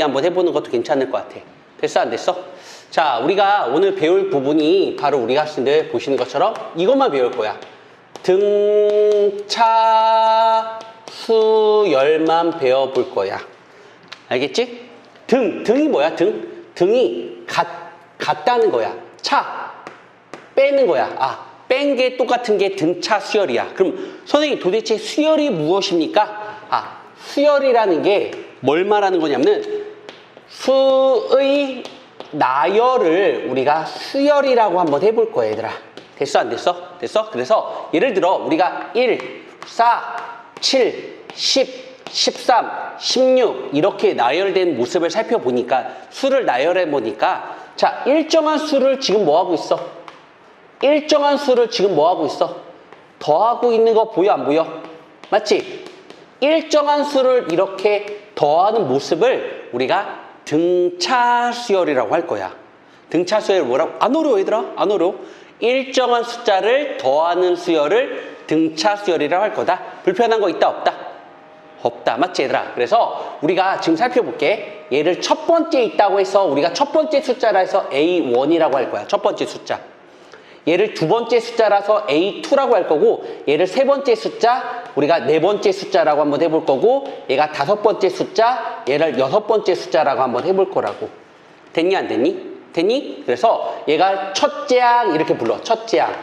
한번 해보는 것도 괜찮을 것 같아. 됐어 안 됐어? 자, 우리가 오늘 배울 부분이 바로 우리 학생들 보시는 것처럼 이것만 배울 거야. 등차 수열만 배워볼 거야. 알겠지? 등이 뭐야? 등이 같다는 거야. 빼는 거야. 뺀 게 똑같은 게 등차 수열이야. 그럼 선생님 도대체 수열이 무엇입니까? 수열이라는 게 뭘 말하는 거냐면 수의 나열을 우리가 수열이라고 한번 해볼 거야, 얘들아. 됐어 안 됐어? 됐어? 그래서 예를 들어 우리가 1, 4, 7, 10, 13, 16 이렇게 나열된 모습을 살펴보니까 수를 나열해 보니까 자, 일정한 수를 지금 뭐 하고 있어? 일정한 수를 지금 뭐 하고 있어? 더하고 있는 거 보여 안 보여? 맞지? 일정한 수를 이렇게 더하는 모습을 우리가 등차 수열이라고 할 거야. 등차 수열 뭐라고? 안 어려워 얘들아? 안 어려워? 일정한 숫자를 더하는 수열을 등차 수열이라고 할 거다. 불편한 거 있다 없다? 없다. 맞지 얘들아? 그래서 우리가 지금 살펴볼게. 얘를 첫 번째 있다고 해서 우리가 첫 번째 숫자라 해서 A1이라고 할 거야. 첫 번째 숫자. 얘를 두 번째 숫자라서 A2라고 할 거고, 얘를 세 번째 숫자, 우리가 네 번째 숫자라고 한번 해볼 거고, 얘가 다섯 번째 숫자, 얘를 여섯 번째 숫자라고 한번 해볼 거라고. 됐니 안 됐니? 됐니? 그래서 얘가 첫째 항 이렇게 불러. 첫째 항.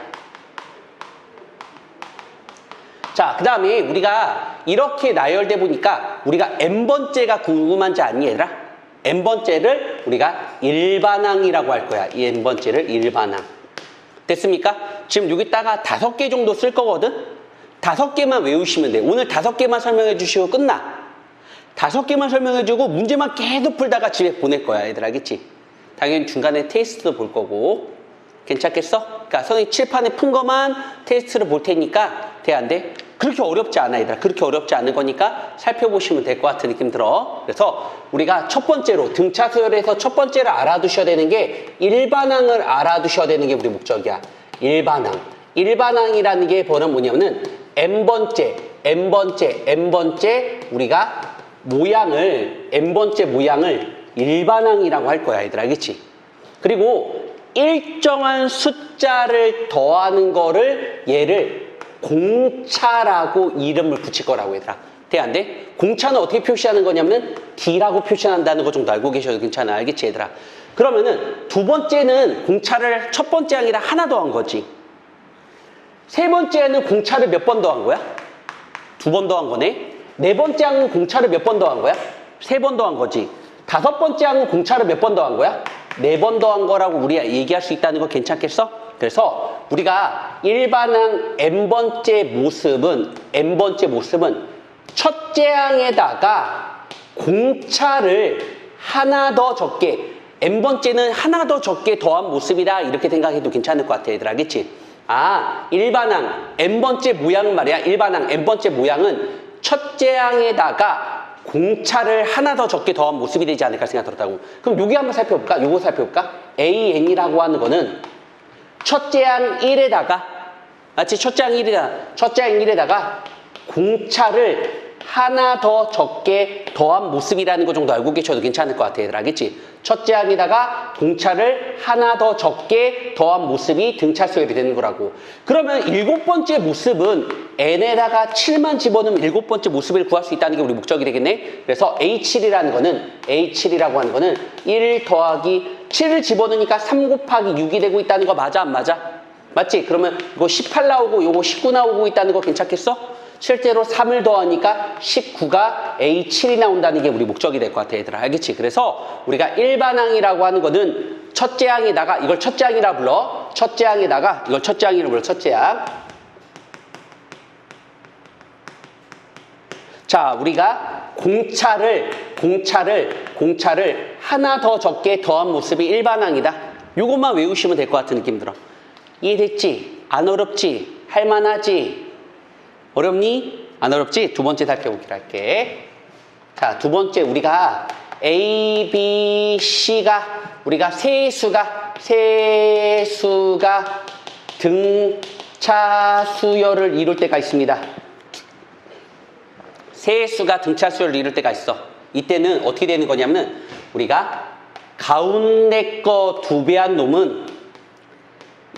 자, 그 다음에 우리가 이렇게 나열돼 보니까 우리가 n번째가 궁금한지 아니 얘들아? n번째를 우리가 일반항이라고 할 거야. 이 n번째를 일반항. 됐습니까? 지금 여기다가 5개 정도 쓸 거거든? 5개만 외우시면 돼. 오늘 5개만 설명해 주시고 끝나. 5개만 설명해 주고 문제만 계속 풀다가 집에 보낼 거야, 얘들 알겠지? 당연히 중간에 테스트도 볼 거고. 괜찮겠어? 그러니까 선생님 칠판에 푼 것만 테스트를 볼 테니까 돼, 안 돼? 그렇게 어렵지 않아, 얘들아. 그렇게 어렵지 않은 거니까 살펴보시면 될 것 같은 느낌 들어. 그래서 우리가 첫 번째로 등차 수열에서 첫 번째로 알아두셔야 되는 게 일반항을 알아두셔야 되는 게 우리 목적이야. 일반항. 일반항이라는 게 뭐냐면 n번째 우리가 n번째 모양을 일반항이라고 할 거야, 얘들아. 알겠지? 그리고 일정한 숫자를 더하는 거를 얘를 공차라고 이름을 붙일 거라고 얘들아. 돼 안 돼? 공차는 어떻게 표시하는 거냐면 D라고 표시한다는 거 정도 알고 계셔도 괜찮아. 알겠지 얘들아? 그러면은 두 번째는 공차를 첫 번째 항이라 하나 더한 거지. 세 번째는 공차를 몇 번 더한 거야? 2번 더한 거네. 네 번째 항은 공차를 몇 번 더한 거야? 3번 더한 거지. 다섯 번째 항은 공차를 몇 번 더한 거야? 4번 더한 거라고 우리가 얘기할 수 있다는 거 괜찮겠어? 그래서 우리가 일반항 n번째 모습은 첫째 항에다가 공차를 하나 더 적게, n번째는 하나 더 적게 더한 모습이다 이렇게 생각해도 괜찮을 것 같아, 얘들 알겠지? 일반항 n번째 모양은 말이야. 일반항 n번째 모양은 첫째 항에다가 공차를 하나 더 적게 더한 모습이 되지 않을까 생각 들었다고. 그럼 여기 한번 살펴볼까? 요거 살펴볼까? AN이라고 하는 거는 첫째 항 1에다가, 맞지? 첫째 항 1에다가 공차를 하나 더 적게 더한 모습이라는 거 정도 알고 계셔도 괜찮을 것 같아, 얘들 알겠지? 첫째 항에다가 공차를 하나 더 적게 더한 모습이 등차 수열이 되는 거라고. 그러면 일곱 번째 모습은 n에다가 7만 집어넣으면 일곱 번째 모습을 구할 수 있다는 게 우리 목적이 되겠네. 그래서 A7이라고 하는 거는 1 더하기 7을 집어넣으니까 3 곱하기 6이 되고 있다는 거 맞아 안 맞아? 맞지? 그러면 이거 18 나오고 요거 19 나오고 있다는 거 괜찮겠어? 실제로 3을 더하니까 19가 A7이 나온다는 게 우리 목적이 될 것 같아, 얘들아. 알겠지? 그래서 우리가 일반항이라고 하는 거는 첫째 항에다가, 이걸 첫째 항이라 불러. 첫째 항에다가, 이걸 첫째 항이라 불러. 첫째 항. 자, 우리가 공차를 하나 더 적게 더한 모습이 일반항이다. 요것만 외우시면 될 것 같은 느낌 들어. 이해됐지? 안 어렵지? 할만하지? 어렵니? 안 어렵지? 두 번째 살펴보기로 할게. 자, 두 번째 우리가 A, B, C가 우리가 세수가 등차 수열을 이룰 때가 있습니다. 세수가 등차 수열을 이룰 때가 있어. 이때는 어떻게 되는 거냐면은 우리가 가운데 거 2배한 놈은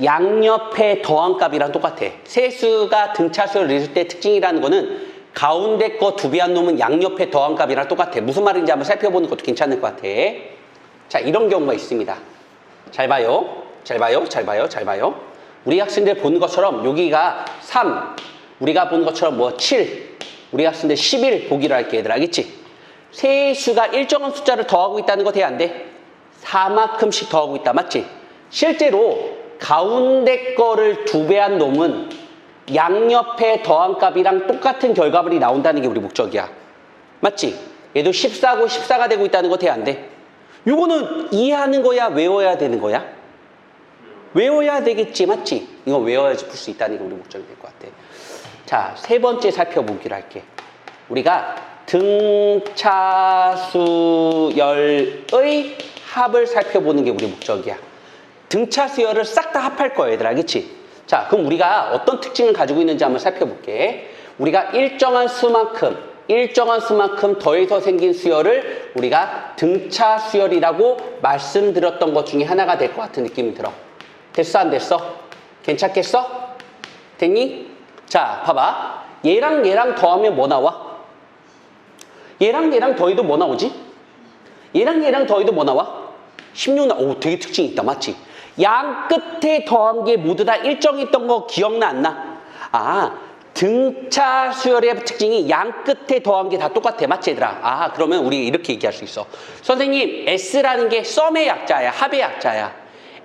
양옆에 더한 값이랑 똑같아. 세수가 등차수를 냈을 때 특징이라는 거는 가운데 거 2배한 놈은 양옆에 더한 값이랑 똑같아. 무슨 말인지 한번 살펴보는 것도 괜찮을 것 같아. 자, 이런 경우가 있습니다. 잘 봐요. 잘 봐요. 잘 봐요. 잘 봐요. 우리 학생들 보는 것처럼 여기가 3, 우리가 보는 것처럼 뭐 7, 우리 학생들 11 보기로 할게, 얘들아. 알겠지? 세수가 일정한 숫자를 더하고 있다는 거 돼, 안 돼? 4만큼씩 더하고 있다. 맞지? 실제로 가운데 거를 2배한 놈은 양옆에 더한 값이랑 똑같은 결과물이 나온다는 게 우리 목적이야. 맞지? 얘도 14고 14가 되고 있다는 거 돼, 안 돼? 요거는 이해하는 거야? 외워야 되는 거야? 외워야 되겠지. 맞지? 이거 외워야지 풀 수 있다는 게 우리 목적이 될 것 같아. 자, 3번째 살펴보기로 할게. 우리가 등차수열의 합을 살펴보는 게 우리 목적이야. 등차수열을 싹 다 합할 거야, 얘들아. 알겠지? 자, 그럼 우리가 어떤 특징을 가지고 있는지 한번 살펴볼게. 우리가 일정한 수만큼 더해서 생긴 수열을 우리가 등차수열이라고 말씀드렸던 것 중에 하나가 될 것 같은 느낌이 들어. 됐어, 안 됐어? 괜찮겠어? 됐니? 자, 봐봐. 얘랑 얘랑 더하면 뭐 나와? 얘랑 얘랑 더해도 뭐 나오지? 얘랑 얘랑 더해도 뭐 나와? 16 나와. 오, 되게 특징이 있다. 맞지? 양 끝에 더한 게 모두 다 일정했던 거 기억나, 안 나? 아, 등차 수열의 특징이 양 끝에 더한 게 다 똑같아. 맞지, 얘들아? 아, 그러면 우리 이렇게 얘기할 수 있어. 선생님, S라는 게 썸의 약자야. 합의 약자야.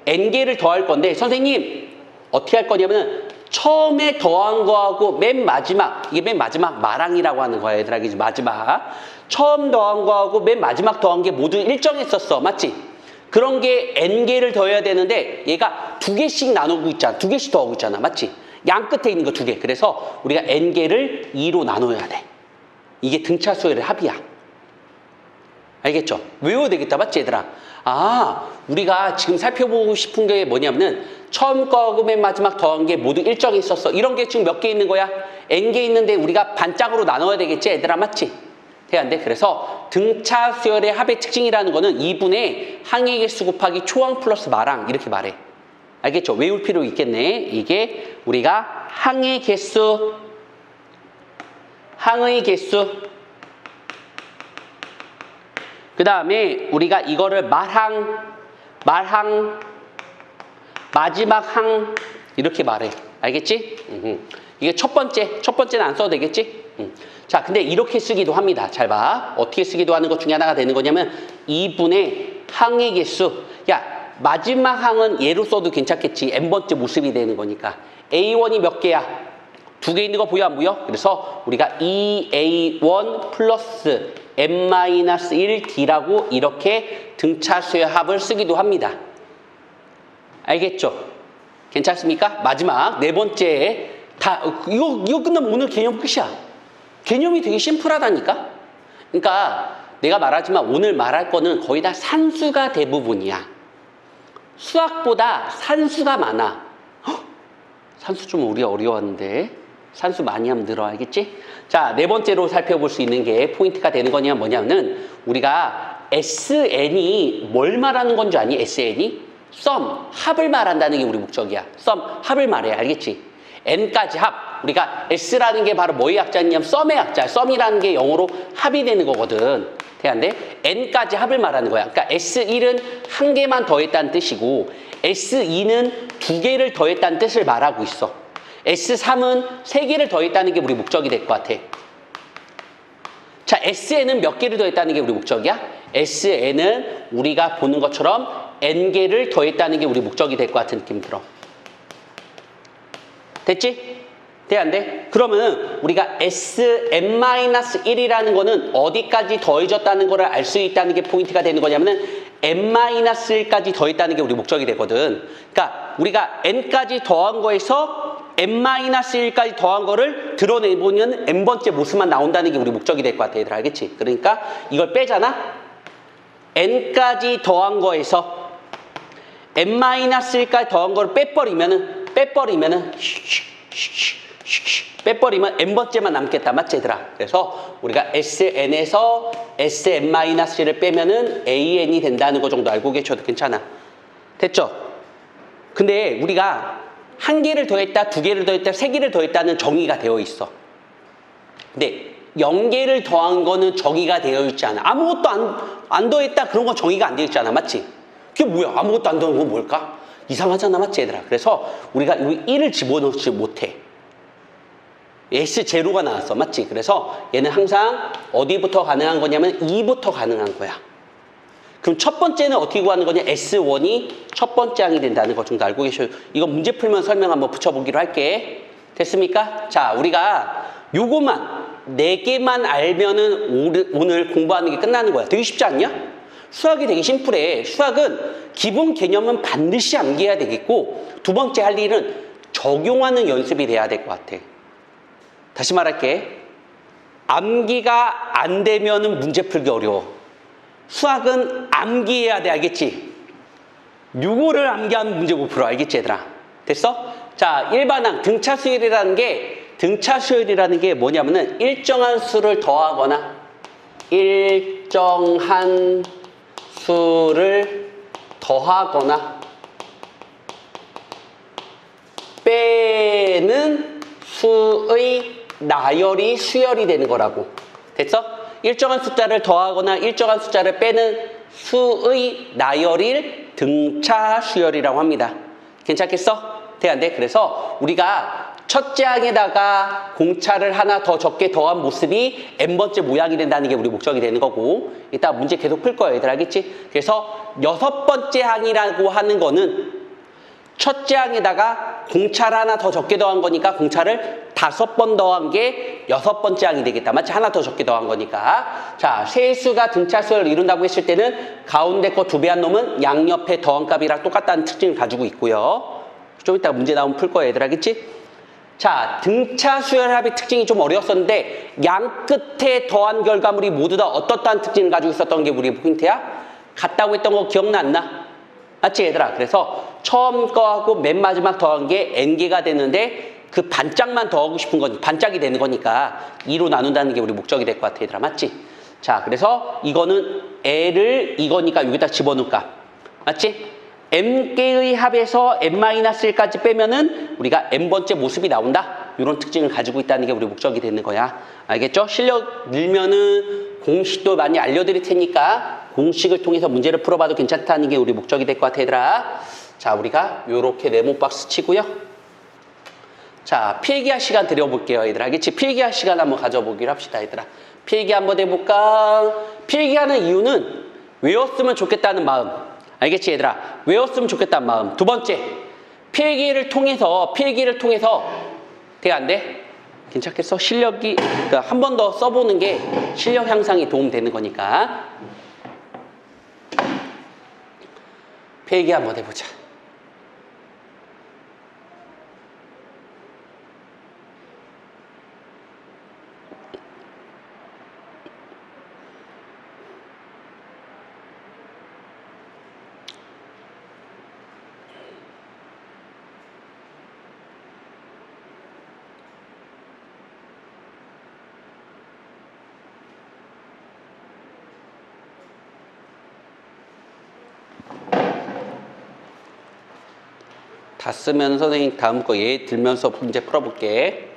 N개를 더할 건데, 선생님, 어떻게 할 거냐면 처음에 더한 거하고 맨 마지막, 이게 맨 마지막 마랑이라고 하는 거야, 얘들아. 이게 마지막. 처음 더한 거하고 맨 마지막 더한 게 모두 일정했었어. 맞지? 그런 게 N개를 더해야 되는데 얘가 2개씩 나누고 있잖아. 2개씩 더하고 있잖아. 맞지? 양 끝에 있는 거 2개. 그래서 우리가 N개를 2로 나눠야 돼. 이게 등차수열의 합이야. 알겠죠? 외워야 되겠다. 맞지, 얘들아? 아, 우리가 지금 살펴보고 싶은 게 뭐냐면은 처음 거하고 맨 마지막 더한 게 모두 일정했었어. 이런 게 지금 몇 개 있는 거야? N개 있는데 우리가 반짝으로 나눠야 되겠지, 얘들아? 맞지? 돼, 안 돼? 그래서 등차 수열의 합의 특징이라는 거는 2분의 항의 개수 곱하기 초항 플러스 마랑 이렇게 말해. 알겠죠? 외울 필요 있겠네. 이게 우리가 항의 개수 그 다음에 우리가 이거를 말항 마지막 항 이렇게 말해. 알겠지? 이게 첫 번째는 안 써도 되겠지? 자, 근데 이렇게 쓰기도 합니다. 잘 봐. 어떻게 쓰기도 하는 것 중에 하나가 되는 거냐면 2분의 항의 개수. 야, 마지막 항은 얘로 써도 괜찮겠지. n번째 모습이 되는 거니까. A1이 몇 개야? 2개 있는 거 보여, 안 보여? 그래서 우리가 2A1 플러스 n-1D라고 이렇게 등차수의 합을 쓰기도 합니다. 알겠죠? 괜찮습니까? 마지막 4번째. 이거 끝나면 오늘 개념 끝이야. 개념이 되게 심플하다니까? 그러니까 내가 말하지만 오늘 말할 거는 거의 다 산수가 대부분이야. 수학보다 산수가 많아. 헉, 산수 좀 우리 어려웠는데 산수 많이 하면 늘어. 알겠지? 자, 4번째로 살펴볼 수 있는 게 포인트가 되는 거냐 뭐냐면은 우리가 SN이 뭘 말하는 건 줄 아니? SN이? 썸, 합을 말한다는 게 우리 목적이야. 썸, 합을 말해. 알겠지? N까지 합. 우리가 S라는 게 바로 뭐의 약자냐면 썸의 약자야. 썸이라는 게 영어로 합이 되는 거거든. 대한데 N까지 합을 말하는 거야. 그러니까 S1은 한 개만 더했다는 뜻이고 S2는 2개를 더했다는 뜻을 말하고 있어. S3은 3개를 더했다는 게 우리 목적이 될 것 같아. 자, SN은 몇 개를 더했다는 게 우리 목적이야? SN은 우리가 보는 것처럼 N개를 더했다는 게 우리 목적이 될 것 같은 느낌이 들어. 됐지? 돼, 안 돼? 그러면 우리가 Sn-1이라는 거는 어디까지 더해졌다는 거를 알 수 있다는 게 포인트가 되는 거냐면은 n-1까지 더했다는 게 우리 목적이 되거든. 그러니까 우리가 n까지 더한 거에서 n-1까지 더한 거를 드러내보면 n번째 모습만 나온다는 게 우리 목적이 될 것 같아. 얘들아, 알겠지? 그러니까 이걸 빼잖아? n까지 더한 거에서 n-1까지 더한 거를 빼버리면 n번째만 남겠다. 맞지, 얘들아? 그래서 우리가 SN에서 Sn-1을 빼면은 AN이 된다는 거 정도 알고 계셔도 괜찮아. 됐죠? 근데 우리가 한 개를 더했다, 두 개를 더했다, 세 개를 더했다는 정의가 되어 있어. 근데 0개를 더한 거는 정의가 되어 있지 않아. 아무것도 안 더했다 그런 건 정의가 안 되어 있잖아. 맞지? 그게 뭐야? 아무것도 안 더한 건 뭘까? 이상하잖아. 맞지 얘들아? 그래서 우리가 여기 1을 집어넣지 못해. S0가 나왔어. 맞지? 그래서 얘는 항상 어디부터 가능한 거냐면 2부터 가능한 거야. 그럼 첫 번째는 어떻게 구하는 거냐? S1이 첫 번째 항이 된다는 거 정도 알고 계셔요. 이거 문제 풀면 설명 한번 붙여보기로 할게. 됐습니까? 자, 우리가 요거만 4개만 알면은 오늘 공부하는 게 끝나는 거야. 되게 쉽지 않냐? 수학이 되게 심플해. 수학은 기본 개념은 반드시 암기해야 되겠고, 두 번째 할 일은 적용하는 연습이 돼야 될 것 같아. 다시 말할게. 암기가 안 되면은 문제 풀기 어려워. 수학은 암기해야 돼. 알겠지? 요거를 암기하면 문제 못 풀어. 알겠지 얘들아? 됐어? 자, 일반항 등차수열이라는 게 뭐냐면은 일정한 수를 더하거나 일정한 수를 더하거나 빼는 수의 나열이 수열이 되는 거라고. 됐어? 일정한 숫자를 더하거나 일정한 숫자를 빼는 수의 나열일 등차수열이라고 합니다. 괜찮겠어? 돼, 안 돼? 그래서 우리가 첫째 항에다가 공차를 하나 더 적게 더한 모습이 n번째 모양이 된다는 게 우리 목적이 되는 거고, 이따 문제 계속 풀 거야. 얘들 알겠지? 그래서 6번째 항이라고 하는 거는 첫째 항에다가 공차를 하나 더 적게 더한 거니까 공차를 5번 더한 게 6번째 항이 되겠다. 맞지? 하나 더 적게 더한 거니까. 자, 세수가 등차수열을 이룬다고 했을 때는 가운데 거 2배 한 놈은 양옆에 더한 값이랑 똑같다는 특징을 가지고 있고요. 좀 이따 문제 나오면 풀 거야. 얘들 알겠지? 자, 등차수열 합의 특징이 좀 어려웠었는데 양 끝에 더한 결과물이 모두 다 어떻다는 특징을 가지고 있었던 게 우리 포인트야? 같다고 했던 거 기억나 안 나? 맞지 얘들아? 그래서 처음 거하고 맨 마지막 더한 게 n개가 되는데 그 반짝만 더하고 싶은 건 반짝이 되는 거니까 2로 나눈다는 게 우리 목적이 될 것 같아 얘들아. 맞지? 자, 그래서 이거는 L을 이거니까 여기다 집어넣을까? 맞지? m개의 합에서 n-1까지 빼면은 우리가 n번째 모습이 나온다. 이런 특징을 가지고 있다는 게 우리 목적이 되는 거야. 알겠죠? 실력 늘면은 공식도 많이 알려드릴 테니까 공식을 통해서 문제를 풀어봐도 괜찮다는 게 우리 목적이 될 것 같아 얘들아. 자, 우리가 요렇게 네모 박스 치고요. 자, 필기할 시간 드려볼게요 얘들아. 알겠지? 필기할 시간 한번 가져보기로 합시다 얘들아. 필기 한번 해볼까? 필기하는 이유는 외웠으면 좋겠다는 마음. 알겠지 얘들아? 외웠으면 좋겠다는 마음. 두 번째, 필기를 통해서 돼, 안 돼? 괜찮겠어? 실력이 그러니까 한 번 더 써보는 게 실력 향상에 도움되는 거니까. 필기 한번 해보자. 다 쓰면 선생님 다음 거 얘 들면서 문제 풀어볼게.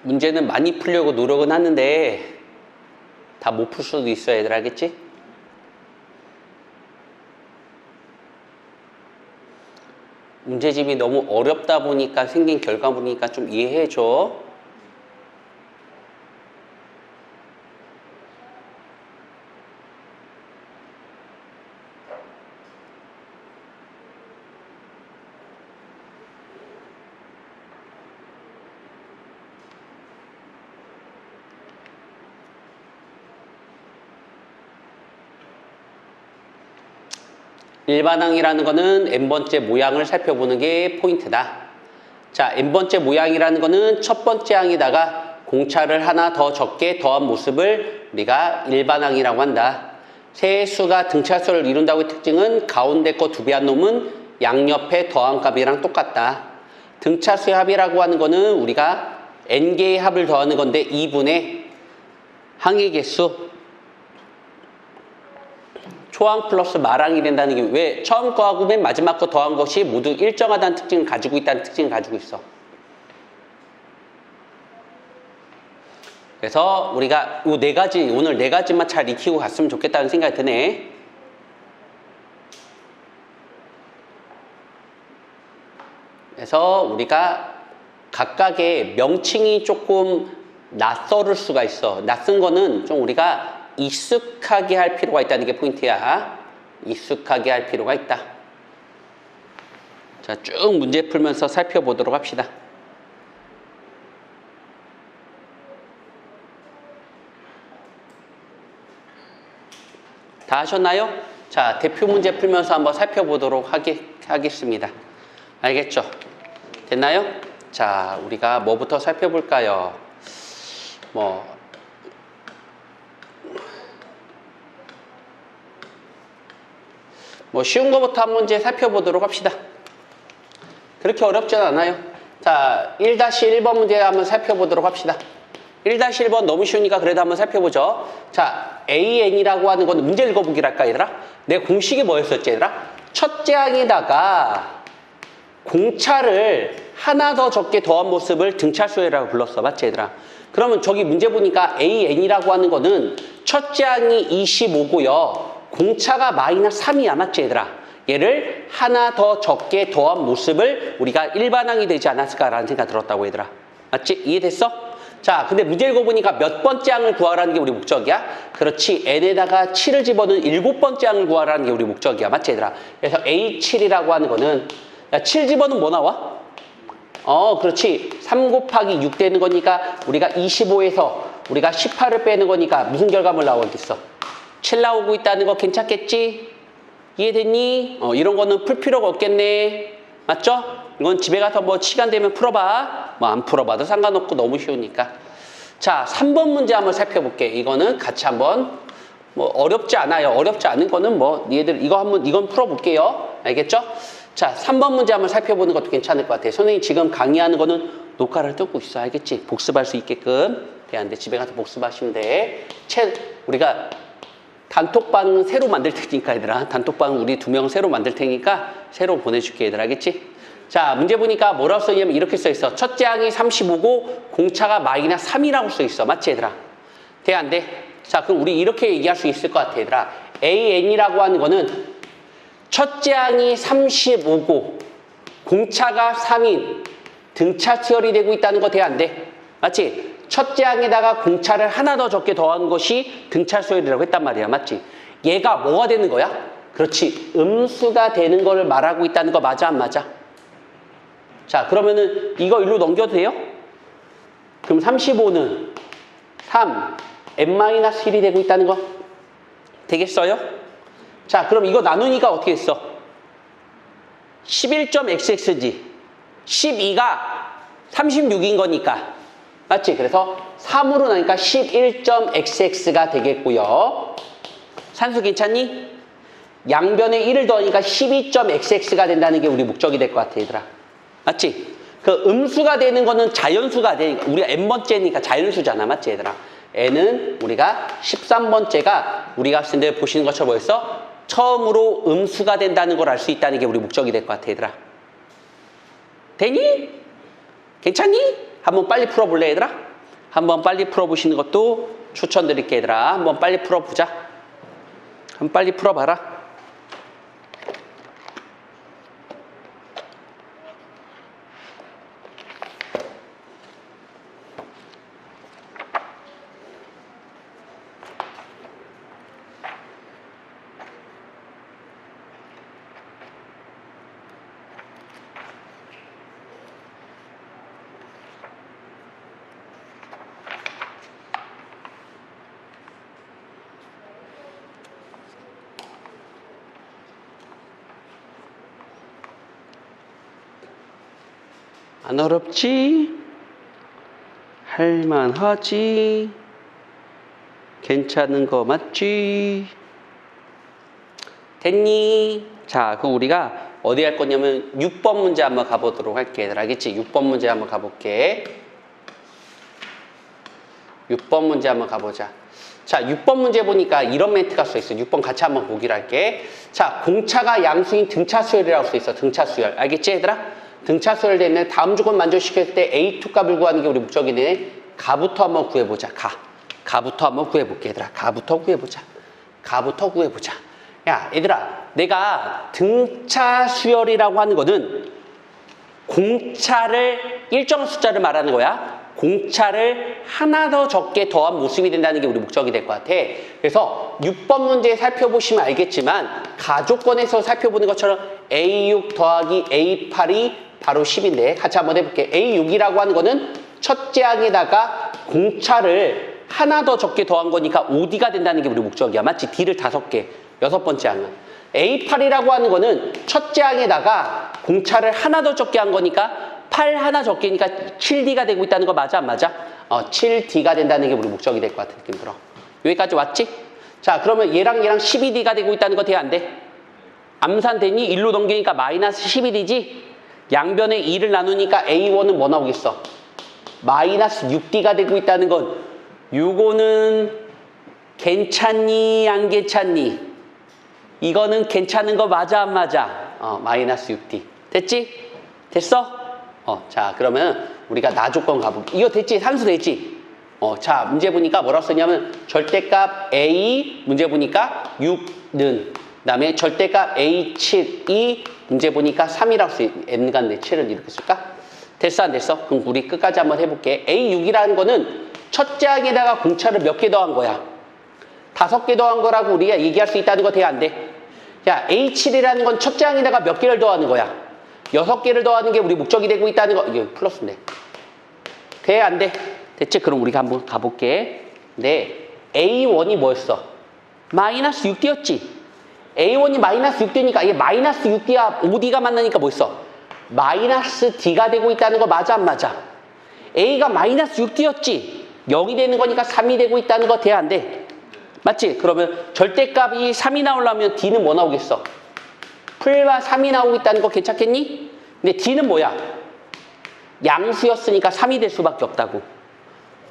문제는 많이 풀려고 노력은 하는데 다 못 풀 수도 있어 얘들 알겠지? 문제집이 너무 어렵다 보니까 생긴 결과물이니까 좀 이해해줘. 일반항이라는 거는 n번째 모양을 살펴보는 게 포인트다. 자, n번째 모양이라는 거는 첫 번째 항에다가 공차를 하나 더 적게 더한 모습을 우리가 일반항이라고 한다. 세 수가 등차수를 이룬다고의 특징은 가운데 거 2배 한 놈은 양옆에 더한 값이랑 똑같다. 등차수의 합이라고 하는 거는 우리가 n개의 합을 더하는 건데 2분의 항의 개수 초항 플러스 말항이 된다는 게 왜 처음 거하고 맨 마지막 거 더한 것이 모두 일정하다는 특징을 가지고 있다는 특징을 가지고 있어. 그래서 우리가 이 네 가지, 오늘 네 가지만 잘 익히고 갔으면 좋겠다는 생각이 드네. 그래서 우리가 각각의 명칭이 조금 낯설을 수가 있어. 낯선 거는 좀 우리가 익숙하게 할 필요가 있다는 게 포인트야. 익숙하게 할 필요가 있다. 자, 쭉 문제 풀면서 살펴보도록 합시다. 다 하셨나요? 자, 대표 문제 풀면서 한번 살펴보도록 하겠습니다. 알겠죠? 됐나요? 자, 우리가 뭐부터 살펴볼까요? 쉬운 거부터 한 문제 살펴보도록 합시다. 그렇게 어렵진 않아요. 자, 1-1번 문제 한번 살펴보도록 합시다. 1-1번 너무 쉬우니까 그래도 한번 살펴보죠. 자, AN이라고 하는 건 문제 읽어보기랄까, 얘들아? 내 공식이 뭐였었지, 얘들아? 첫째 항에다가 공차를 하나 더 적게 더한 모습을 등차수열이라고 불렀어. 맞지, 얘들아? 그러면 저기 문제 보니까 AN이라고 하는 거는 첫째 항이 25고요. 공차가 마이너스 3이야. 맞지, 얘들아? 얘를 하나 더 적게 더한 모습을 우리가 일반항이 되지 않았을까라는 생각이 들었다고, 얘들아. 맞지? 이해됐어? 자, 근데 문제 읽어보니까 몇 번째 항을 구하라는 게 우리 목적이야? 그렇지. n에다가 7을 집어넣은 7번째 항을 구하라는 게 우리 목적이야. 맞지, 얘들아? 그래서 A7이라고 하는 거는, 야, 7 집어넣으면 뭐 나와? 그렇지. 3 곱하기 6 되는 거니까 우리가 25에서 우리가 18을 빼는 거니까 무슨 결과물 나오겠어? 7 나오고 있다는 거 괜찮겠지? 이해됐니? 이런 거는 풀 필요가 없겠네. 맞죠? 이건 집에 가서 시간 되면 풀어봐. 안 풀어봐도 상관없고 너무 쉬우니까. 자, 3번 문제 한번 살펴볼게. 이거는 같이 한번 어렵지 않아요. 어렵지 않은 거는 얘들 이건 풀어볼게요. 알겠죠? 자, 3번 문제 한번 살펴보는 것도 괜찮을 것 같아요. 선생님이 지금 강의하는 거는 녹화를 뜨고 있어. 알겠지? 복습할 수 있게끔. 돼안돼. 집에 가서 복습하시면 돼. 우리가 단톡방 새로 만들 테니까, 얘들아. 단톡방 우리 2명 새로 만들 테니까 새로 보내줄게, 얘들아. 알겠지? 자, 문제 보니까 뭐라고 써있냐면 이렇게 써있어. 첫째 항이 35고 공차가 마이너스 3이라고 써있어. 맞지, 얘들아? 돼, 안 돼? 자, 그럼 우리 이렇게 얘기할 수 있을 것 같아, 얘들아. AN이라고 하는 거는 첫째 항이 35고 공차가 3인 등차 수열이 되고 있다는 거 돼, 안 돼? 맞지? 첫째 항에다가 공차를 하나 더 적게 더한 것이 등차 수열이라고 했단 말이야. 맞지? 얘가 뭐가 되는 거야? 그렇지. 음수가 되는 거를 말하고 있다는 거 맞아, 안 맞아? 자, 그러면은 이거 일로 넘겨도 돼요? 그럼 35는 3, n-1이 되고 있다는 거 되겠어요? 자, 그럼 이거 나누니까 어떻게 했어? 11.xx지. 12가 36인 거니까. 맞지? 그래서 3으로 나니까 11.xx가 되겠고요. 산수 괜찮니? 양변에 1을 더하니까 12.xx가 된다는 게 우리 목적이 될 것 같아, 얘들아. 맞지? 그 음수가 되는 거는 자연수가 되니까 우리가 n번째니까 자연수잖아. 맞지, 얘들아? n은 우리가 13번째가 우리가 학생들 보시는 것처럼 뭐였어? 처음으로 음수가 된다는 걸 알 수 있다는 게 우리 목적이 될 것 같아, 얘들아. 되니? 괜찮니? 한번 빨리 풀어볼래, 얘들아? 한번 빨리 풀어보시는 것도 추천드릴게, 얘들아. 한번 빨리 풀어보자. 한번 빨리 풀어봐라. 안 어렵지? 할만하지? 괜찮은 거 맞지? 됐니? 자, 그럼 우리가 어디 할 거냐면 6번 문제 한번 가보도록 할게. 얘들아, 알겠지? 6번 문제 한번 가볼게. 6번 문제 한번 가보자. 자, 6번 문제 보니까 이런 멘트가 써있어. 6번 같이 한번 보기로 할게. 자, 공차가 양수인 등차 수열이라고 써있어. 등차 수열. 알겠지, 얘들아? 등차 수열되어 있는 다음 조건 만족시켰을 때 A2 값을 구하는 게 우리 목적이네. 가부터 한번 구해보자. 가부터 한번 구해볼게, 얘들아. 가부터 구해보자. 가부터 구해보자. 야, 얘들아, 내가 등차 수열이라고 하는 거는 공차를 일정 숫자를 말하는 거야. 공차를 하나 더 적게 더한 모습이 된다는 게 우리 목적이 될 것 같아. 그래서 6번 문제 살펴보시면 알겠지만 가조건에서 살펴보는 것처럼 A6 더하기 A8이 바로 10인데 같이 한번 해볼게. A6이라고 하는 거는 첫째 항에다가 공차를 하나 더 적게 더한 거니까 5D가 된다는 게 우리 목적이야. 맞지? D를 5개. 여섯 번째 항은. A8이라고 하는 거는 첫째 항에다가 공차를 하나 더 적게 한 거니까 8 하나 적게니까 7D가 되고 있다는 거 맞아? 안 맞아? 7D가 된다는 게 우리 목적이 될 것 같은 느낌 들어. 여기까지 왔지? 자, 그러면 얘랑 12D가 되고 있다는 거 돼? 안 돼? 암산되니? 1로 넘기니까 마이너스 12D지? 양변에 2를 나누니까 A1은 뭐 나오겠어? 마이너스 6D가 되고 있다는 건 요거는 괜찮니? 안 괜찮니? 이거는 괜찮은 거 맞아? 안 맞아? 마이너스 6D. 됐지? 됐어? 자, 그러면 우리가 나조건 가볼게. 이거 됐지? 산수 됐지? 자, 문제 보니까 뭐라고 썼냐면 절대값 A, 문제 보니까 6는, 그 다음에 절대값 A7이 문제 보니까 3이라고 써. N간데 7은 이렇게 쓸까? 됐어, 안 됐어? 그럼 우리 끝까지 한번 해볼게. A6이라는 거는 첫째 항에다가 공차를 몇 개 더한 거야? 5개 더한 거라고 우리가 얘기할 수 있다는 거 돼? 안 돼? 야, A7이라는 건 첫째 항에다가 몇 개를 더하는 거야? 6개를 더하는 게 우리 목적이 되고 있다는 거. 이게 플러스인데. 돼? 안 돼? 됐지? 그럼 우리가 한번 가볼게. 네. A1이 뭐였어? 마이너스 6D였지? A1이 마이너스 6D니까 이게 마이너스 6D와 5D가 만나니까 뭐였어? 마이너스 D가 되고 있다는 거 맞아? 안 맞아? A가 마이너스 6D였지? 0이 되는 거니까 3이 되고 있다는 거 돼? 안 돼? 맞지? 그러면 절대값이 3이 나오려면 D는 뭐 나오겠어? 풀과 3이 나오고 있다는 거 괜찮겠니? 근데 D는 뭐야? 양수였으니까 3이 될 수밖에 없다고.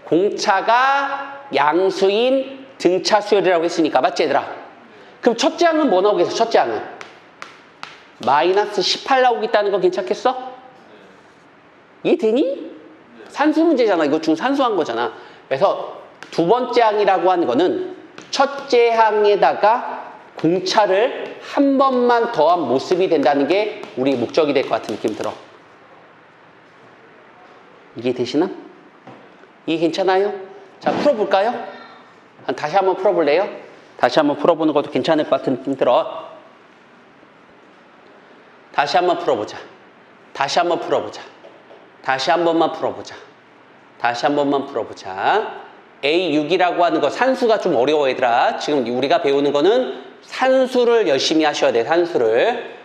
공차가 양수인 등차 수열이라고 했으니까. 맞지, 얘들아? 그럼 첫째 항은 뭐 나오겠어? 첫째 항은 마이너스 18 나오고 있다는 거 괜찮겠어? 이해되니? 산수 문제잖아. 이거 중산수한 거잖아. 그래서 두 번째 항이라고 하는 거는 첫째 항에다가 공차를 한 번만 더한 모습이 된다는 게 우리 목적이 될 것 같은 느낌 들어. 이게 되시나? 이게 괜찮아요? 자, 풀어볼까요? 다시 한번 풀어볼래요? 다시 한번 풀어보는 것도 괜찮을 것 같은 느낌 들어. 다시 한번 풀어보자. 다시 한번 풀어보자. 다시 한 번만 풀어보자. 다시 한 번만 풀어보자. A6이라고 하는 거 산수가 좀 어려워, 얘들아. 지금 우리가 배우는 거는 산수를 열심히 하셔야 돼. 산수를.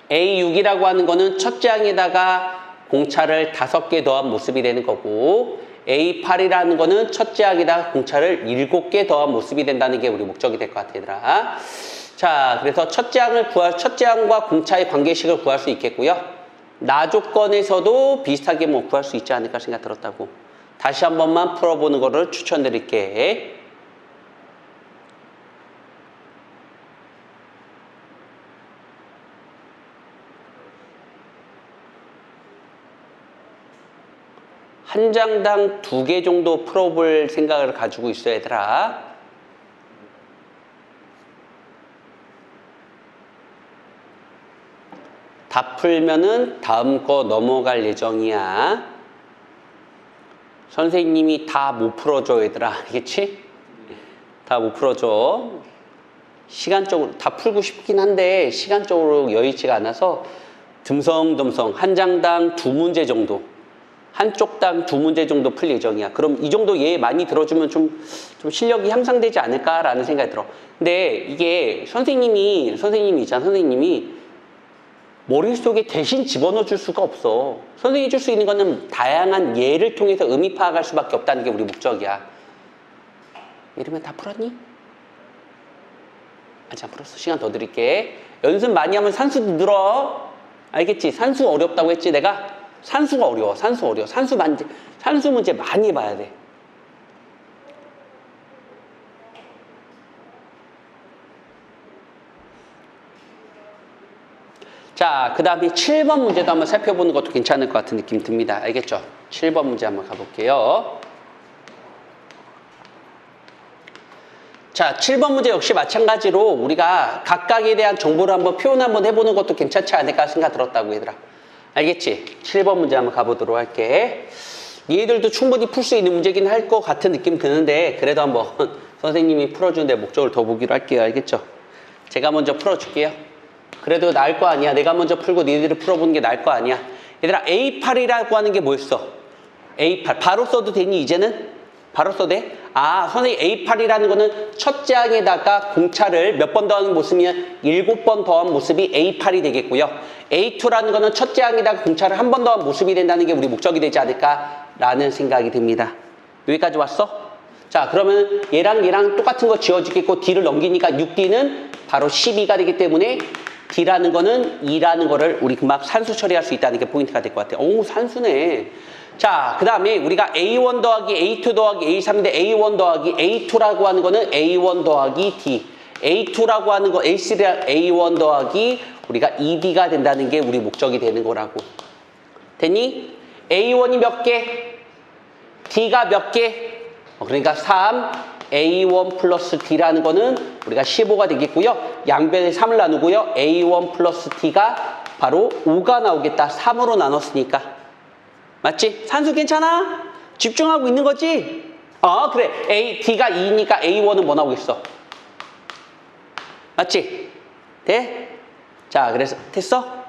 A6이라고 하는 거는 첫째 항에다가 공차를 5개 더한 모습이 되는 거고, A8이라는 거는 첫째 항에다가 공차를 7개 더한 모습이 된다는 게 우리 목적이 될 것 같아, 얘들아. 자, 그래서 첫째 항과 공차의 관계식을 구할 수 있겠고요. 나조건에서도 비슷하게 뭐 구할 수 있지 않을까 생각 들었다고. 다시 한 번만 풀어보는 거를 추천드릴게. 한 장당 2개 정도 풀어볼 생각을 가지고 있어야 얘들아. 다 풀면은 다음 거 넘어갈 예정이야. 선생님이 다 못 풀어줘, 얘들아. 알겠지? 다 못 풀어줘. 시간적으로, 다 풀고 싶긴 한데, 시간적으로 여의치가 않아서, 듬성듬성, 한 장당 2문제 정도, 한쪽당 2문제 정도 풀 예정이야. 그럼 이 정도 얘 많이 들어주면 좀 실력이 향상되지 않을까라는 생각이 들어. 근데 이게 선생님이 있잖아. 선생님이 머릿속에 대신 집어넣어 줄 수가 없어. 선생님이 줄 수 있는 거는 다양한 예를 통해서 의미 파악할 수밖에 없다는 게 우리 목적이야. 이러면 다 풀었니? 아직 안 풀었어. 시간 더 드릴게. 연습 많이 하면 산수도 늘어. 알겠지? 산수 어렵다고 했지 내가? 산수가 어려워. 산수 어려워. 산수 문제 많이 해봐야 돼. 자, 그 다음에 7번 문제도 한번 살펴보는 것도 괜찮을 것 같은 느낌 듭니다. 알겠죠? 7번 문제 한번 가볼게요. 자, 7번 문제 역시 마찬가지로 우리가 각각에 대한 정보를 한번 표현 한번 해보는 것도 괜찮지 않을까 생각 들었다고 얘들아. 알겠지? 7번 문제 한번 가보도록 할게. 얘들도 충분히 풀 수 있는 문제긴 할 것 같은 느낌 드는데 그래도 한번 선생님이 풀어주는 데 목적을 더 보기로 할게요. 알겠죠? 제가 먼저 풀어줄게요. 그래도 나을 거 아니야. 내가 먼저 풀고 니들이 풀어보는 게 나을 거 아니야. 얘들아, A8이라고 하는 게 뭐였어? A8. 바로 써도 되니, 이제는? 바로 써도 돼? 아, 선생님 A8이라는 거는 첫째 항에다가 공차를 몇 번 더하는 모습이면 7번 더한 모습이 A8이 되겠고요. A2라는 거는 첫째 항에다가 공차를 한 번 더한 모습이 된다는 게 우리 목적이 되지 않을까라는 생각이 듭니다. 여기까지 왔어? 자, 그러면 얘랑 똑같은 거 지워지겠고 D를 넘기니까 6D는 바로 12가 되기 때문에 D라는 거는 2라는 거를 우리 금방 산수 처리할 수 있다는 게 포인트가 될 것 같아요. 오, 산수네. 자, 그 다음에 우리가 A1 더하기 A2 더하기 A3인데 A1 더하기 A2라고 하는 거는 A1 더하기 D. A2라고 하는 거 A3랑 A1 더하기 우리가 2D가 된다는 게 우리 목적이 되는 거라고. 됐니? A1이 몇 개? D가 몇 개? 그러니까 3. A1 플러스 D라는 거는 우리가 15가 되겠고요. 양변에 3을 나누고요. A1 플러스 D가 바로 5가 나오겠다. 3으로 나눴으니까. 맞지? 산수 괜찮아? 집중하고 있는 거지? 그래. D가 2니까 A1은 뭐 나오겠어? 맞지? 돼? 자, 그래서 됐어?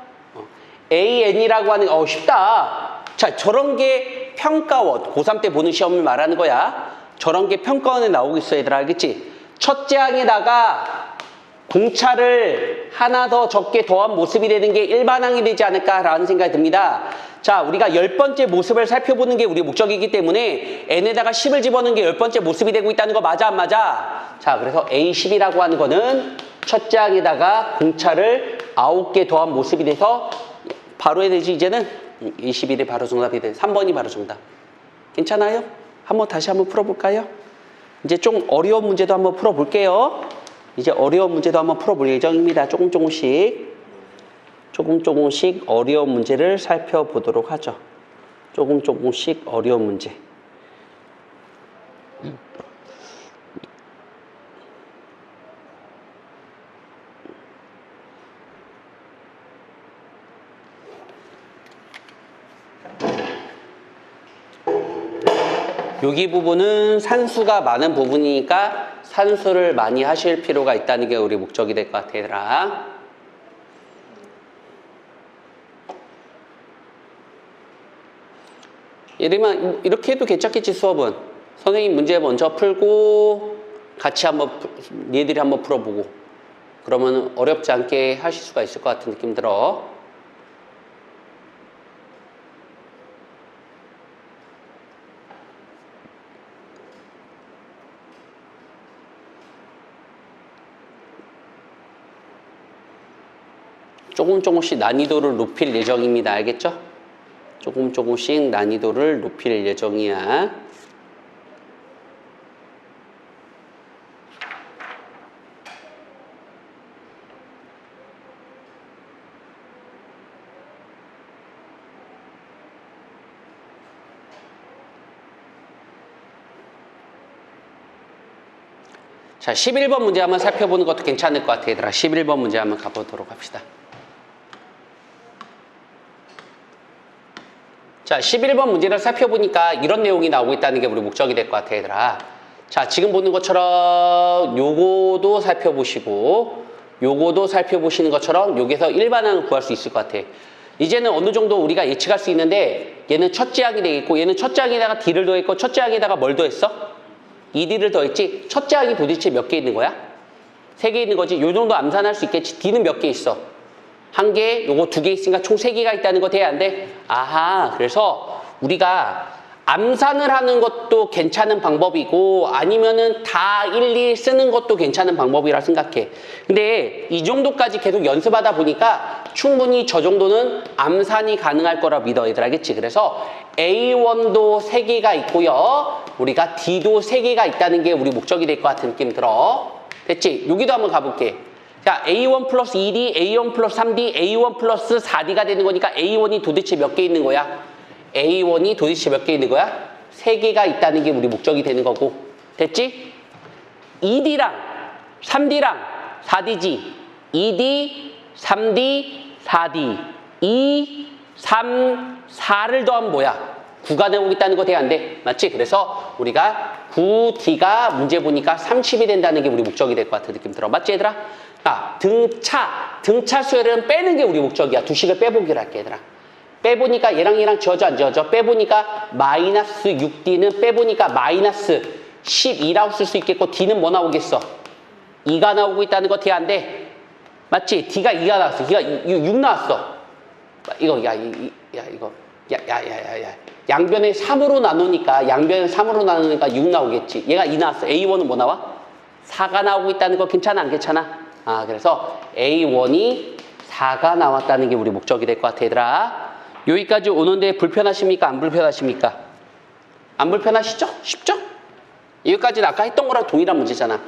AN이라고 하는 쉽다. 자, 저런 게 평가원. 고3 때 보는 시험을 말하는 거야. 저런 게 평가원에 나오겠어, 얘들아. 알겠지? 첫째 항에다가 공차를 하나 더 적게 더한 모습이 되는 게 일반항이 되지 않을까라는 생각이 듭니다. 자, 우리가 10번째 모습을 살펴보는 게 우리 목적이기 때문에 n에다가 10을 집어넣는 게 10번째 모습이 되고 있다는 거 맞아, 안 맞아? 자, 그래서 A10이라고 하는 거는 첫째 항에다가 공차를 9개 더한 모습이 돼서 바로 해야 되지, 이제는? 21이 바로 정답이 돼. 3번이 바로 정답. 괜찮아요? 다시 한번 풀어볼까요? 이제 좀 어려운 문제도 한번 풀어볼게요. 이제 어려운 문제도 한번 풀어볼 예정입니다. 조금씩 어려운 문제를 살펴보도록 하죠. 조금씩 어려운 문제. 여기 부분은 산수가 많은 부분이니까 산수를 많이 하실 필요가 있다는 게 우리 목적이 될 것 같아, 얘들아. 예를 이렇게 해도 괜찮겠지, 수업은. 선생님 문제 먼저 풀고 같이 얘들이 한번 풀어보고 그러면 어렵지 않게 하실 수가 있을 것 같은 느낌 들어. 조금씩 난이도를 높일 예정입니다. 알겠죠? 조금씩 난이도를 높일 예정이야. 자, 11번 문제 한번 살펴보는 것도 괜찮을 것 같아요, 얘들아. 11번 문제 한번 가보도록 합시다. 자, 11번 문제를 살펴보니까 이런 내용이 나오고 있다는 게 우리 목적이 될 것 같아, 얘들아. 자, 지금 보는 것처럼 요거도 살펴보시고 요거도 살펴보시는 것처럼 여기서 일반항을 구할 수 있을 것 같아. 이제는 어느 정도 우리가 예측할 수 있는데 얘는 첫째 항이 되겠고 얘는 첫째 항에다가 D를 더했고 첫째 항에다가 뭘 더했어? 2D를 더했지. 첫째 항이 도대체 몇 개 있는 거야? 3개 있는 거지. 요 정도 암산할 수 있겠지. D는 몇 개 있어? 한 개, 요거 두 개 있으니까 총 세 개가 있다는 거 돼야 안 돼? 아하, 그래서 우리가 암산을 하는 것도 괜찮은 방법이고 아니면은 다 일일이 쓰는 것도 괜찮은 방법이라 생각해. 근데 이 정도까지 계속 연습하다 보니까 충분히 저 정도는 암산이 가능할 거라 믿어, 얘들 알겠지? 그래서 A1도 3개가 있고요. 우리가 D도 3개가 있다는 게 우리 목적이 될 것 같은 느낌 들어. 됐지? 여기도 한번 가볼게. 자, A1 플러스 2D, A1 플러스 3D, A1 플러스 4D가 되는 거니까 A1이 도대체 몇 개 있는 거야? A1이 도대체 몇 개 있는 거야? 3개가 있다는 게 우리 목적이 되는 거고. 됐지? 2D랑 3D랑 4D지. 2D, 3D, 4D. 2, 3, 4를 더하면 뭐야? 9가 나오겠다는 거 돼야 안 돼? 맞지? 그래서 우리가 9D가 문제 보니까 30이 된다는 게 우리 목적이 될 것 같은 느낌 들어. 맞지, 얘들아? 아, 등차 수열은 빼는 게 우리 목적이야. 두 식을 빼보기로 할게, 얘들아. 빼보니까 얘랑 지워져 안 지워져? 빼보니까 마이너스 6D는 빼보니까 마이너스 12라고 쓸 수 있겠고 D는 뭐 나오겠어? 2가 나오고 있다는 거 돼야 안 돼? 맞지? D가 2가 나왔어. D가 6 나왔어. 이거 양변에 3으로 나누니까 6 나오겠지. 얘가 2 나왔어. A1은 뭐 나와? 4가 나오고 있다는 거 괜찮아 안 괜찮아? 아, 그래서 A1이 4가 나왔다는 게 우리 목적이 될 것 같아, 얘들아. 여기까지 오는데 불편하십니까? 안 불편하십니까? 안 불편하시죠? 쉽죠? 여기까지는 아까 했던 거랑 동일한 문제잖아.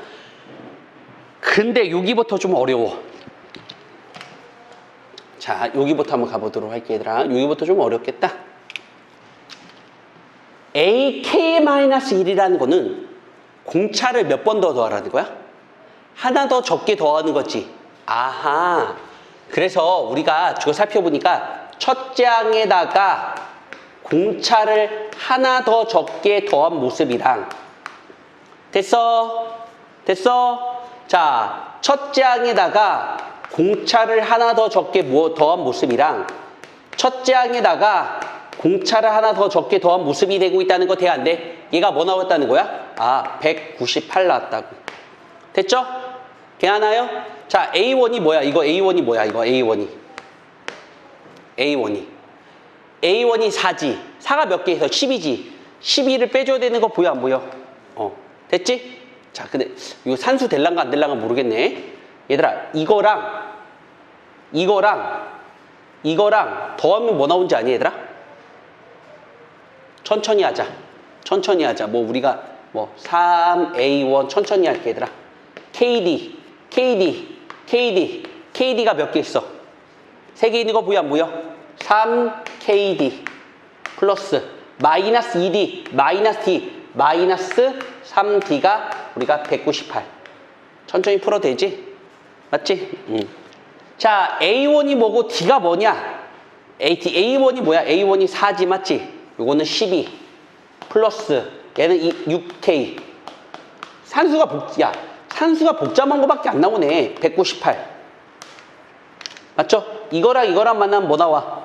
근데 여기부터 좀 어려워. 자, 여기부터 한번 가보도록 할게, 얘들아. 여기부터 좀 어렵겠다. AK-1이라는 거는 공차를 몇 번 더 더하라는 거야? 하나 더 적게 더하는 거지. 아하. 그래서 우리가 저거 살펴보니까 첫째 항에다가 공차를 하나 더 적게 더한 모습이랑 됐어? 자, 첫째 항에다가 공차를 하나 더 적게 더한 모습이랑 첫째 항에다가 공차를 하나 더 적게 더한 모습이 되고 있다는 거 돼야 안 돼? 얘가 뭐 나왔다는 거야? 아, 198 나왔다고. 됐죠? 괜찮아요? 자, A1이 뭐야? 이거 A1이 뭐야? 이거 A1이 4지. 4가 몇 개 있어? 10이지. 12를 빼줘야 되는 거 보여 안 보여? 됐지? 자, 근데 이거 산수 될란가 안 될란가 모르겠네. 얘들아, 이거랑 더하면 뭐 나온지 아니, 얘들아? 천천히 하자. 뭐 우리가 3A1 천천히 할게, 얘들아. KD가 몇 개 있어? 3개 있는 거 보여 안 보여? 3KD 플러스 마이너스 2D 마이너스 D 마이너스 3D가 우리가 198. 천천히 풀어도 되지? 맞지? 자, A1이 뭐고 D가 뭐냐? A1이 뭐야? A1이 4지, 맞지? 요거는 12 플러스 얘는 6K. 산수가 복잡한 거밖에 안 나오네. 198. 맞죠? 이거랑 만나면 뭐 나와?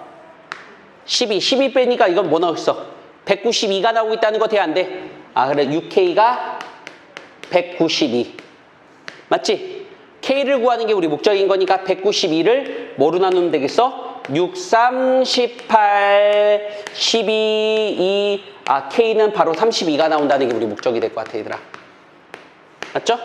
12 빼니까 이건 뭐 나오겠어? 192가 나오고 있다는 거 돼야 안 돼? 아, 그래. 6K가 192. 맞지? K를 구하는 게 우리 목적인 거니까 192를 뭐로 나누면 되겠어? 6, 3, 18, 12, 2. 아, K는 바로 32가 나온다는 게 우리 목적이 될 것 같아, 얘들아. 맞죠?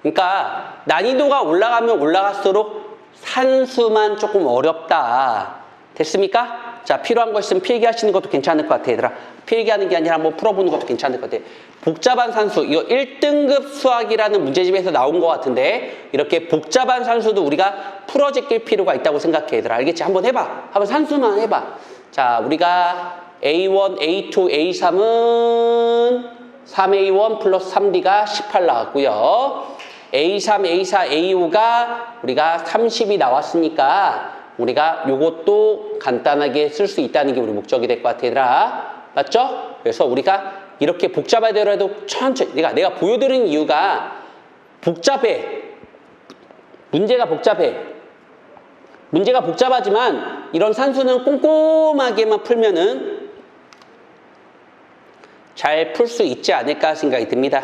그러니까 난이도가 올라가면 올라갈수록 산수만 조금 어렵다. 됐습니까? 자, 필요한 거 있으면 필기하시는 것도 괜찮을 것 같아, 얘들아. 필기하는 게 아니라 한번 풀어보는 것도 괜찮을 것 같아. 복잡한 산수, 이거 1등급 수학이라는 문제집에서 나온 것 같은데 이렇게 복잡한 산수도 우리가 풀어 제낄 필요가 있다고 생각해, 얘들아. 알겠지? 한번 해봐. 한번 산수만 해봐. 자, 우리가 A1, A2, A3은 3A1 플러스 3D가 18 나왔고요. A3, A4, A5가 우리가 30이 나왔으니까 우리가 요것도 간단하게 쓸 수 있다는 게 우리 목적이 될 것 같아, 얘들아. 맞죠? 그래서 우리가 이렇게 복잡하더라도 천천히, 내가 보여드리는 이유가 복잡해. 문제가 복잡하지만 이런 산수는 꼼꼼하게만 풀면은 잘 풀 수 있지 않을까 생각이 듭니다.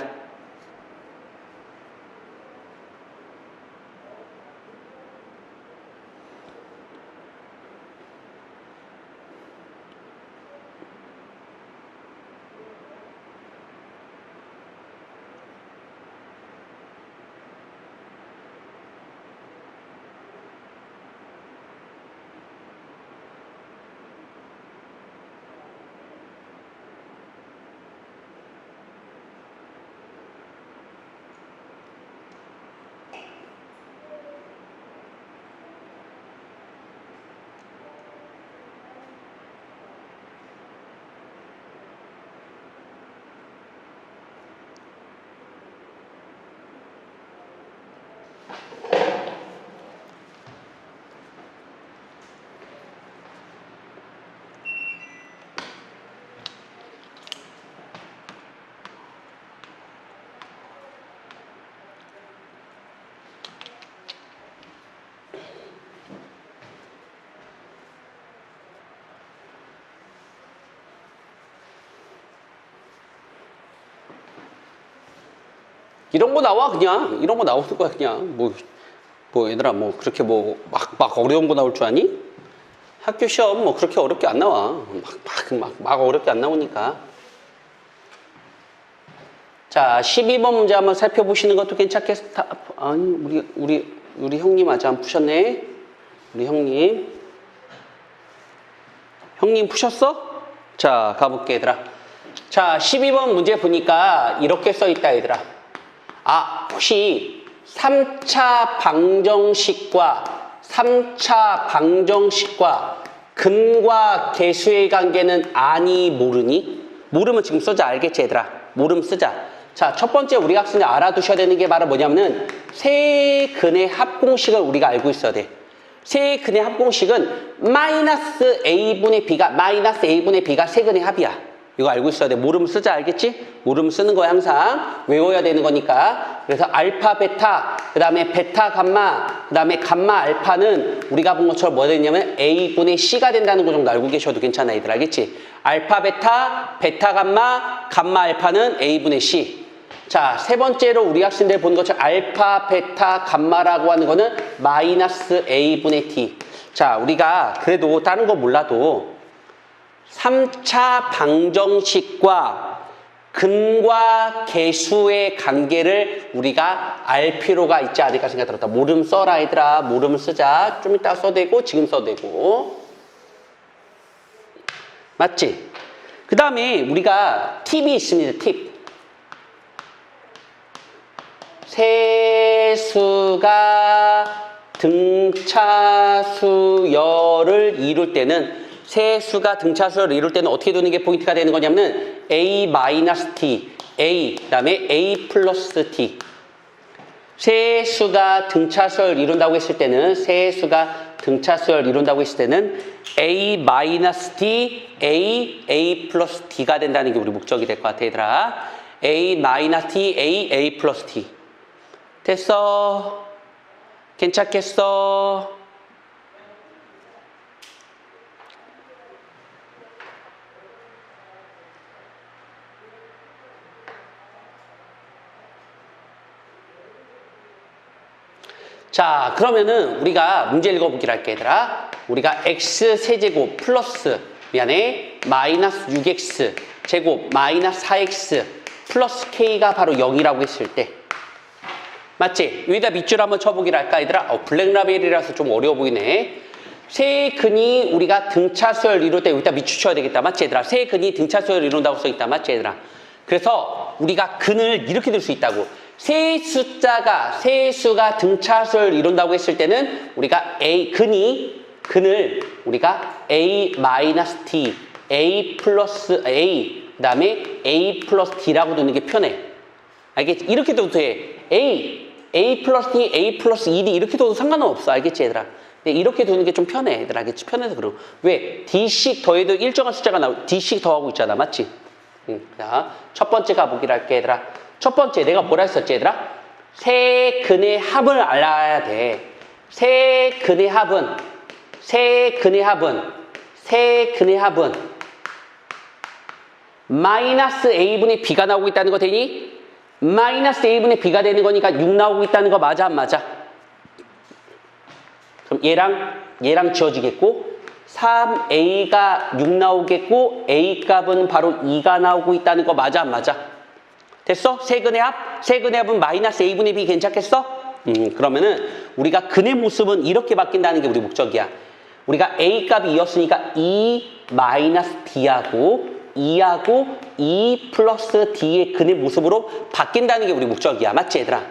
이런 거 나와 그냥. 이런 거 나오는 거야 그냥. 뭐 얘들아 뭐 그렇게 뭐 막 어려운 거 나올 줄 아니? 학교 시험 뭐 그렇게 어렵게 안 나와. 막 어렵게 안 나오니까. 자, 12번 문제 한번 살펴보시는 것도 괜찮겠다. 아니, 우리 형님 아직 안 푸셨네. 우리 형님. 형님 푸셨어? 자, 가볼게, 얘들아. 자, 12번 문제 보니까 이렇게 써있다, 얘들아. 혹시 3차 방정식과 3차 방정식과 근과 계수의 관계는 아니 모르니? 모르면 지금 쓰자. 알겠지, 얘들아? 모르면 쓰자. 자, 첫 번째 우리가 학생들 알아두셔야 되는 게 바로 뭐냐면은 세 근의 합공식을 우리가 알고 있어야 돼. 세 근의 합공식은 마이너스 a분의 b가 세 근의 합이야. 이거 알고 있어야 돼. 모르면 쓰자. 알겠지? 모르면 쓰는 거야. 항상 외워야 되는 거니까. 그래서 알파, 베타, 그 다음에 베타, 감마, 그 다음에 감마, 알파는 우리가 본 것처럼 뭐가 되냐면 a분의 c가 된다는 거 정도 알고 계셔도 괜찮아. 얘들 알겠지? 알파, 베타, 베타, 감마, 감마, 알파는 a분의 c. 자, 세 번째로 우리 학생들 보는 것처럼 알파, 베타, 감마라고 하는 거는 마이너스 a분의 t. 자, 우리가 그래도 다른 거 몰라도 3차 방정식과 근과 계수의 관계를 우리가 알 필요가 있지 않을까 생각 들었다. 모르면 써라, 얘들아. 모르면 쓰자. 좀 이따 써도 되고, 지금 써도 되고. 맞지? 그 다음에 우리가 팁이 있습니다. 팁. 세수가 등차수열을 이룰 때는 세수가 등차수열을 이룰 때는 어떻게 두는 게 포인트가 되는 거냐면 a-t, a, 그 다음에 a 플러스 t. 세수가 등차수열을 이룬다고 했을 때는 a-t, a 플러스 t가 된다는 게 우리 목적이 될 것 같아, 얘들아. a-t, a 플러스 t. 됐어? 괜찮겠어? 자, 그러면은 우리가 문제 읽어보기로 할게, 얘들아. 우리가 x세제곱 플러스 마이너스 6x 제곱 마이너스 4x 플러스 k가 바로 0이라고 했을 때 맞지? 여기다 밑줄 한번 쳐보기로 할까, 얘들아? 블랙라벨이라서 좀 어려워 보이네. 세 근이 우리가 등차수열 이룰 때 여기다 밑줄 쳐야 되겠다. 맞지, 얘들아? 세 근이 등차수열 이룬다고 써있다. 맞지, 얘들아? 그래서 우리가 근을 이렇게 들 수 있다고. 세수가 등차수열 이룬다고 했을 때는 우리가 근을 우리가 a-t, a 플러스 a, 그 다음에 a 플러스 t라고 두는 게 편해. 알겠지? 이렇게 둬도 돼. a 플러스 t, a 플러스 2d 이렇게 둬도 상관은 없어. 알겠지, 얘들아? 근데 이렇게 두는 게 좀 편해, 얘들아. 알겠지? 편해서 그러고. 왜? d씩 더해도 일정한 숫자가 나오고 d씩 더하고 있잖아. 맞지? 자, 첫 번째 가보기로 할게, 얘들아. 첫 번째 내가 뭐라 했었지, 얘들아? 세 근의 합을 알아야 돼. 세 근의 합은 마이너스 a분의 b가 나오고 있다는 거 되니? 마이너스 a분의 b가 되는 거니까 6 나오고 있다는 거 맞아, 안 맞아? 그럼 얘랑 지워지겠고 3a가 6 나오겠고 a 값은 바로 2가 나오고 있다는 거 맞아, 안 맞아? 됐어? 세근의 합은 마이너스 a분의 b 괜찮겠어? 그러면은 우리가 근의 모습은 이렇게 바뀐다는 게 우리 목적이야. 우리가 a 값이 2였으니까 2 마이너스 d하고 2하고 2 플러스 d의 근의 모습으로 바뀐다는 게 우리 목적이야. 맞지, 얘들아?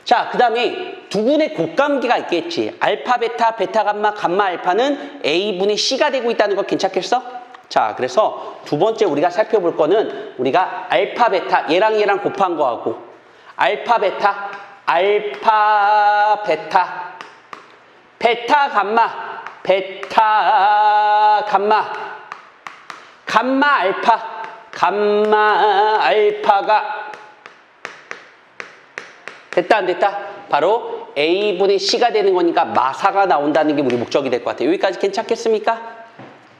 자, 그 다음에 두 군의 곱관계가 있겠지. 알파, 베타, 베타, 감마, 감마, 알파는 a분의 c가 되고 있다는 거 괜찮겠어? 자, 그래서 두 번째 우리가 살펴볼 거는 우리가 알파, 베타, 얘랑 곱한 거하고 알파, 베타, 베타, 감마, 감마, 알파가 됐다, 안 됐다? 바로 a분의 c가 되는 거니까 마사가 나온다는 게 우리 목적이 될 것 같아요. 여기까지 괜찮겠습니까?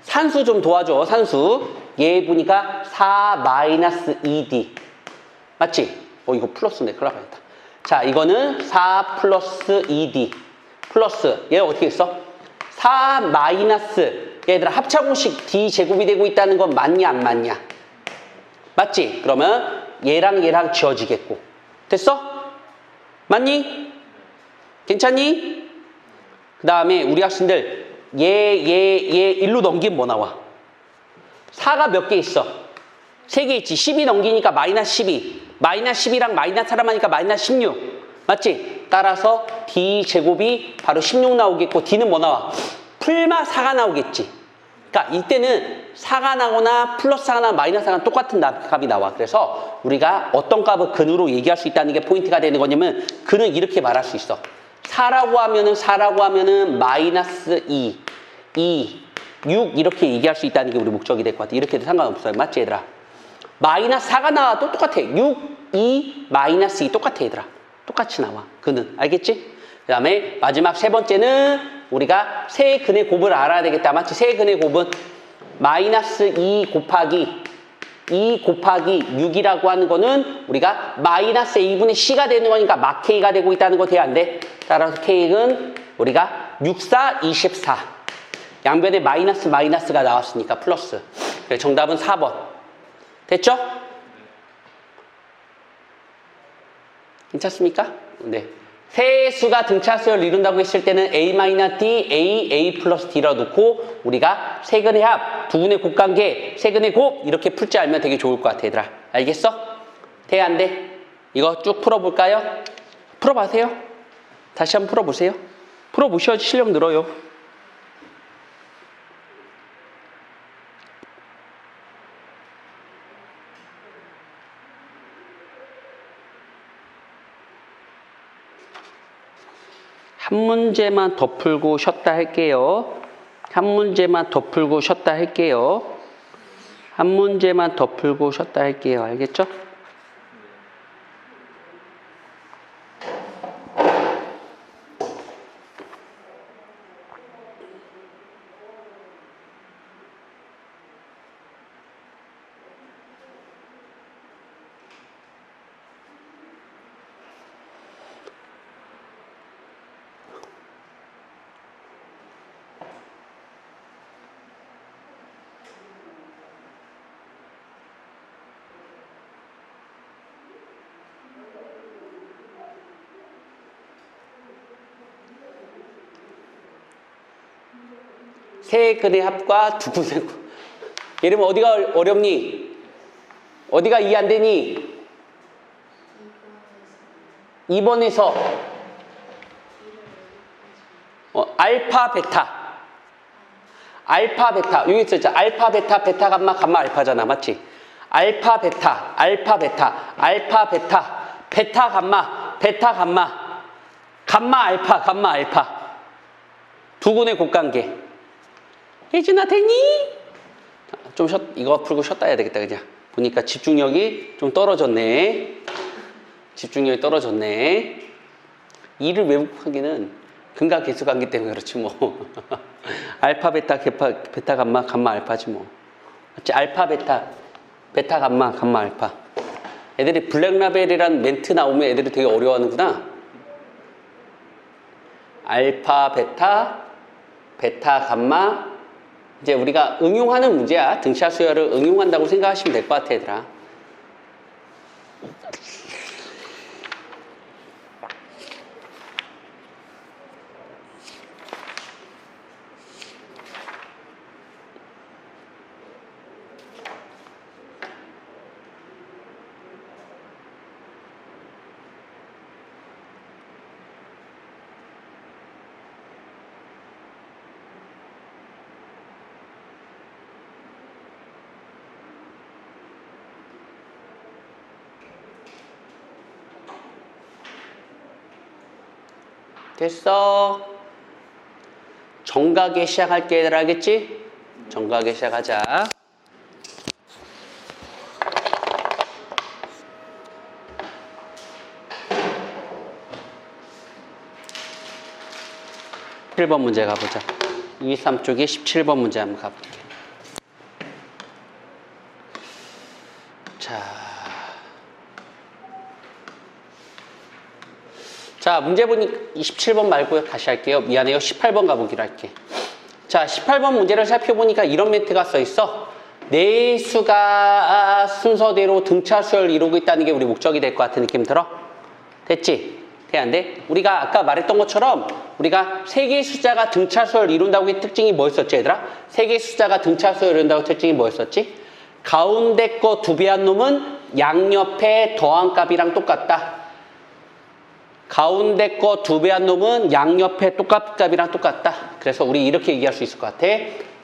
산수 좀 도와줘, 산수. 얘 보니까 4 마이너스 2d. 맞지? 이거 플러스네. 큰일 났다. 자, 이거는 4 플러스 2D 플러스 얘 어떻게 했어? 4 마이너스 얘들아 합차공식 D 제곱이 되고 있다는 건 맞냐 안 맞냐? 맞지? 그러면 얘랑 얘랑 지워지겠고 됐어? 맞니? 괜찮니? 그 다음에 우리 학생들 얘 일로 넘기면 뭐 나와? 4가 몇 개 있어? 3개 있지. 10이 넘기니까 마이너스 12. 마이너스 10이랑 마이너스 하나 하니까 마이너스 16. 맞지? 따라서 D제곱이 바로 16 나오겠고 D는 뭐 나와? 풀마 4가 나오겠지. 그러니까 이때는 4가 나거나 플러스 하나 마이너스 하나 똑같은 값이 나와. 그래서 우리가 어떤 값을 근으로 얘기할 수 있다는 게 포인트가 되는 거냐면 근은 이렇게 말할 수 있어. 4라고 하면은 마이너스 2, 6 이렇게 얘기할 수 있다는 게 우리 목적이 될 것 같아. 이렇게 해도 상관없어요. 맞지 얘들아? 마이너스 4가 나와도 똑같아. 6, 2, 마이너스 2 똑같아 얘들아. 똑같이 나와. 근은. 알겠지? 그 다음에 마지막 세 번째는 우리가 세 근의 곱을 알아야 되겠다. 맞지? 세 근의 곱은 마이너스 2 곱하기 6이라고 하는 거는 우리가 마이너스 A분의 C가 되는 거니까 막 K가 되고 있다는 거 돼야 안 돼? 따라서 K는 우리가 6, 4, 24. 양변에 마이너스가 나왔으니까 플러스. 그래서 정답은 4번. 됐죠? 괜찮습니까? 네. 세 수가 등차수열을 이룬다고 했을 때는 A-D, A 플러스 D라 놓고 우리가 세근의 합, 두 근의 곱관계, 세근의 곱 이렇게 풀 줄 알면 되게 좋을 것 같아 얘들아. 알겠어? 돼? 안 돼? 이거 쭉 풀어볼까요? 풀어봐세요. 다시 한번 풀어보세요. 풀어보셔야지 실력 늘어요. 한 문제만 더 풀고 쉬었다 할게요. 한 문제만 더 풀고 쉬었다 할게요. 한 문제만 더 풀고 쉬었다 할게요. 알겠죠? 세 근의 합과 두 근의 곱. 예를 들면 어디가 어렵니? 어디가 이해 안 되니? 2번에서 알파, 베타. 여기 있었죠. 알파, 베타, 감마, 알파잖아. 맞지? 알파, 베타, 베타, 감마, 감마, 알파. 두 근의 곱관계. 혜진아 되니? 좀 이거 풀고 쉬었다 해야 되겠다 그냥. 보니까 집중력이 좀 떨어졌네. 이를 왜곡하기는 근과 계수관계 때문에 그렇지 뭐. 알파, 베타, 감마, 알파지 뭐. 맞지? 알파, 베타, 감마, 알파. 애들이 블랙라벨이란 멘트 나오면 애들이 되게 어려워하는구나. 알파, 베타, 감마. 이제 우리가 응용하는 문제야. 등차 수열을 응용한다고 생각하시면 될 것 같아, 얘들아. 됐어. 정각에 시작할게 얘들 알겠지? 정각에 시작하자. (17번) 문제 가보자. 2, 3쪽에 17번 문제 한번 가볼게. 자. 자, 문제 보니까 27번 말고요. 다시 할게요. 미안해요. 18번 가보기로 할게. 자, 18번 문제를 살펴보니까 이런 멘트가 써 있어. 내수가 순서대로 등차 수열을 이루고 있다는 게 우리 목적이 될 것 같은 느낌 들어? 됐지? 돼, 안 돼? 우리가 아까 말했던 것처럼 우리가 세 개의 숫자가 등차 수열을 이룬다고 의 특징이 뭐였었지, 얘들아? 세 개의 숫자가 등차 수열을 이룬다고 특징이 뭐였었지? 가운데 거 두 배한 놈은 양옆에 더한 값이랑 똑같다. 가운데 거 두 배한 놈은 양옆에 값이랑 똑같다. 그래서 우리 이렇게 얘기할 수 있을 것 같아.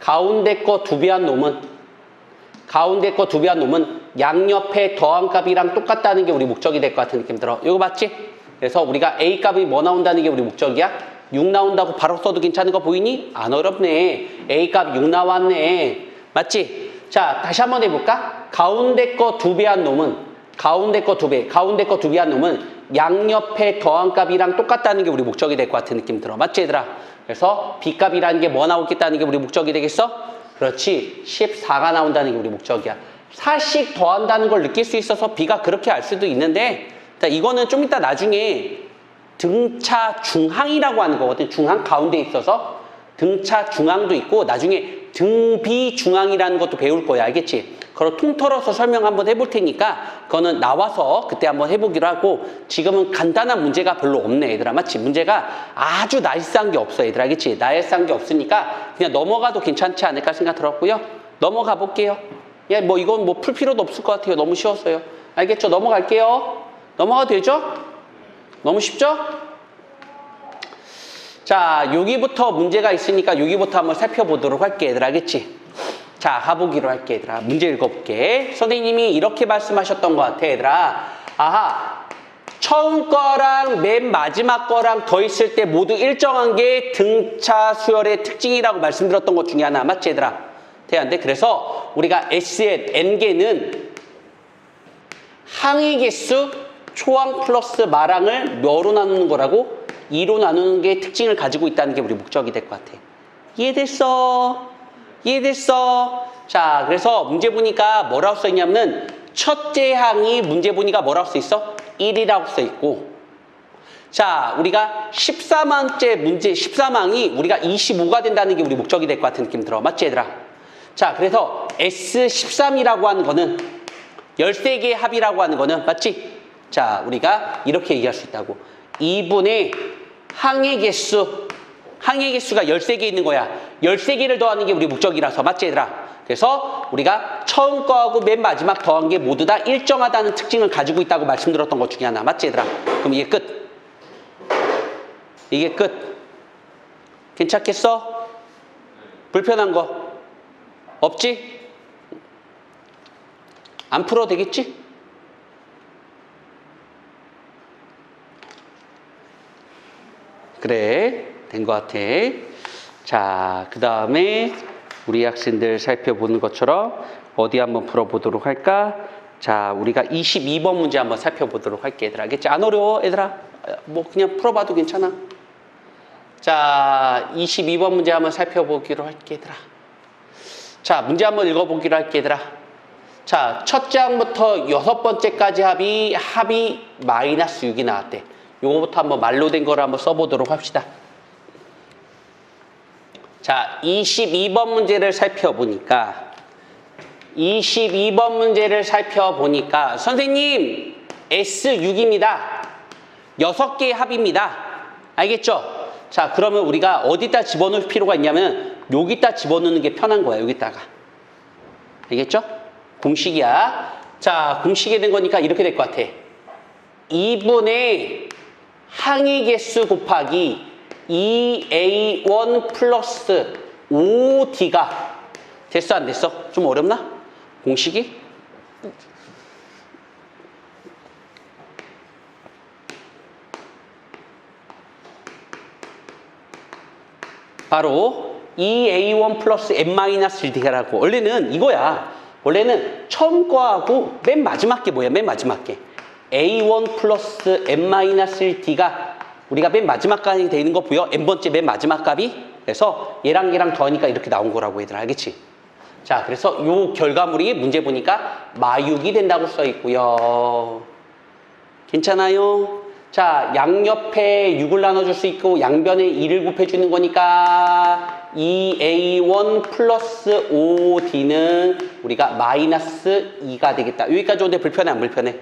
가운데 거 두 배한 놈은 양옆에 더한 값이랑 똑같다는 게 우리 목적이 될 것 같은 느낌 들어. 이거 맞지? 그래서 우리가 A 값이 뭐 나온다는 게 우리 목적이야? 6 나온다고 바로 써도 괜찮은 거 보이니? 안 어렵네. A 값 6 나왔네. 맞지? 자, 다시 한번 해볼까? 가운데 거 두 배한 놈은 양옆에 더한 값이랑 똑같다는 게 우리 목적이 될 것 같은 느낌 들어. 맞지, 얘들아? 그래서 B 값이라는 게 뭐 나오겠다는 게 우리 목적이 되겠어? 그렇지. 14가 나온다는 게 우리 목적이야. 4씩 더한다는 걸 느낄 수 있어서 B가 그렇게 알 수도 있는데, 이거는 좀 이따 나중에 등차 중항이라고 하는 거거든. 중항 가운데 있어서 등차 중항도 있고 나중에 등비 중항이라는 것도 배울 거야. 알겠지? 그걸 통틀어서 설명 한번 해볼 테니까 그거는 나와서 그때 한번 해보기로 하고, 지금은 간단한 문제가 별로 없네, 얘들아. 맞지? 문제가 아주 나이스한 게 없어, 얘들아. 알겠지? 나이스한 게 없으니까 그냥 넘어가도 괜찮지 않을까 생각 들었고요. 넘어가 볼게요. 야, 뭐 이건 뭐 풀 필요도 없을 것 같아요. 너무 쉬웠어요. 알겠죠? 넘어갈게요. 넘어가도 되죠? 너무 쉽죠? 자, 여기부터 문제가 있으니까 여기부터 한번 살펴보도록 할게, 얘들아. 알겠지? 자, 가보기로 할게, 얘들아. 문제 읽어볼게. 선생님이 이렇게 말씀하셨던 것 같아, 얘들아. 아하, 처음 거랑 맨 마지막 거랑 더 있을 때 모두 일정한 게 등차 수열의 특징이라고 말씀드렸던 것 중에 하나. 맞지, 얘들아? 돼, 안 돼? 그래서 우리가 S의 N개는 항의 개수 초항 플러스 마랑을 몇로 나누는 거라고? 2로 나누는 게 특징을 가지고 있다는 게 우리 목적이 될 것 같아. 이해됐어? 이해됐어? 자, 그래서 문제 보니까 뭐라고 써있냐면은 첫째 항이 문제 보니까 뭐라고 써있어? 1이라고 써있고, 자, 우리가 13항째 문제 13항이 우리가 25가 된다는 게 우리 목적이 될 것 같은 느낌 들어. 맞지, 얘들아? 자, 그래서 S13이라고 하는 거는 13개의 합이라고 하는 거는, 맞지? 자, 우리가 이렇게 얘기할 수 있다고. 2분의 항의 개수가 13개 있는 거야. 13개를 더하는 게 우리 목적이라서. 맞지, 얘들아? 그래서 우리가 처음 거하고 맨 마지막 더한 게 모두 다 일정하다는 특징을 가지고 있다고 말씀드렸던 것 중에 하나. 맞지, 얘들아? 그럼 이게 끝. 이게 끝. 괜찮겠어? 불편한 거 없지? 안 풀어도 되겠지? 그래, 된 것 같아. 자, 그 다음에 우리 학생들 살펴보는 것처럼 어디 한번 풀어보도록 할까? 자, 우리가 22번 문제 한번 살펴보도록 할게, 얘들아. 알겠지? 안 어려워, 얘들아. 뭐 그냥 풀어봐도 괜찮아. 자, 22번 문제 한번 살펴보기로 할게, 얘들아. 자, 문제 한번 읽어보기로 할게, 얘들아. 자, 첫 장부터 6번째까지 합이 마이너스 6이 나왔대. 요거부터 한번 말로 된 거를 한번 써보도록 합시다. 자, 22번 문제를 살펴보니까 선생님 S6입니다. 6개의 합입니다. 알겠죠? 자, 그러면 우리가 어디다 집어넣을 필요가 있냐면 여기다 집어넣는 게 편한 거야. 여기다가. 알겠죠? 공식이야. 자, 공식이 된 거니까 이렇게 될 것 같아. 2분의 항의 개수 곱하기 2A1 플러스 5D가 됐어, 안 됐어? 좀 어렵나? 공식이? 바로 2A1 플러스 N-1D라고. 원래는 이거야. 원래는 처음 거하고 맨 마지막 게 뭐야? 맨 마지막 게 A1 플러스 N-D가 우리가 맨 마지막 값이 되는 거 보여? N번째 맨 마지막 값이? 그래서 얘랑 얘랑 더하니까 이렇게 나온 거라고, 얘들아. 알겠지? 자, 그래서 요 결과물이 문제 보니까 마육이 된다고 써 있고요. 괜찮아요? 자, 양옆에 6을 나눠줄 수 있고 양변에 2를 곱해주는 거니까 2a1 플러스 5d는 우리가 마이너스 2가 되겠다. 여기까지 오는데 불편해 안 불편해?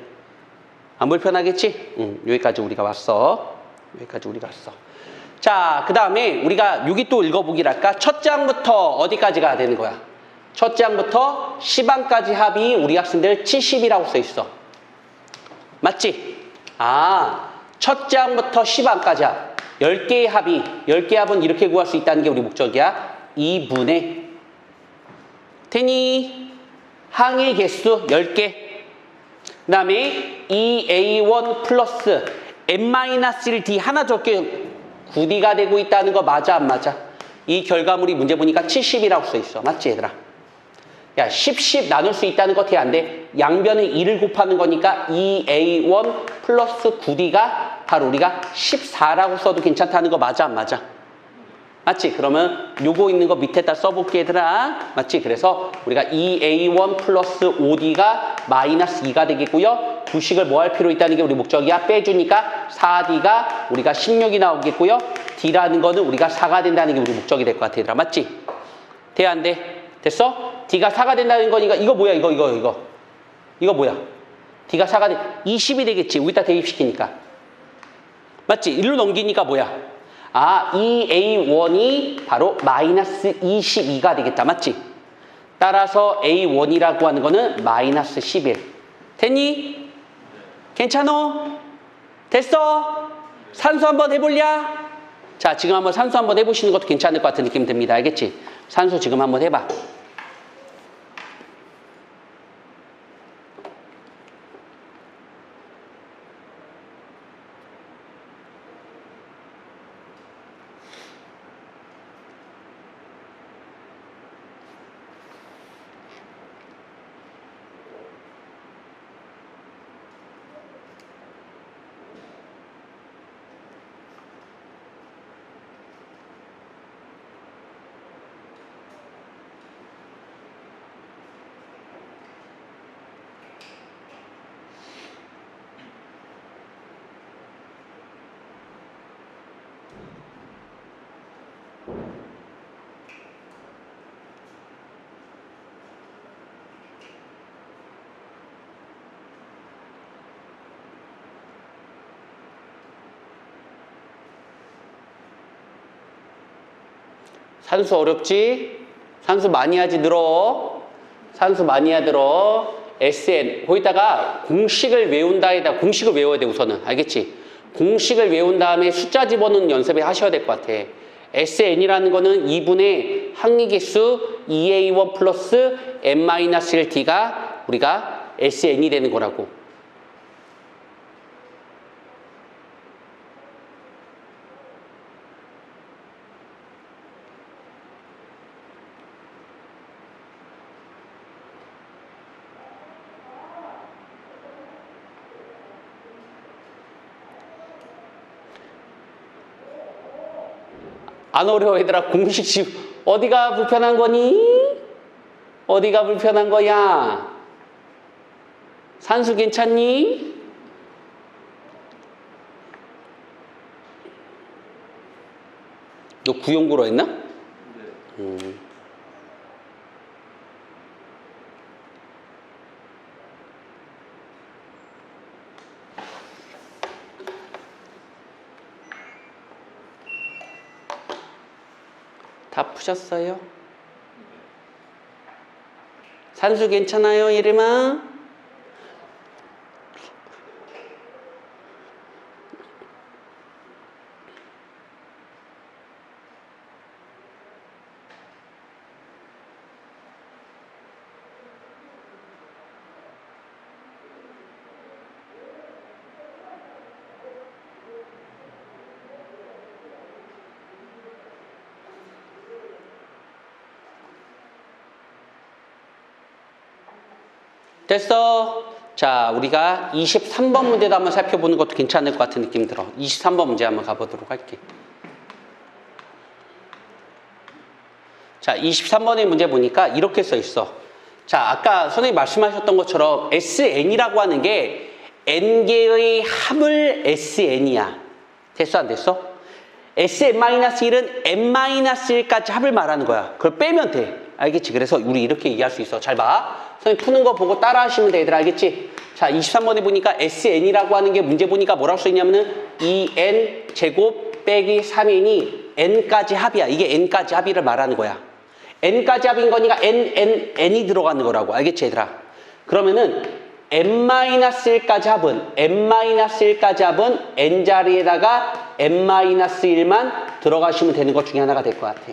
안 불편하겠지? 응, 여기까지 우리가 왔어. 여기까지 우리가 왔어. 자, 그 다음에 우리가 여기 또 읽어보기랄까? 첫 장부터 어디까지 가야 되는 거야? 첫 장부터 10항까지 합이 우리 학생들 70이라고 써 있어. 맞지? 아, 첫 장부터 10항까지 합. 10개의 합이, 10개의 합은 이렇게 구할 수 있다는 게 우리 목적이야. 2분의 테니 항의 개수 10개. 그 다음에 2a1 플러스 n-1d 하나 적게 9d가 되고 있다는 거 맞아 안 맞아? 이 결과물이 문제 보니까 70이라고 써 있어. 맞지 얘들아? 야, 10 나눌 수 있다는 거 돼 안 돼? 양변에 2를 곱하는 거니까 2a1 플러스 9d가 바로 우리가 14라고 써도 괜찮다는 거 맞아 안 맞아? 맞지? 그러면 요거 있는 거 밑에다 써볼게 얘들아. 맞지? 그래서 우리가 2a1 플러스 5d가 마이너스 2가 되겠고요. 두식을 뭐 할 필요 있다는 게 우리 목적이야. 빼주니까 4d가 우리가 16이 나오겠고요. d라는 거는 우리가 4가 된다는 게 우리 목적이 될 것 같아 얘들아. 맞지? 돼 안 돼? 됐어? d가 4가 된다는 거니까 이거 뭐야 이거 뭐야? d가 4가 돼 20이 되겠지. 여기다 대입시키니까. 맞지? 1로 넘기니까 뭐야? 아, 2a1이 바로 마이너스 22가 되겠다. 맞지? 따라서 a1이라고 하는 거는 마이너스 11. 됐니? 괜찮어? 됐어? 산수 한번 해볼랴? 자, 지금 한번 산수 한번 해보시는 것도 괜찮을 것 같은 느낌 듭니다. 알겠지? 산수 지금 한번 해봐. 산수 어렵지? 산수 많이 하지 늘어. 산수 많이 하들어. SN 거기다가 공식을 외운다에다 공식을 외워야 돼 우선은. 알겠지? 공식을 외운 다음에 숫자 집어넣는 연습을 하셔야 될 것 같아. SN이라는 거는 2분의 항의개수 2A1 플러스 n-1D가 우리가 SN이 되는 거라고. 안 어려워 얘들아. 공식 어디가 불편한 거니? 어디가 불편한 거야? 산수 괜찮니? 너 구용구로 했나? 네. 다 푸셨어요? 산수 괜찮아요, 이름아? 됐어? 자, 우리가 23번 문제도 한번 살펴보는 것도 괜찮을 것 같은 느낌 들어. 23번 문제 한번 가보도록 할게. 자, 23번의 문제 보니까 이렇게 써 있어. 자, 아까 선생님 말씀하셨던 것처럼 SN이라고 하는 게 n개의 합을 SN이야. 됐어 안 됐어? Sn-1은 n-1까지 합을 말하는 거야. 그걸 빼면 돼. 알겠지? 그래서 우리 이렇게 얘기할 수 있어. 잘 봐. 선생님 푸는 거 보고 따라 하시면 돼, 얘들아. 알겠지? 자, 23번에 보니까 SN이라고 하는 게 문제 보니까 뭐라고 써있냐면은 2n 제곱 빼기 3n이 n까지 합이야. 이게 n까지 합의를 말하는 거야. n까지 합인 거니까 n이 들어가는 거라고. 알겠지, 얘들아? 그러면은 n-1까지 합은 n자리에다가 n-1만 들어가시면 되는 것 중에 하나가 될 것 같아.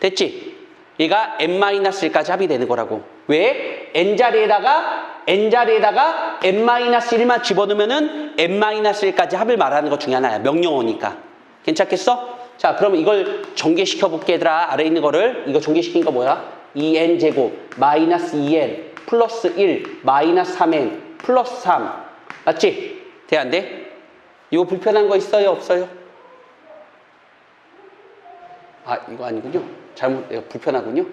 됐지? 얘가 n-1까지 합이 되는 거라고. 왜? n자리에다가 n-1만 집어넣으면은 n-1까지 합을 말하는 것 중에 하나야. 명령어니까. 괜찮겠어? 자, 그럼 이걸 전개시켜 볼게, 얘들아. 아래 있는 거를. 이거 전개시킨 거 뭐야? 2n 제곱 마이너스 2n 플러스 1 마이너스 3n 플러스 3. 맞지? 돼, 안 돼? 이거 불편한 거 있어요, 없어요? 아, 이거 아니군요. 잘못, 이거 불편하군요.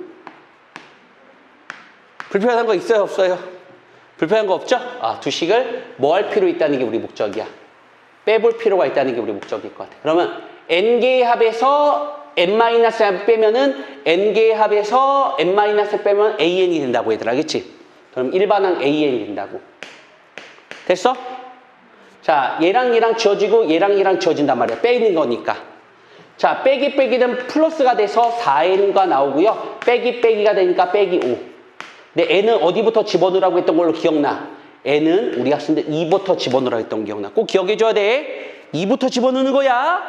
불편한 거 있어요, 없어요? 불편한 거 없죠? 아, 두 식을 뭐 할 필요 있다는 게 우리 목적이야. 빼볼 필요가 있다는 게 우리 목적일 것 같아. 그러면 n개의 합에서 n-1 빼면은 n개의 합에서 n-1 빼면 an이 된다고 얘들아. 알겠지? 그럼 일반항 an이 된다고. 됐어? 자, 얘랑 지워지고 얘랑 지워진단 말이야. 빼는 거니까. 자, 빼기는 플러스가 돼서 4n가 나오고요. 빼기가 되니까 빼기 5. 근데 n은 어디부터 집어넣으라고 했던 걸로 기억나? n은 우리 학생들 2부터 집어넣으라고 했던 거 기억나. 꼭 기억해줘야 돼. 2부터 집어넣는 거야.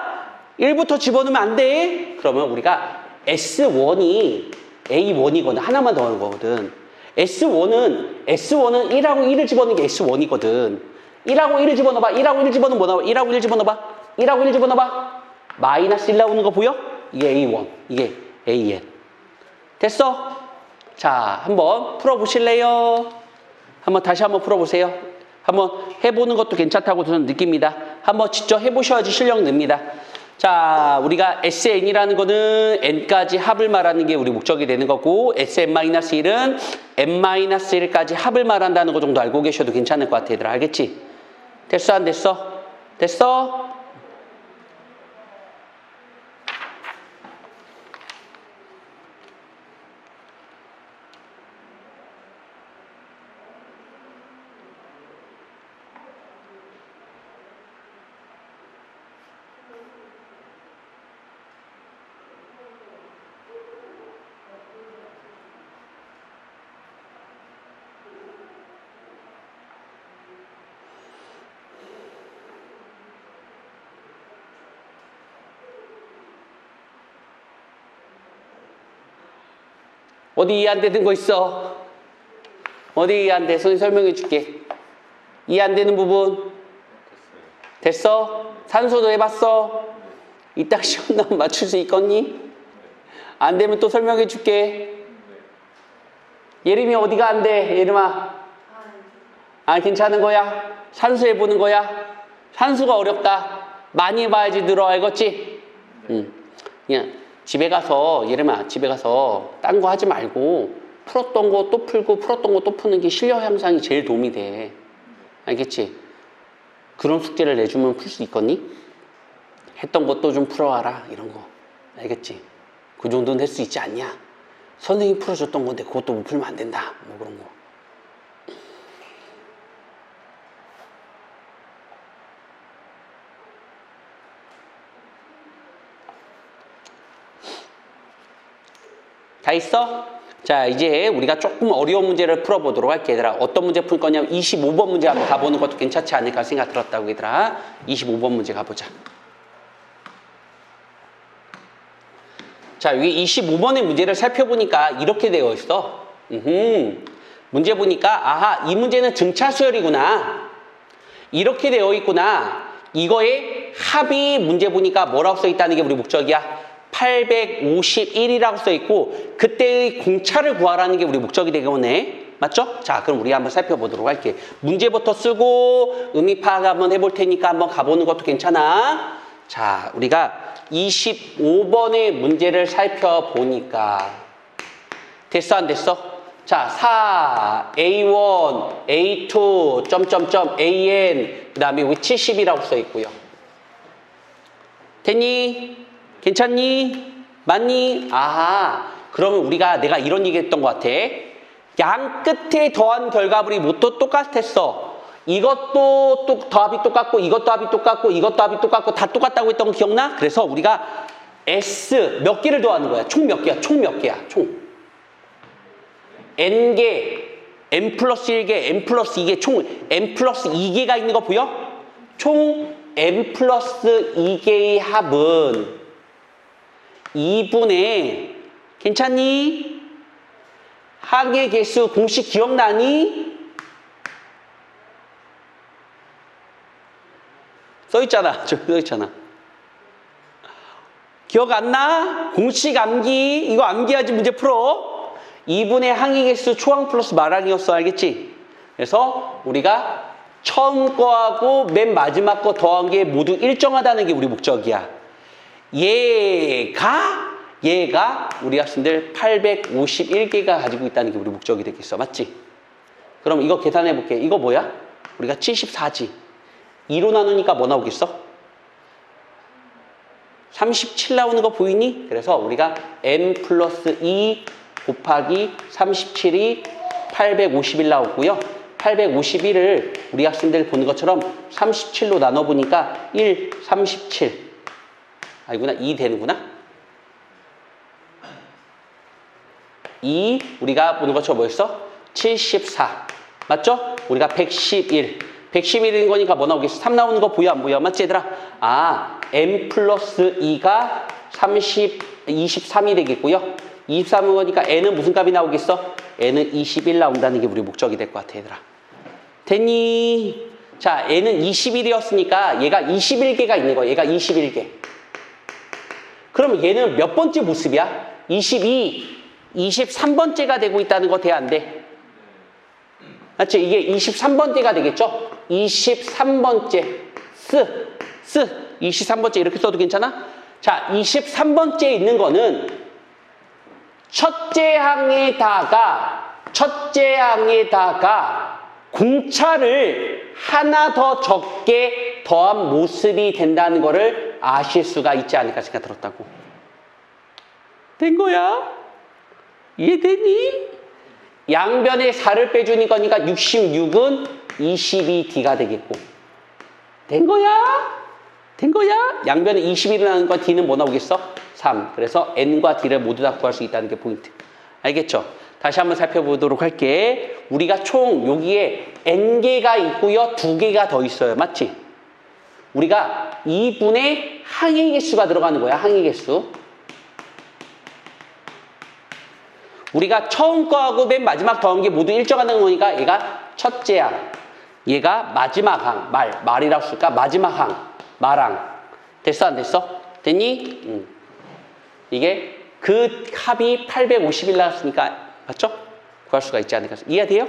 1부터 집어넣으면 안 돼. 그러면 우리가 S1이 A1이거든. 하나만 더 하는 거거든. S1은 1하고 1을 집어넣는 게 S1이거든. 1하고 1을 집어넣어봐. 1하고 1 집어넣으면 뭐 나와? 1하고 1 집어넣어봐. 1하고 1 집어넣어봐. 마이너스 1 나오는 거 보여? 이게 A1. 이게 AN. 됐어? 자, 한번 풀어보실래요? 다시 한번 풀어보세요. 한번 해보는 것도 괜찮다고 저는 느낍니다. 한번 직접 해보셔야지 실력 늡니다. 자, 우리가 SN이라는 거는 n까지 합을 말하는 게 우리 목적이 되는 거고, Sn-1은 n-1까지 합을 말한다는 거 정도 알고 계셔도 괜찮을 것 같아, 얘들아. 알겠지? 됐어, 안 됐어? 됐어? 어디 이해 안 되는 거 있어? 어디 이해 안 돼? 선생님 설명해 줄게. 이해 안 되는 부분? 됐어? 산소도 해봤어? 이따 시험 나오면 맞출 수 있겠니? 안 되면 또 설명해 줄게. 예림이 어디가 안 돼? 예림아. 아, 괜찮은 거야? 산수 해보는 거야? 산수가 어렵다. 많이 해봐야지 늘어. 알겠지? 그냥 집에 가서, 예림아, 집에 가서 딴 거 하지 말고 풀었던 거 또 풀고 풀었던 거 또 푸는 게 실력 향상이 제일 도움이 돼. 알겠지? 그런 숙제를 내주면 풀 수 있겠니? 했던 것도 좀 풀어와라, 이런 거. 알겠지? 그 정도는 할 수 있지 않냐? 선생님이 풀어줬던 건데 그것도 못 풀면 안 된다. 뭐 그런 거. 다 있어? 자, 이제 우리가 조금 어려운 문제를 풀어보도록 할게, 얘들아. 어떤 문제 풀 거냐면 25번 문제 한번 가보는 것도 괜찮지 않을까 생각 들었다고, 얘들아. 25번 문제 가보자. 자, 여기 25번의 문제를 살펴보니까 이렇게 되어 있어. 문제 보니까, 아하, 이 문제는 등차 수열이구나. 이렇게 되어 있구나. 이거의 합이 문제 보니까 뭐라고 써 있다는 게 우리 목적이야. 851이라고 써 있고, 그때의 공차를 구하라는 게 우리 목적이 되겠네. 맞죠? 자, 그럼 우리 한번 살펴보도록 할게. 문제부터 쓰고 의미 파악 한번 해볼 테니까 한번 가보는 것도 괜찮아. 자, 우리가 25번의 문제를 살펴보니까 됐어, 안 됐어? 자, 4, A1, A2, 점점점, AN, 그 다음에 여기 70이라고 써 있고요. 됐니? 괜찮니? 맞니? 아하. 그러면 내가 이런 얘기 했던 것 같아. 양 끝에 더한 결과물이 모두 똑같았어. 이것도 더합이 똑같고, 이것도 합이 똑같고, 이것도 합이 똑같고, 다 똑같다고 했던 거 기억나? 그래서 우리가 S 몇 개를 더하는 거야? 총 몇 개야? 총 몇 개야? 총. N개, N 플러스 1개, N 플러스 2개, 총 N 플러스 2개가 있는 거 보여? 총 N 플러스 2개의 합은 2분의, 괜찮니? 항의 개수 공식 기억나니? 써있잖아. 저기 써있잖아. 기억 안 나? 공식 암기. 이거 암기하지 문제 풀어. 2분의 항의 개수 초항 플러스 말항이었어. 알겠지? 그래서 우리가 처음 거하고 맨 마지막 거 더한 게 모두 일정하다는 게 우리 목적이야. 얘가 우리 학생들 851개가 가지고 있다는 게 우리 목적이 되겠어. 맞지? 그럼 이거 계산해 볼게. 이거 뭐야? 우리가 74지. 2로 나누니까 뭐 나오겠어? 37 나오는 거 보이니? 그래서 우리가 n 플러스 2 곱하기 37이 851 나오고요. 851을 우리 학생들 보는 것처럼 37로 나눠보니까 1, 37. 아니구나. 2 되는구나. 2, 우리가 보는 것처럼 뭐였어? 74. 맞죠? 우리가 111. 111인 거니까 뭐 나오겠어? 3 나오는 거 보여? 안 보여? 맞지, 얘들아? 아, n 플러스 2가 23이 되겠고요. 23인 거니까 n은 무슨 값이 나오겠어? n은 21 나온다는 게 우리 목적이 될 것 같아, 얘들아. 됐니? 자, n은 21이었으니까 얘가 21개가 있는 거야. 얘가 21개. 그럼 얘는 몇 번째 모습이야? 22, 23번째가 되고 있다는 거 돼, 안 돼? 맞지? 이게 23번째가 되겠죠? 23번째. 23번째 이렇게 써도 괜찮아? 자, 23번째에 있는 거는 첫째 항에다가 공차를 하나 더 적게 더한 모습이 된다는 거를 아실 수가 있지 않을까 생각 들었다고. 된 거야? 이해되니? 양변에 4를 빼주는 거니까 66은 22D가 되겠고. 된 거야? 된 거야? 양변에 21을 나누는 거 D는 뭐 나오겠어? 3. 그래서 N과 D를 모두 다 구할 수 있다는 게 포인트. 알겠죠? 다시 한번 살펴보도록 할게. 우리가 총 여기에 N개가 있고요. 2개가 더 있어요. 맞지? 우리가 2분의 항의 개수가 들어가는 거야. 항의 개수. 우리가 처음 거하고 맨 마지막 더한 게 모두 일정하는 거니까 얘가 첫째 항, 얘가 마지막 항, 말이라고 쓸까? 마지막 항, 말항. 됐어, 안 됐어? 됐니? 이게 그 합이 851 나왔으니까 맞죠? 구할 수가 있지 않을까? 이해돼요?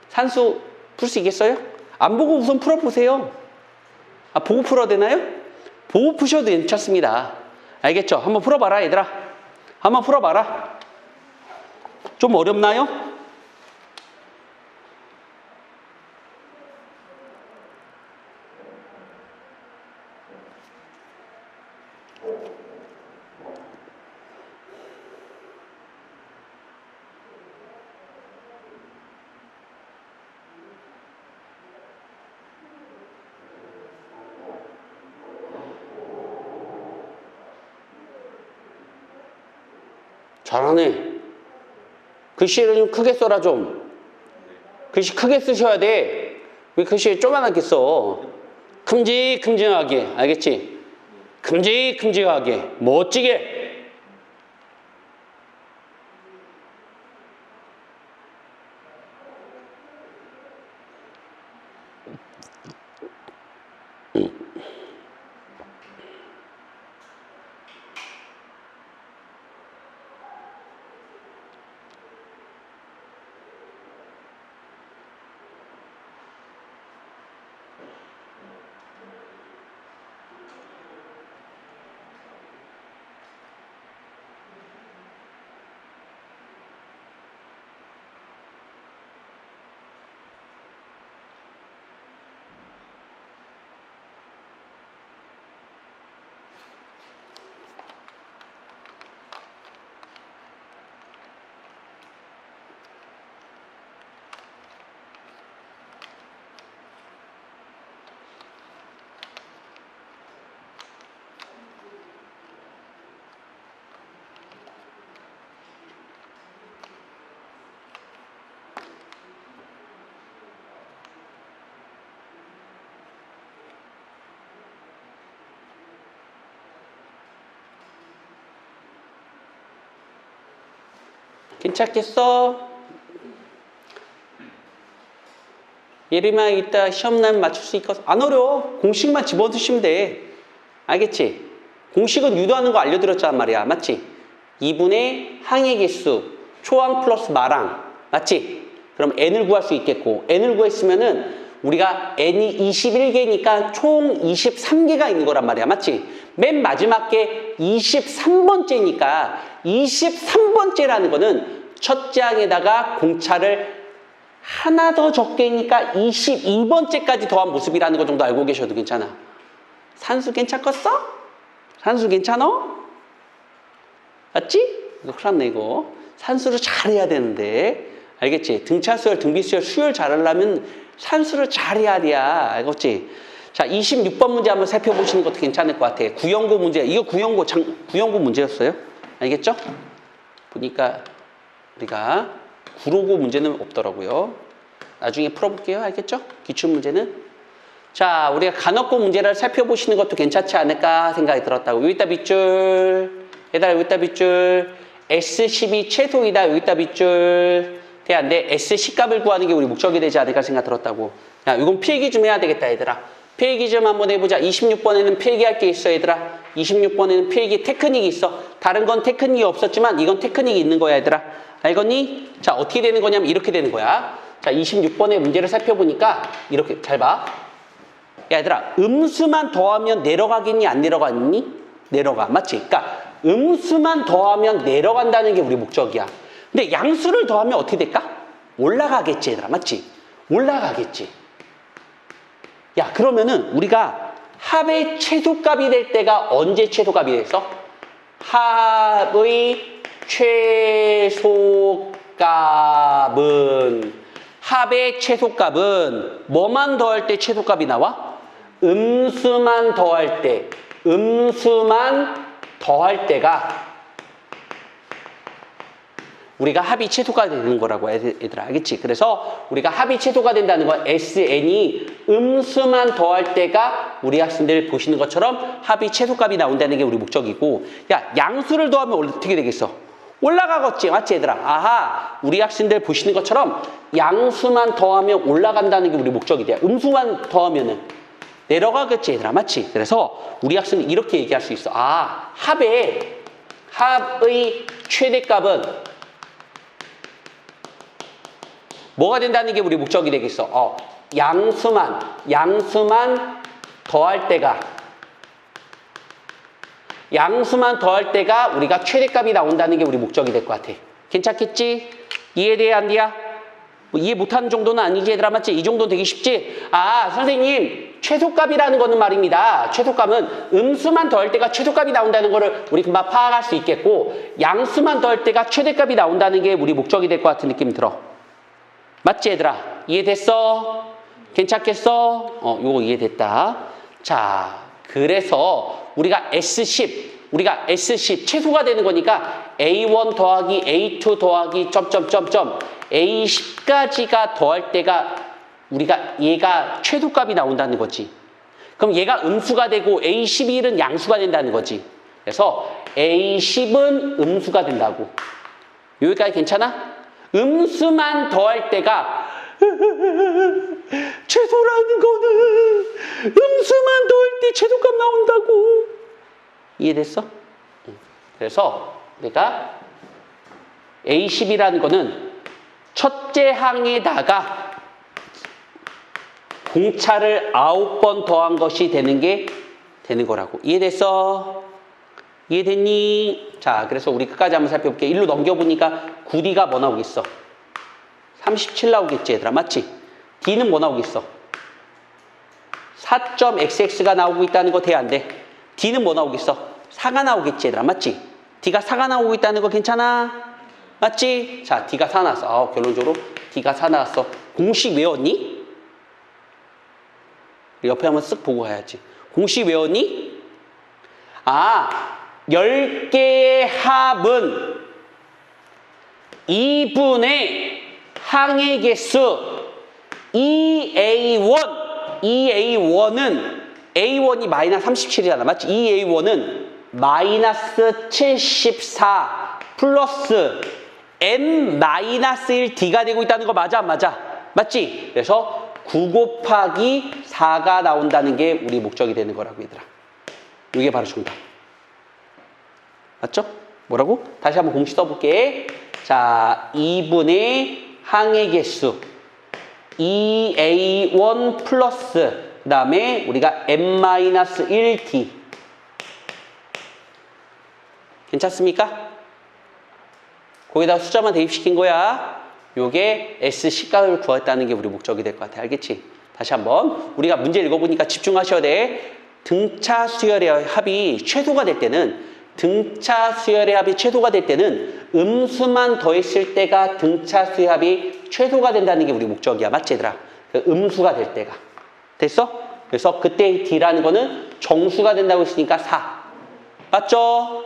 산수 풀 수 있겠어요? 안 보고 우선 풀어보세요. 아, 보고 풀어야 되나요? 보고 푸셔도 괜찮습니다. 알겠죠? 한번 풀어봐라, 얘들아. 한번 풀어봐라. 좀 어렵나요? 잘하네. 글씨를 좀 크게 써라 좀. 글씨 크게 쓰셔야 돼. 왜 글씨 쪼만하게 써? 큼직큼직하게. 알겠지? 큼직큼직하게. 멋지게. 괜찮겠어? 예림아 이따 시험 나면 맞출 수 있겠어? 안 어려워. 공식만 집어넣으시면 돼. 알겠지? 공식은 유도하는 거 알려드렸단 말이야. 맞지? 2분의 항의 개수, 초항 플러스 마랑. 맞지? 그럼 n을 구할 수 있겠고, n을 구했으면은 우리가 n이 21개니까 총 23개가 있는 거란 말이야. 맞지? 맨 마지막 게 23번째니까 23번째라는 거는 첫째 항에다가 공차를 하나 더 적게니까 22번째까지 더한 모습이라는 거 정도 알고 계셔도 괜찮아. 산수 괜찮겠어? 산수 괜찮어? 맞지? 이거 큰일 났네 이거. 산수를 잘해야 되는데. 알겠지? 등차수열, 등비수열, 수열 잘하려면 산수를 잘해야 돼. 알겠지? 자, 26번 문제 한번 살펴보시는 것도 괜찮을 것 같아. 구형고 문제. 이거 구형고 문제였어요. 알겠죠? 보니까 우리가 구로고 문제는 없더라고요. 나중에 풀어볼게요. 알겠죠? 기출문제는. 자, 우리가 간혹고 문제를 살펴보시는 것도 괜찮지 않을까 생각이 들었다고. 여기다 밑줄. 얘들아, 여기다 밑줄. S10이 최소이다. 여기다 밑줄. 돼안돼. S10 값을 구하는 게 우리 목적이 되지 않을까 생각 들었다고. 야, 이건 필기 좀 해야 되겠다, 얘들아. 필기 좀 한번 해보자. 26번에는 필기할 게 있어, 얘들아. 26번에는 필기 테크닉이 있어. 다른 건 테크닉이 없었지만 이건 테크닉이 있는 거야, 얘들아. 알겠니? 자, 어떻게 되는 거냐면 이렇게 되는 거야. 자, 26번의 문제를 살펴보니까 이렇게 잘 봐. 야, 얘들아, 음수만 더하면 내려가겠니? 안 내려가겠니? 내려가. 맞지? 그러니까 음수만 더하면 내려간다는 게 우리 목적이야. 근데 양수를 더하면 어떻게 될까? 올라가겠지, 얘들아. 맞지? 올라가겠지. 야, 그러면은 우리가 합의 최소값이 될 때가 언제 최소값이 됐어? 합의 합의 최소값은 뭐만 더할 때 최소값이 나와? 음수만 더할 때. 음수만 더할 때가 우리가 합이 최소가 되는 거라고, 얘들아. 알겠지? 그래서 우리가 합이 최소가 된다는 건 SN이 음수만 더할 때가 우리 학생들 보시는 것처럼 합이 최소값이 나온다는 게 우리 목적이고, 야, 양수를 더하면 어떻게 되겠어? 올라가겠지. 맞지, 얘들아? 아하, 우리 학생들 보시는 것처럼 양수만 더하면 올라간다는 게 우리 목적이 돼. 음수만 더하면은 내려가겠지, 얘들아. 맞지? 그래서 우리 학생은 이렇게 얘기할 수 있어. 아, 합의 최대값은 뭐가 된다는 게 우리 목적이 되겠어? 양수만 더할 때가 우리가 최대값이 나온다는 게 우리 목적이 될 것 같아. 괜찮겠지? 이해돼, 안 돼야? 뭐 이해 못하는 정도는 아니지, 얘들아. 맞지? 이 정도는 되게 쉽지? 아, 선생님, 최소값이라는 거는 말입니다. 최소값은 음수만 더할 때가 최소값이 나온다는 거를 우리 금방 파악할 수 있겠고, 양수만 더할 때가 최대값이 나온다는 게 우리 목적이 될 것 같은 느낌이 들어. 맞지, 얘들아? 이해됐어? 괜찮겠어? 요거 이해됐다. 자, 그래서 우리가 S10 최소가 되는 거니까 A1 더하기 A2 더하기 점점점점 A10까지가 더할 때가 우리가 얘가 최소값이 나온다는 거지. 그럼 얘가 음수가 되고 A11은 양수가 된다는 거지. 그래서 A10은 음수가 된다고. 여기까지 괜찮아? 음수만 더할 때가 최소라는 거는 음수만 더할 때 최소값 나온다고. 이해됐어? 그래서 우리가 A10이라는 거는 첫째 항에다가 공차를 9번 더한 것이 되는 거라고. 이해됐어? 이해됐니? 자, 그래서 우리 끝까지 한번 살펴볼게. 일로 넘겨보니까 9D가 뭐 나오겠어? 37 나오겠지, 얘들아. 맞지? D는 뭐 나오겠어? 4.xx가 나오고 있다는 거 돼, 안 돼? D는 뭐 나오겠어? 4가 나오겠지, 얘들아. 맞지? D가 4가 나오고 있다는 거 괜찮아? 맞지? 자, D가 4 나왔어. 결론적으로 D가 4 나왔어. 공식 외웠니? 옆에 한번 쓱 보고 가야지. 공식 외웠니? 아, 10개의 합은 2분의 항의 개수 EA1은 A1이 마이너스 37이잖아. 맞지? EA1은 마이너스 74 플러스 n-1d가 되고 있다는 거 맞아 안 맞아? 맞지? 그래서 9 곱하기 4가 나온다는 게 우리 목적이 되는 거라고 얘들아. 이게 바로 정답. 맞죠? 뭐라고? 다시 한번 공식 써볼게. 자, 2분의 항의 개수 2a1 플러스 그 다음에 우리가 n-1d. 괜찮습니까? 거기다 숫자만 대입시킨 거야. 요게 S 시가를 구했다는 게 우리 목적이 될 것 같아. 알겠지? 다시 한번 우리가 문제 읽어보니까 집중하셔야 돼. 등차 수열의 합이 최소가 될 때는 등차 수열의 합이 최소가 될 때는 음수만 더했을 때가 등차 수열의 합이 최소가 된다는 게 우리 목적이야. 맞지 얘들아? 그 음수가 될 때가. 됐어? 그래서 그때 D라는 거는 정수가 된다고 했으니까 4. 맞죠?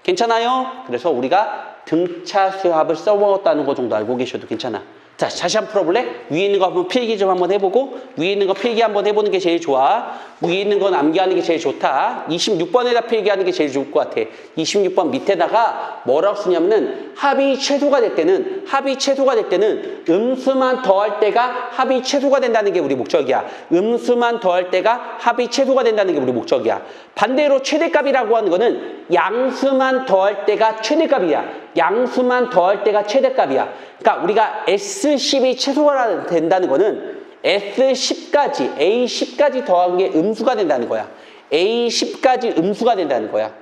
괜찮아요? 그래서 우리가 등차 수열합을 써먹었다는 거 정도 알고 계셔도 괜찮아. 자, 다시 한번 풀어볼래? 위에 있는 거 한번 필기 좀 한번 해보고 위에 있는 거 필기 한번 해보는 게 제일 좋아. 위에 있는 건 암기하는 게 제일 좋다. 26번에다 필기하는 게 제일 좋을 것 같아. 26번 밑에다가 뭐라고 쓰냐면은 합이 최소가 될 때는 음수만 더할 때가 합이 최소가 된다는 게 우리 목적이야. 음수만 더할 때가 합이 최소가 된다는 게 우리 목적이야. 반대로 최대값이라고 하는 거는 양수만 더할 때가 최대값이야. 양수만 더할 때가 최대값이야. 그러니까 우리가 S10이 최소가 된다는 거는 S10까지, A10까지 더한 게 음수가 된다는 거야. A10까지 음수가 된다는 거야.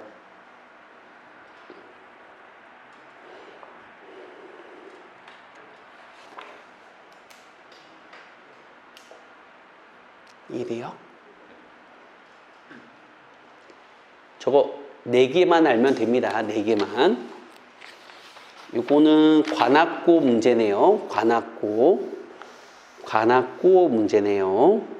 이해돼요? 저거 4개만 알면 됩니다. 4개만. 요거는 관악고 문제네요. 관악고 문제네요.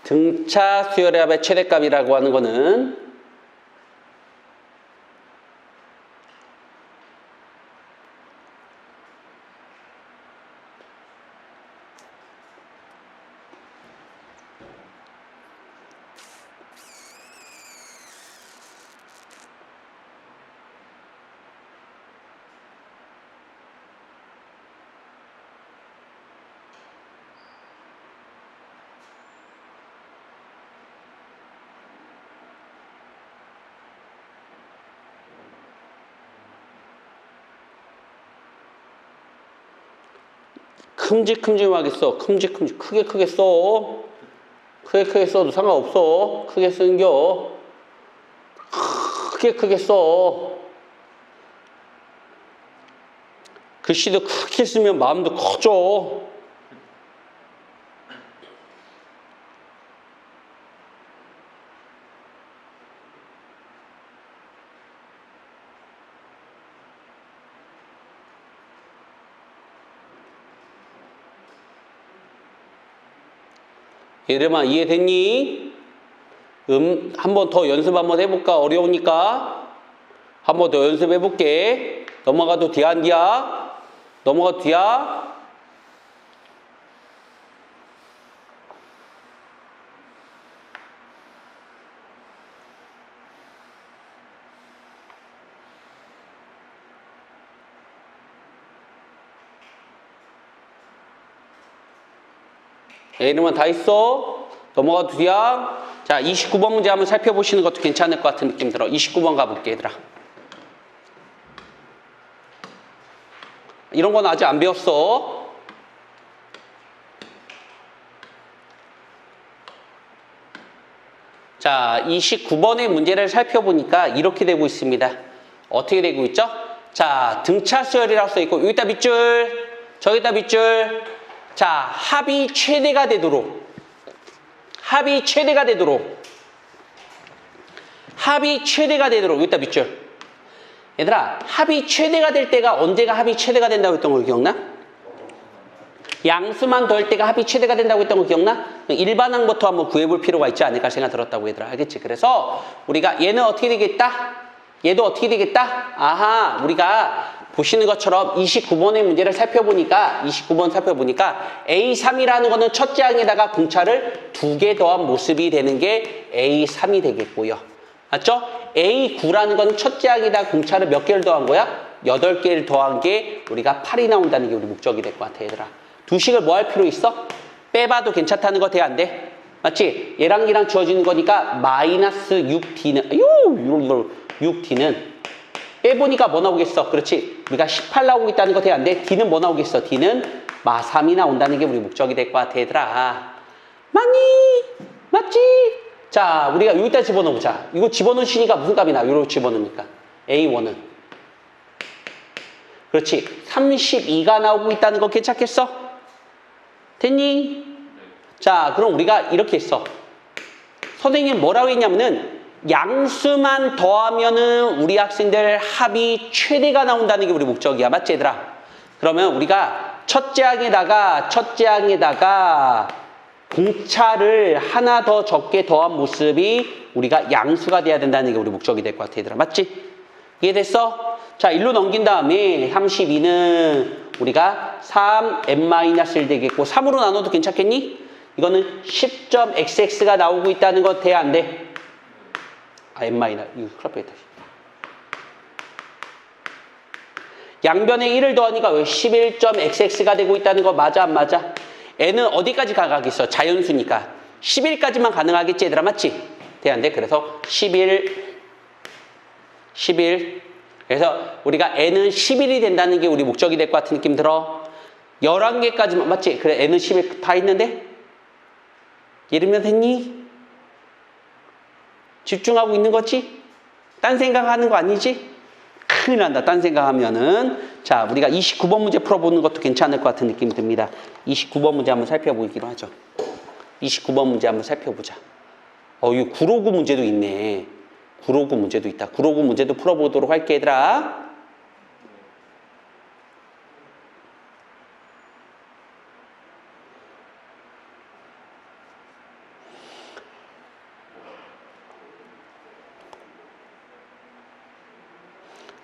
등차 수열의 합의 최대값이라고 하는 거는 큼직큼직하게 써. 큼직큼직. 크게 써. 크게 써도 상관없어. 크게 쓴겨. 크게 써. 글씨도 크게 쓰면 마음도 커져. 얘들아 이해됐니? 한 번 더 연습 한번 해볼까? 어려우니까 한 번 더 연습해볼게. 넘어가도 뒤야 안 뒤야? 넘어가도 뒤야? 이름은 다 있어? 넘어가도 뒤야? 자, 29번 문제 한번 살펴보시는 것도 괜찮을 것 같은 느낌 들어. 29번 가볼게, 얘들아. 이런 건 아직 안 배웠어. 자, 29번의 문제를 살펴보니까 이렇게 되고 있습니다. 어떻게 되고 있죠? 자, 등차 수열이라고 써있고, 여기다 밑줄, 저기다 밑줄. 자, 합이 최대가 되도록 여기다 밑줄. 얘들아, 합이 최대가 될 때가 언제가 합이 최대가 된다고 했던 거 기억나? 양수만 더할 때가 합이 최대가 된다고 했던 거 기억나? 일반항부터 한번 구해볼 필요가 있지 않을까 생각 들었다고 얘들아. 알겠지? 그래서 우리가 얘는 어떻게 되겠다? 얘도 어떻게 되겠다? 아하, 우리가 보시는 것처럼 29번의 문제를 살펴보니까 A3이라는 거는 첫째 항에다가 공차를 2개 더한 모습이 되는 게 A3이 되겠고요. 맞죠? A9라는 거는 첫째 항에다 공차를 몇 개를 더한 거야? 8개를 더한 게 우리가 8이 나온다는 게 우리 목적이 될 것 같아, 얘들아. 두 식을 뭐 할 필요 있어? 빼봐도 괜찮다는 거 돼, 안 돼? 맞지? 얘랑 얘랑 주어지는 거니까 마이너스 6D는, 6D는 빼보니까 뭐 나오겠어? 그렇지? 우리가 18 나오고 있다는 거 돼, 안 돼? D는 뭐 나오겠어? D는 마3이 나온다는 게 우리 목적이 될 것 같아, 얘들아. 맞니? 맞지? 자, 우리가 여기다 집어넣어보자. 이거 집어넣으시니까 무슨 값이 나? 이거 집어넣으니까. A1은. 그렇지. 32가 나오고 있다는 거 괜찮겠어? 됐니? 자, 그럼 우리가 이렇게 했어. 선생님 뭐라고 했냐면은 양수만 더하면은 우리 학생들 합이 최대가 나온다는 게 우리 목적이야. 맞지, 얘들아? 그러면 우리가 첫째 항에다가 공차를 하나 더 적게 더한 모습이 우리가 양수가 돼야 된다는 게 우리 목적이 될 것 같아, 얘들아. 맞지? 이해됐어? 자, 일로 넘긴 다음에 32는 우리가 3n-1 되겠고 3으로 나눠도 괜찮겠니? 이거는 10.xx가 나오고 있다는 거 돼, 안 돼? 아, n-, 이거 큰일 뻔했다. 양변에 1을 더하니까 왜 11.xx가 되고 있다는 거 맞아, 안 맞아? n은 어디까지 가능하겠어? 자연수니까 11까지만 가능하겠지, 얘들아. 맞지? 돼, 안 돼? 그래서 11. 그래서 우리가 n은 11이 된다는 게 우리 목적이 될 것 같은 느낌 들어. 11개까지만, 맞지? 그래, n은 11 다 있는데? 이러면 됐니? 집중하고 있는 거지? 딴 생각하는 거 아니지? 큰일 난다, 딴 생각하면은. 자, 우리가 29번 문제 풀어보는 것도 괜찮을 것 같은 느낌이 듭니다. 29번 문제 한번 살펴보기로 하죠. 29번 문제 한번 살펴보자. 이거 959 문제도 있네. 959 문제도 있다. 959 문제도 풀어보도록 할게, 얘들아.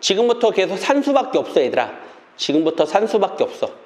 지금부터 계속 산수밖에 없어, 얘들아. 지금부터 산수밖에 없어.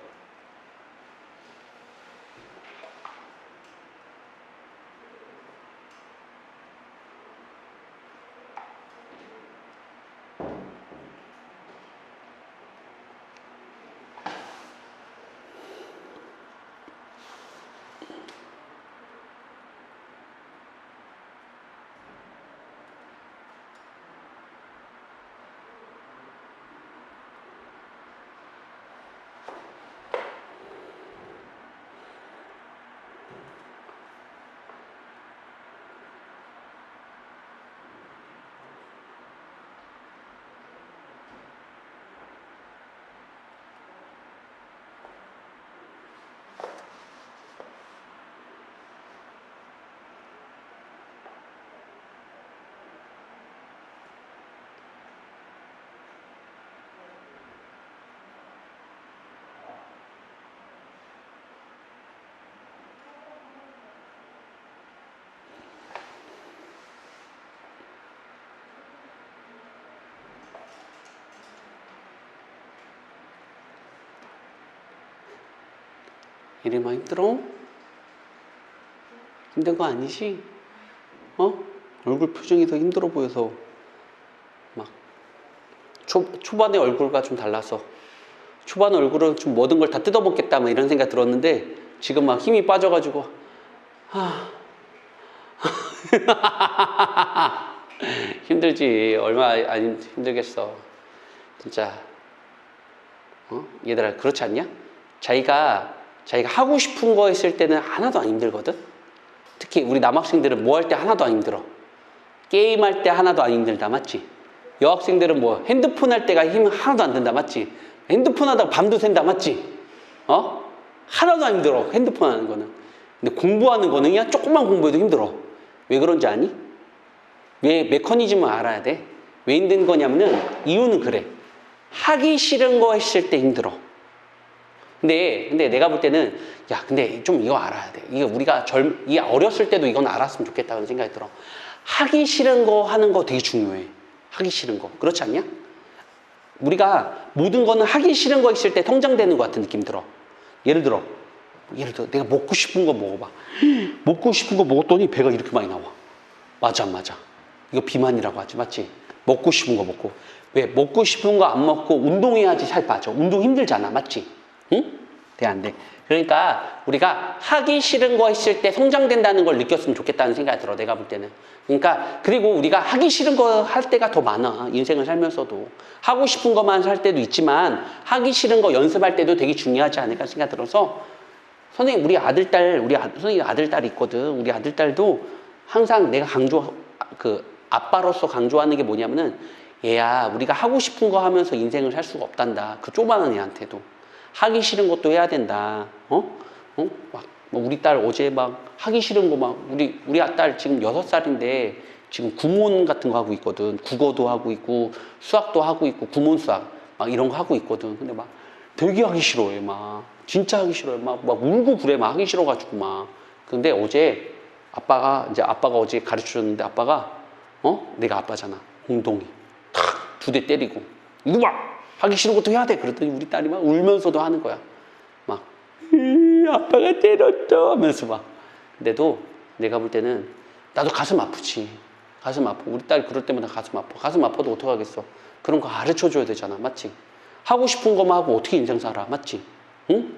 이래만 힘들어? 힘든 거 아니지? 얼굴 표정이 더 힘들어 보여서 막 초반에 얼굴과 좀 달라서 초반 얼굴은 좀 모든 걸 다 뜯어먹겠다 막 이런 생각 들었는데 지금 막 힘이 빠져가지고 힘들지. 얼마나 안 힘들겠어 진짜. 얘들아 그렇지 않냐? 자기가 하고 싶은 거 했을 때는 하나도 안 힘들거든. 특히 우리 남학생들은 뭐 할 때 하나도 안 힘들어. 게임할 때 하나도 안 힘들다, 맞지? 여학생들은 뭐 핸드폰 할 때가 힘 하나도 안 든다, 맞지? 핸드폰 하다가 밤도 샌다, 맞지? 하나도 안 힘들어, 핸드폰 하는 거는. 근데 공부하는 거는 그냥 조금만 공부해도 힘들어. 왜 그런지 아니? 왜 메커니즘을 알아야 돼? 왜 힘든 거냐면은 이유는 그래. 하기 싫은 거 했을 때 힘들어. 근데 내가 볼 때는, 야, 근데 좀 이거 알아야 돼. 이게 우리가 이 어렸을 때도 이건 알았으면 좋겠다는 생각이 들어. 하기 싫은 거 하는 거 되게 중요해. 하기 싫은 거. 그렇지 않냐? 우리가 모든 거는 하기 싫은 거 있을 때 성장되는 것 같은 느낌 들어. 예를 들어 내가 먹고 싶은 거 먹어봐. 먹고 싶은 거 먹었더니 배가 이렇게 많이 나와. 맞아. 이거 비만이라고 하지, 맞지? 먹고 싶은 거 먹고. 왜? 먹고 싶은 거 안 먹고 운동해야지 살 빠져. 운동 힘들잖아, 맞지? 응? 돼, 안 돼? 그러니까 우리가 하기 싫은 거 했을 때 성장된다는 걸 느꼈으면 좋겠다는 생각이 들어, 내가 볼 때는. 그러니까 그리고 우리가 하기 싫은 거 할 때가 더 많아, 인생을 살면서도. 하고 싶은 것만 할 때도 있지만 하기 싫은 거 연습할 때도 되게 중요하지 않을까 생각이 들어서, 선생님 우리 선생님 아들 딸이 있거든. 우리 아들 딸도 항상 내가 아빠로서 강조하는 게 뭐냐면은, 얘야, 우리가 하고 싶은 거 하면서 인생을 살 수가 없단다. 그 조그마한 애한테도 하기 싫은 것도 해야 된다. 우리 딸 어제 막 하기 싫은 거 우리 딸 지금 6살인데 지금 구몬 같은 거 하고 있거든. 국어도 하고 있고 수학도 하고 있고 구몬 수학 막 이런 거 하고 있거든. 근데 막 되게 하기 싫어해. 진짜 하기 싫어해. 막 울고 그래. 하기 싫어가지고 막. 근데 어제 아빠가 어제 가르쳐 줬는데, 아빠가 내가 아빠잖아. 엉덩이 탁 2대 때리고, 이거 하기 싫은 것도 해야 돼. 그랬더니 우리 딸이 막 울면서도 하는 거야. 아빠가 때렸죠 하면서 막. 근데도 내가 볼 때는 나도 가슴 아프지. 가슴 아파. 우리 딸 그럴 때마다 가슴 아파. 가슴 아파도 어떡하겠어. 그런 거 가르쳐 줘야 되잖아, 맞지? 하고 싶은 것만 하고 어떻게 인생 살아, 맞지? 응?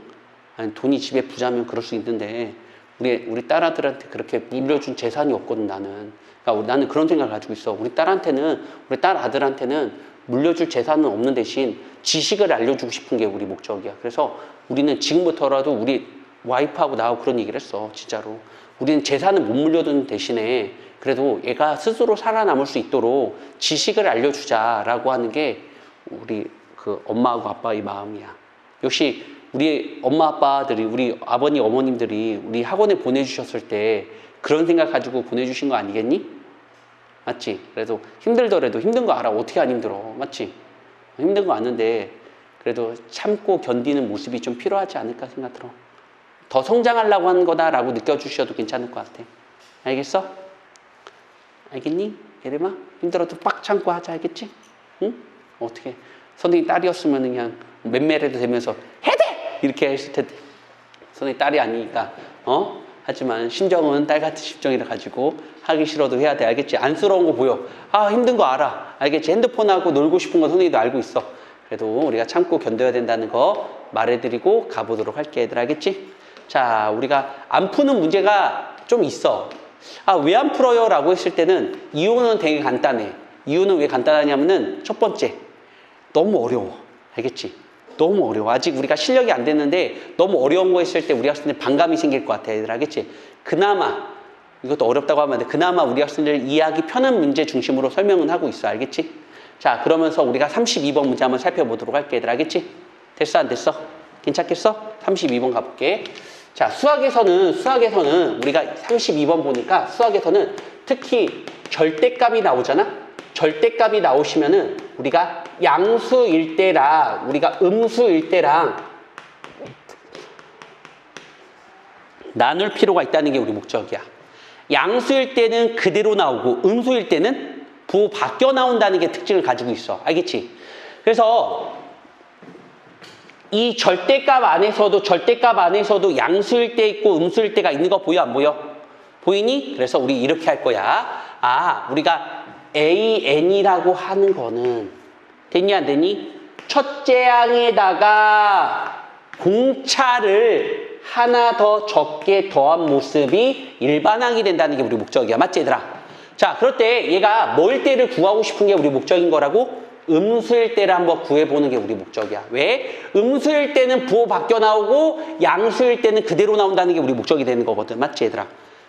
아니, 돈이 집에 부자면 그럴 수 있는데 우리 딸아들한테 그렇게 물려준 재산이 없거든, 나는. 그러니까 나는 그런 생각을 가지고 있어. 우리 딸 아들한테는 물려줄 재산은 없는 대신 지식을 알려주고 싶은 게 우리 목적이야. 그래서 우리는 지금부터라도 우리 와이프하고 나하고 그런 얘기를 했어, 진짜로. 우리는 재산을 못 물려주는 대신에 그래도 얘가 스스로 살아남을 수 있도록 지식을 알려주자라고 하는 게 우리 엄마하고 아빠의 마음이야. 역시 우리 엄마 아빠들이, 우리 아버님 어머님들이 우리 학원에 보내주셨을 때 그런 생각 가지고 보내주신 거 아니겠니? 맞지? 그래도 힘들더라도 힘든 거 알아. 어떻게 안 힘들어, 맞지? 힘든 거 아는데 그래도 참고 견디는 모습이 좀 필요하지 않을까 생각 들어. 더 성장하려고 하는 거다라고 느껴주셔도 괜찮을 것 같아. 알겠어? 알겠니? 예림아? 힘들어도 빡 참고 하자, 알겠지? 응? 어떻게? 선생님 딸이었으면 그냥 맴매라도 되면서 해야 돼! 이렇게 했을 텐데. 선생님 딸이 아니니까, 하지만 심정은 딸 같은 심정이라 가지고 하기 싫어도 해야 돼, 알겠지? 안쓰러운 거 보여. 힘든 거 알아, 알겠지? 핸드폰하고 놀고 싶은 거 선생님도 알고 있어. 그래도 우리가 참고 견뎌야 된다는 거 말해드리고 가보도록 할게, 얘들. 알겠지? 자, 우리가 안 푸는 문제가 좀 있어. 왜 안 풀어요? 라고 했을 때는 이유는 되게 간단해. 이유는 왜 간단하냐면은, 첫 번째, 너무 어려워. 알겠지? 너무 어려워. 아직 우리가 실력이 안 됐는데 너무 어려운 거 했을 때 우리 학생들 반감이 생길 것 같아, 얘들. 알겠지? 그나마, 이것도 어렵다고 하면 안 돼. 그나마 우리 학생들 이해하기 편한 문제 중심으로 설명은 하고 있어. 알겠지? 자, 그러면서 우리가 32번 문제 한번 살펴보도록 할게, 얘들. 알겠지? 됐어, 안 됐어? 괜찮겠어? 32번 가볼게. 자, 수학에서는 우리가 32번 보니까 수학에서는 특히 절대값이 나오잖아? 절대값이 나오시면은 우리가 양수일 때랑 우리가 음수일 때랑 나눌 필요가 있다는 게 우리 목적이야. 양수일 때는 그대로 나오고 음수일 때는 부호 바뀌어 나온다는 게 특징을 가지고 있어. 알겠지? 그래서 이 절대값 안에서도 양수일 때 있고 음수일 때가 있는 거 보여, 안 보여? 보이니? 그래서 우리 이렇게 할 거야. 우리가 AN이라고 하는 거는 됐니, 안 됐니? 첫째 항에다가 공차를 하나 더 적게 더한 모습이 일반항이 된다는 게 우리 목적이야. 맞지, 얘들아? 자, 그럴 때 얘가 뭐일 때를 구하고 싶은 게 우리 목적인 거라고? 음수일 때를 한번 구해보는 게 우리 목적이야. 왜? 음수일 때는 부호 바뀌어 나오고 양수일 때는 그대로 나온다는 게 우리 목적이 되는 거거든. 맞지, 얘들아?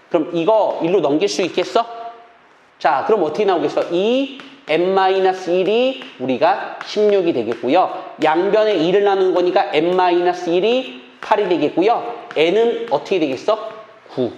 그럼 이거 일로 넘길 수 있겠어? 자, 그럼 어떻게 나오겠어? 2n-1이 우리가 16이 되겠고요. 양변에 2를 나누는 거니까 n-1이 8이 되겠고요. n은 어떻게 되겠어? 9.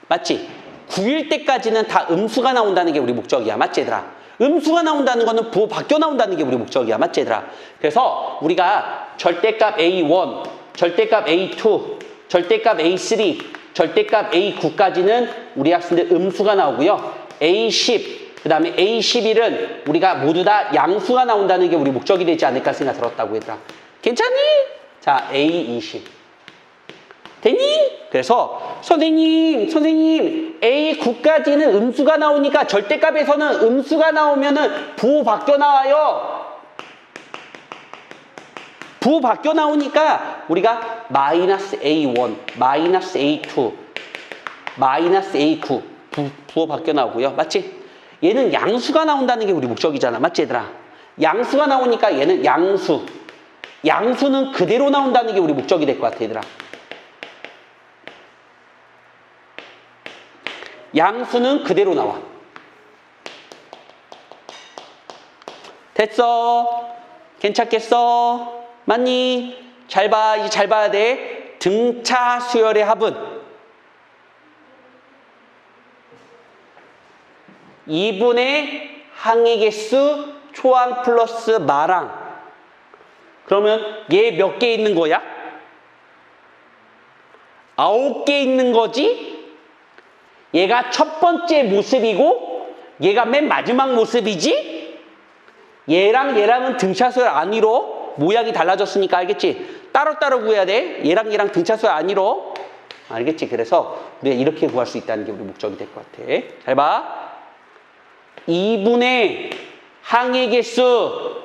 맞지? 9일 때까지는 다 음수가 나온다는 게 우리 목적이야. 맞지, 얘들아? 음수가 나온다는 거는 부호 바뀌어 나온다는 게 우리 목적이야. 맞지, 얘들아? 그래서 우리가 절대값 A1, 절대값 A2, 절대값 A3, 절대값 A9까지는 우리 학생들 음수가 나오고요. A10, 그 다음에 A11은 우리가 모두 다 양수가 나온다는 게 우리 목적이 되지 않을까 생각 들었다고 얘들아. 괜찮니? 자, A20. 됐니? 그래서 선생님 A9까지는 음수가 나오니까 절대값에서는 음수가 나오면은 부호 바뀌어 나와요. 부호 바뀌어 나오니까 우리가 마이너스 A1, 마이너스 A2, 마이너스 A9 부호 바뀌어 나오고요. 맞지? 얘는 양수가 나온다는 게 우리 목적이잖아. 맞지 얘들아? 양수가 나오니까 얘는 양수. 양수는 그대로 나온다는 게 우리 목적이 될 것 같아 얘들아. 양수는 그대로 나와. 됐어? 괜찮겠어? 맞니? 잘 봐. 이제 잘 봐야 돼. 등차 수열의 합은 2분의 항의 개수 초항 플러스 마랑. 그러면 얘 몇 개 있는 거야? 9개 있는 거지? 얘가 첫 번째 모습이고 얘가 맨 마지막 모습이지? 얘랑은 등차수열 안 이뤄. 모양이 달라졌으니까 알겠지? 따로따로 구해야 돼. 얘랑 등차수열 안 이뤄. 알겠지? 그래서 우리가 이렇게 구할 수 있다는 게 우리 목적이 될 것 같아. 잘 봐. 2분의 항의 개수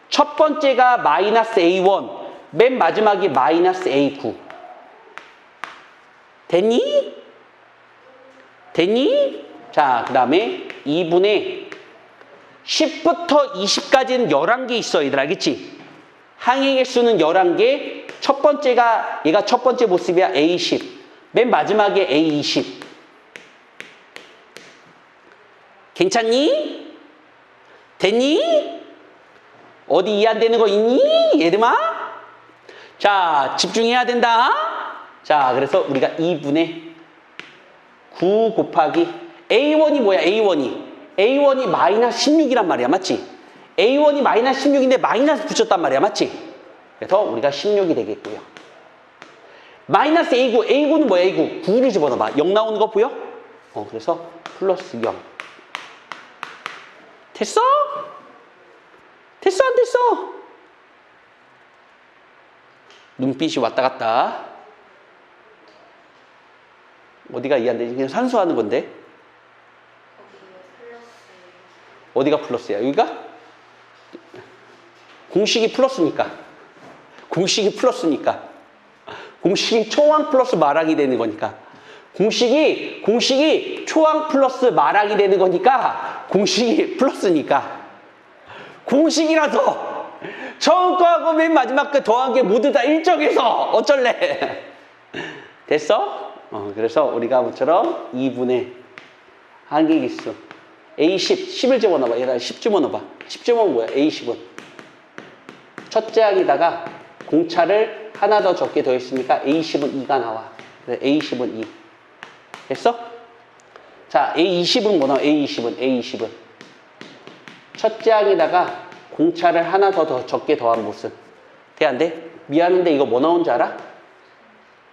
첫 번째가 마이너스 A1, 맨 마지막이 마이너스 A9. 됐니? 됐니? 자, 그 다음에 2분의 10부터 20까지는 11개 있어. 얘들 알겠지? 항의 개수는 11개. 첫 번째가 얘가 첫 번째 모습이야. A10. 맨 마지막에 A20. 괜찮니? 됐니? 어디 이해 안 되는 거 있니? 얘들아? 자, 집중해야 된다. 자, 그래서 우리가 2분의 9 곱하기 A1이 뭐야? A1이 마이너스 16이란 말이야. 맞지? A1이 마이너스 16인데 마이너스 붙였단 말이야. 맞지? 그래서 우리가 16이 되겠고요. 마이너스 A9는 뭐야? A9. 9를 집어넣어봐. 0 나오는 거 보여? 그래서 플러스 0. 됐어? 됐어 안 됐어? 눈빛이 왔다 갔다. 어디가 이해 안 되지? 그냥 산수하는 건데. 어디가 플러스야? 여기가? 공식이 플러스니까. 공식이 초항 플러스 마랑이 되는 거니까. 공식이 초항 플러스 마랑이 되는 거니까 공식이 플러스니까. 공식이라서 처음 거하고 맨 마지막 거 더한 게 모두 다 일정해서 어쩔래? 됐어? 그래서 우리가 모처럼 2분의 항의 개수 A10, 10을 집어넣어봐. 얘들아 10 집어넣어봐. 10 집어넣으면 뭐야? A10은 첫째 항에다가 공차를 하나 더 적게 더했으니까 A10은 2가 나와. 그래서 A10은 2. 됐어? 자, A20은 뭐 나와? A20은 첫째 항에다가 공차를 하나 더 적게 더한 모습. 돼, 안 돼? 미안한데 이거 뭐 나온 줄 알아?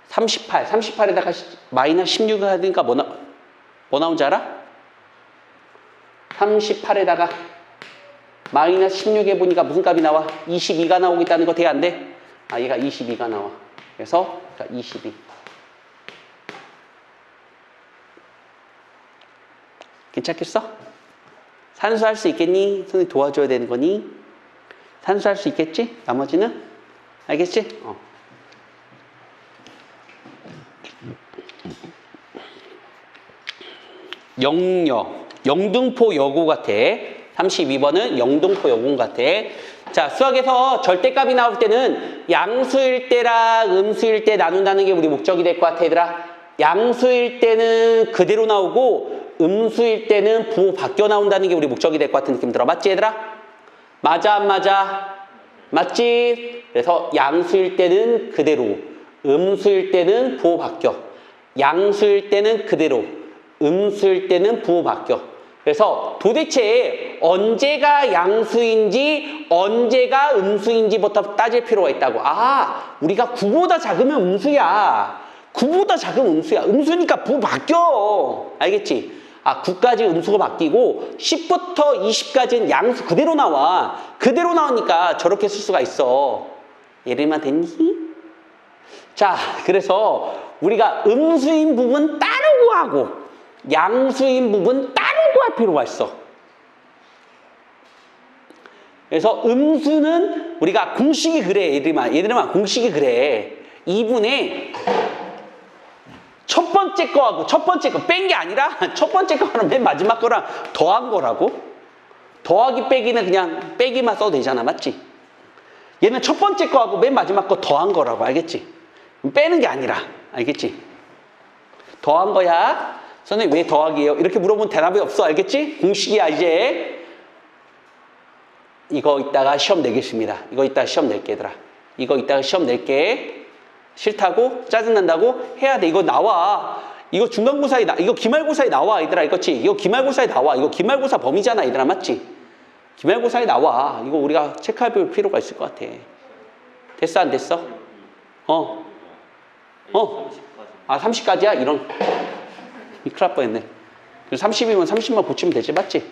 38. 38에다가 마이너스 16을 하니까 뭐 나온 줄 알아? 38에다가 마이너스 16 해보니까 무슨 값이 나와? 22가 나오겠다는 거 돼, 안 돼? 얘가 22가 나와. 그래서 22. 괜찮겠어? 산수할 수 있겠니? 선생님 도와줘야 되는 거니? 산수할 수 있겠지? 나머지는? 알겠지? 영등포 여고 같아. 32번은 영등포 여고 같아. 자, 수학에서 절대값이 나올 때는 양수일 때랑 음수일 때 나눈다는 게 우리 목적이 될 것 같아, 얘들아. 양수일 때는 그대로 나오고 음수일 때는 부호 바뀌어 나온다는 게 우리 목적이 될 것 같은 느낌 들어. 맞지, 얘들아? 맞아, 안 맞아? 맞지? 그래서 양수일 때는 그대로, 음수일 때는 부호 바뀌어. 양수일 때는 그대로, 음수일 때는 부호 바뀌어. 그래서 도대체 언제가 양수인지 언제가 음수인지부터 따질 필요가 있다고. 아, 우리가 9보다 작으면 음수야. 9보다 작으면 음수야. 음수니까 부 바뀌어. 알겠지? 아, 9까지 음수가 바뀌고 10부터 20까지는 양수 그대로 나와. 그대로 나오니까 저렇게 쓸 수가 있어. 예를만 됐니? 자, 그래서 우리가 음수인 부분 따로 구하고 양수인 부분 따로 구할 필요가 있어. 그래서 음수는 우리가 공식이 그래. 얘들아 공식이 그래. 2분의 첫 번째 거하고 첫 번째 거 뺀 게 아니라 첫 번째 거랑 맨 마지막 거랑 더한 거라고. 더하기 빼기는 그냥 빼기만 써도 되잖아. 맞지? 얘는 첫 번째 거하고 맨 마지막 거 더한 거라고. 알겠지? 빼는 게 아니라. 알겠지? 더한 거야. 선생님 왜 더하기예요? 이렇게 물어보면 대답이 없어. 알겠지? 공식이야 이제. 이거 이따가 시험 내겠습니다. 이거 이따가 시험 낼게 얘들아. 이거 이따가 시험 낼게. 싫다고? 짜증난다고? 해야 돼. 이거 나와. 이거 중간고사에 이거 기말고사에 나와 얘들아. 이거지? 이거 기말고사에 나와. 이거 기말고사 범위잖아 얘들아. 맞지? 기말고사에 나와. 이거 우리가 체크할 필요가 있을 것 같아. 됐어 안 됐어? 아 30까지야? 이런. 큰일 날 뻔했네. 30이면 30만 고치면 되지. 맞지?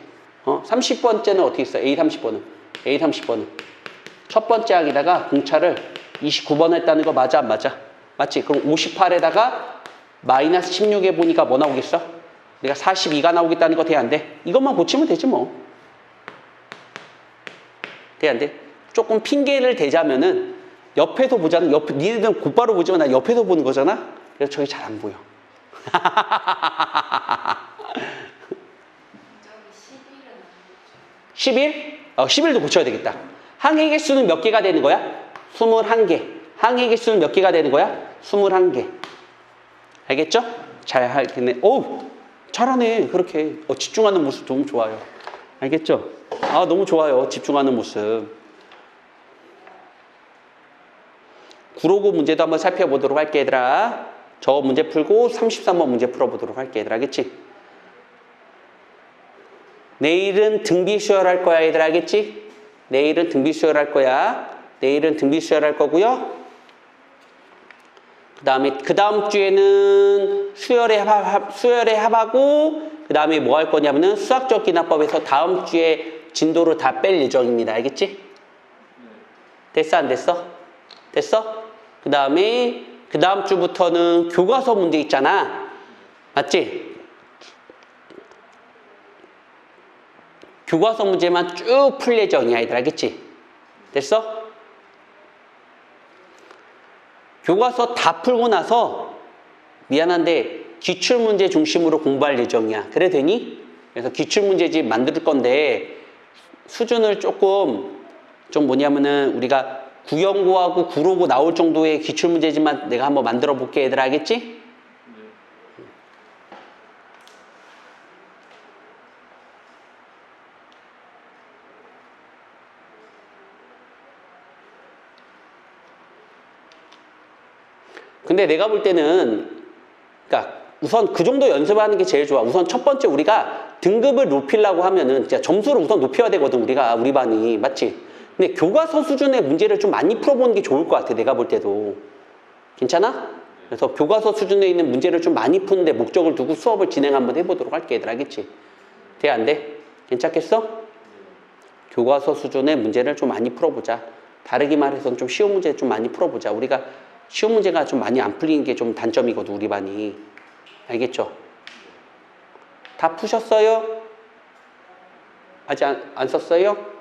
30번째는 어떻게 있어? A30번은 첫 번째 항에다가 공차를 29번 했다는 거 맞아 안 맞아? 맞지? 그럼 58에다가 마이너스 16에 보니까 뭐 나오겠어? 내가 42가 나오겠다는 거 돼 안 돼? 이것만 고치면 되지 뭐. 돼 안 돼? 조금 핑계를 대자면은 옆에서 보자는 니네들은 곧바로 보지만 나 옆에서 보는 거잖아? 그래서 저기 잘 안 보여. 11? 11도 고쳐야 되겠다. 항해 개수는 몇 개가 되는 거야? 21개. 항해 개수는 몇 개가 되는 거야? 21개. 알겠죠? 잘 하겠네. 오, 잘하네. 그렇게. 집중하는 모습 너무 좋아요. 알겠죠? 아, 너무 좋아요. 집중하는 모습. 구로고 문제도 한번 살펴보도록 할게, 얘들아. 저 문제 풀고 33번 문제 풀어보도록 할게, 얘들아. 알겠지? 내일은 등비 수혈할 거야, 얘들아. 알겠지? 내일은 등비 수혈할 거야. 내일은 등비 수혈할 거고요. 그 다음 주에는 수열의 합하고, 그 다음에 뭐 할 거냐면은 수학적 기납법에서 다음 주에 진도를 다 뺄 예정입니다. 알겠지? 됐어, 안 됐어? 됐어? 그 다음에, 그 다음 주부터는 교과서 문제 있잖아. 맞지? 교과서 문제만 쭉 풀 예정이야, 얘들. 알겠지? 됐어? 교과서 다 풀고 나서 미안한데 기출문제 중심으로 공부할 예정이야. 그래 되니? 그래서 기출문제집 만들 건데 수준을 조금 좀 뭐냐면은 우리가 구연고하고 구로고 나올 정도의 기출문제집만 내가 한번 만들어 볼게. 얘들아. 알겠지? 근데 내가 볼 때는 그러니까 우선 그 정도 연습하는 게 제일 좋아. 우선 첫 번째 우리가 등급을 높이려고 하면은 진짜 점수를 우선 높여야 되거든. 우리 반이. 맞지? 근데 교과서 수준의 문제를 좀 많이 풀어보는 게 좋을 것 같아. 내가 볼 때도. 괜찮아? 그래서 교과서 수준에 있는 문제를 좀 많이 푸는데 목적을 두고 수업을 진행 한번 해보도록 할게. 얘들. 알겠지? 돼? 안 돼? 괜찮겠어? 교과서 수준의 문제를 좀 많이 풀어보자. 다르게 말해서 좀 쉬운 문제 좀 많이 풀어보자. 우리가 쉬운 문제가 좀 많이 안 풀리는 게 좀 단점이거든, 우리 반이. 알겠죠? 다 푸셨어요? 아직 안 썼어요?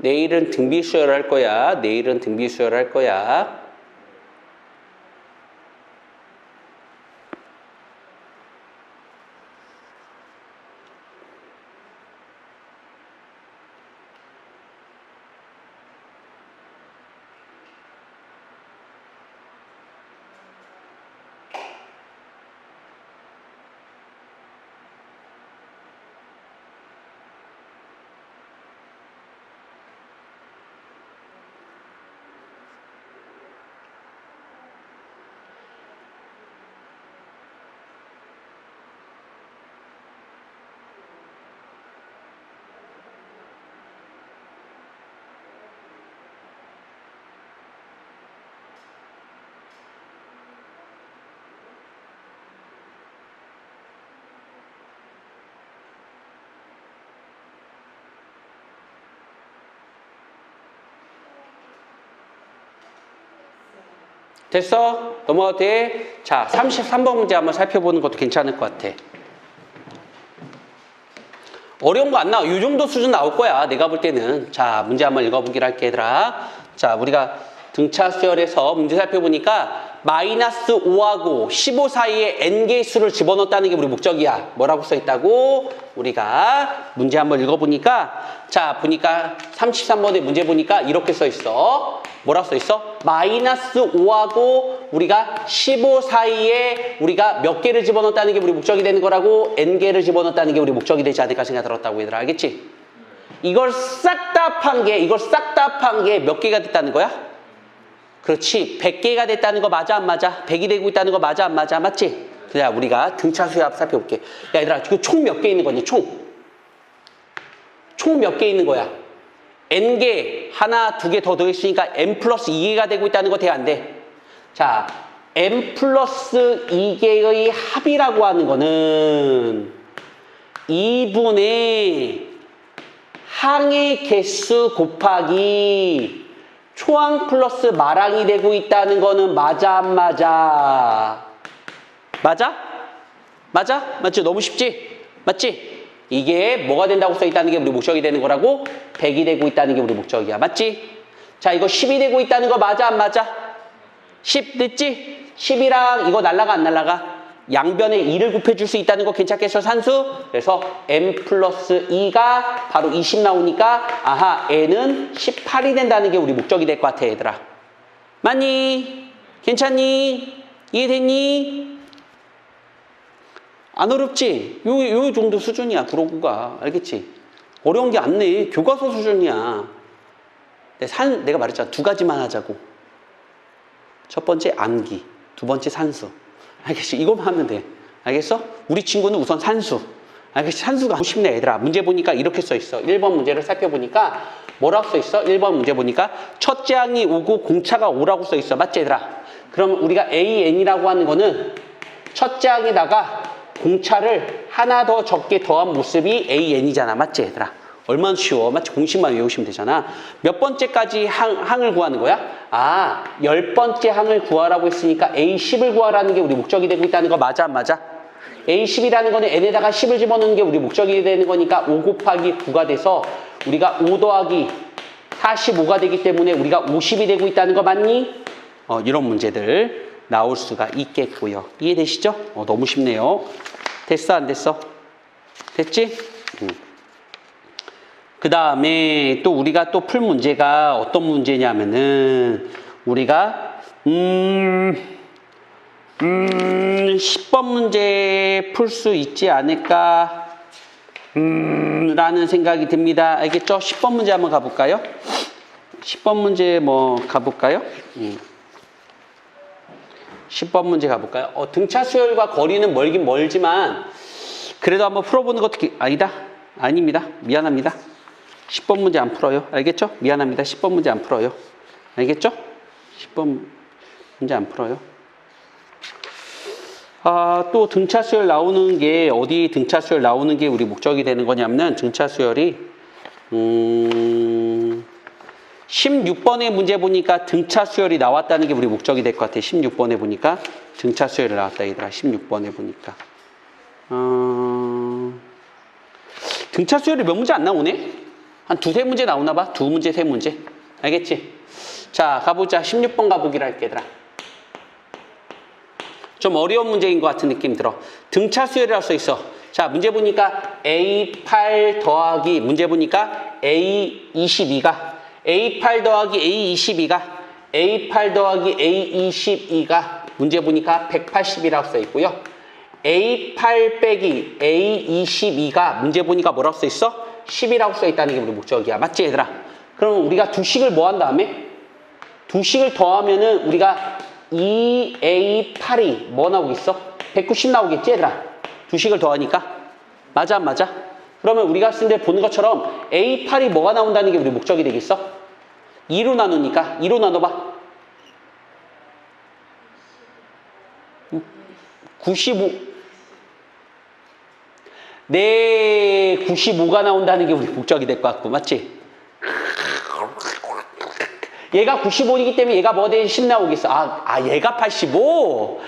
내일은 등비 수혈할 거야. 내일은 등비 수혈할 거야. 됐어? 넘어가도 돼? 자, 33번 문제 한번 살펴보는 것도 괜찮을 것 같아. 어려운 거 안 나와. 이 정도 수준 나올 거야. 내가 볼 때는. 자, 문제 한번 읽어보기로 할게, 얘들아. 자, 우리가 등차 수열에서 문제 살펴보니까 마이너스 5하고 15 사이에 n개의 수를 집어넣었다는 게 우리 목적이야. 뭐라고 써있다고? 우리가 문제 한번 읽어보니까 자, 보니까 33번의 문제 보니까 이렇게 써있어. 뭐라고 써있어? 마이너스 5하고 우리가 15 사이에 우리가 몇 개를 집어넣었다는 게 우리 목적이 되는 거라고 n개를 집어넣었다는 게 우리 목적이 되지 않을까 생각 들었다고 얘들아. 알겠지? 이걸 싹 다 합한 게 몇 개가 됐다는 거야? 그렇지. 100개가 됐다는 거 맞아 안 맞아? 100이 되고 있다는 거 맞아 안 맞아? 맞지? 그래, 우리가 등차 수열 살펴볼게. 야, 얘들아, 이거 총 몇 개 있는 거니? 총 몇 개 있는 거야? n개, 하나, 두 개 더 더했으니까 n 플러스 2개가 되고 있다는 거 돼, 안 돼? 자, n 플러스 2개의 합이라고 하는 거는 2분의 항의 개수 곱하기 초항 플러스 마랑이 되고 있다는 거는 맞아 안 맞아? 맞아? 맞아? 맞지? 너무 쉽지? 맞지? 이게 뭐가 된다고 써있다는 게 우리 목적이 되는 거라고? 100이 되고 있다는 게 우리 목적이야. 맞지? 자, 이거 10이 되고 있다는 거 맞아 안 맞아? 10 됐지? 10이랑 이거 날라가 안 날라가? 양변에 2를 곱해줄 수 있다는 거 괜찮겠어, 산수? 그래서 n 플러스 2가 바로 20 나오니까 아하, n은 18이 된다는 게 우리 목적이 될 것 같아, 얘들아. 맞니? 괜찮니? 이해됐니? 안 어렵지? 요 정도 수준이야, 구로구가. 알겠지? 어려운 게 안 내. 교과서 수준이야. 내가 말했잖아. 두 가지만 하자고. 첫 번째 암기, 두 번째 산수. 알겠지? 이거만 하면 돼. 알겠어? 우리 친구는 우선 산수. 알겠지? 산수가 너무 쉽네, 얘들아. 문제 보니까 이렇게 써있어. 1번 문제를 살펴보니까 뭐라고 써있어? 1번 문제 보니까 첫째 항이 5고 공차가 5라고 써있어. 맞지, 얘들아? 그럼 우리가 AN이라고 하는 거는 첫째 항에다가 공차를 하나 더 적게 더한 모습이 AN이잖아. 맞지, 얘들아? 얼마나 쉬워. 맞지? 공식만 외우시면 되잖아. 몇 번째까지 항을 구하는 거야? 아, 10번째 항을 구하라고 했으니까 A10을 구하라는 게 우리 목적이 되고 있다는 거 맞아 안 맞아? A10이라는 거는 n에다가 10을 집어넣는 게 우리 목적이 되는 거니까 5 곱하기 9가 돼서 우리가 5 더하기 45가 되기 때문에 우리가 50이 되고 있다는 거 맞니? 이런 문제들 나올 수가 있겠고요. 이해되시죠? 너무 쉽네요. 됐어 안 됐어? 됐지? 그 다음에 또 우리가 또 풀 문제가 어떤 문제냐면은 우리가 10번 문제 풀 수 있지 않을까 라는 생각이 듭니다. 알겠죠? 10번 문제 한번 가볼까요? 10번 문제 뭐 가볼까요? 10번 문제 가볼까요? 등차 수열과 거리는 멀긴 멀지만 그래도 한번 풀어보는 것도 아닙니다. 미안합니다. 10번 문제 안 풀어요. 알겠죠? 미안합니다. 10번 문제 안 풀어요. 알겠죠? 10번 문제 안 풀어요. 또 등차 수열 나오는 게 어디 등차 수열 나오는 게 우리 목적이 되는 거냐면 등차 수열이 16번의 문제 보니까 등차 수열이 나왔다는 게 우리 목적이 될 것 같아. 16번에 보니까 등차 수열이 나왔다, 얘들아. 16번에 보니까 등차 수열이 몇 문제 안 나오네? 한 두세 문제 나오나 봐. 두 문제, 세 문제. 알겠지? 자, 가보자. 16번 가보기로 할게, 얘들아. 좀 어려운 문제인 것 같은 느낌 들어. 등차 수열이라고 써 있어. 자, 문제 보니까 A8 더하기, 문제 보니까 A22가, A8 더하기 A22가, A8 더하기 A22가, 문제 보니까 180이라고 써 있고요. A8 빼기 A22가, 문제 보니까 뭐라고 써 있어? 10이라고 써 있다는 게 우리 목적이야. 맞지, 얘들아? 그럼 우리가 두 식을 뭐 한 다음에? 두 식을 더하면은 우리가 2A8이 뭐 나오겠어? 190 나오겠지, 얘들아? 두 식을 더하니까. 맞아, 안 맞아? 그러면 우리가 쓴 데 보는 것처럼 A8이 뭐가 나온다는 게 우리 목적이 되겠어? 2로 나누니까. 2로 나눠봐. 95. 네, 95가 나온다는 게 우리 목적이 될 것 같고, 맞지? 얘가 95이기 때문에 얘가 뭐 대신 10 나오겠어? 얘가 85?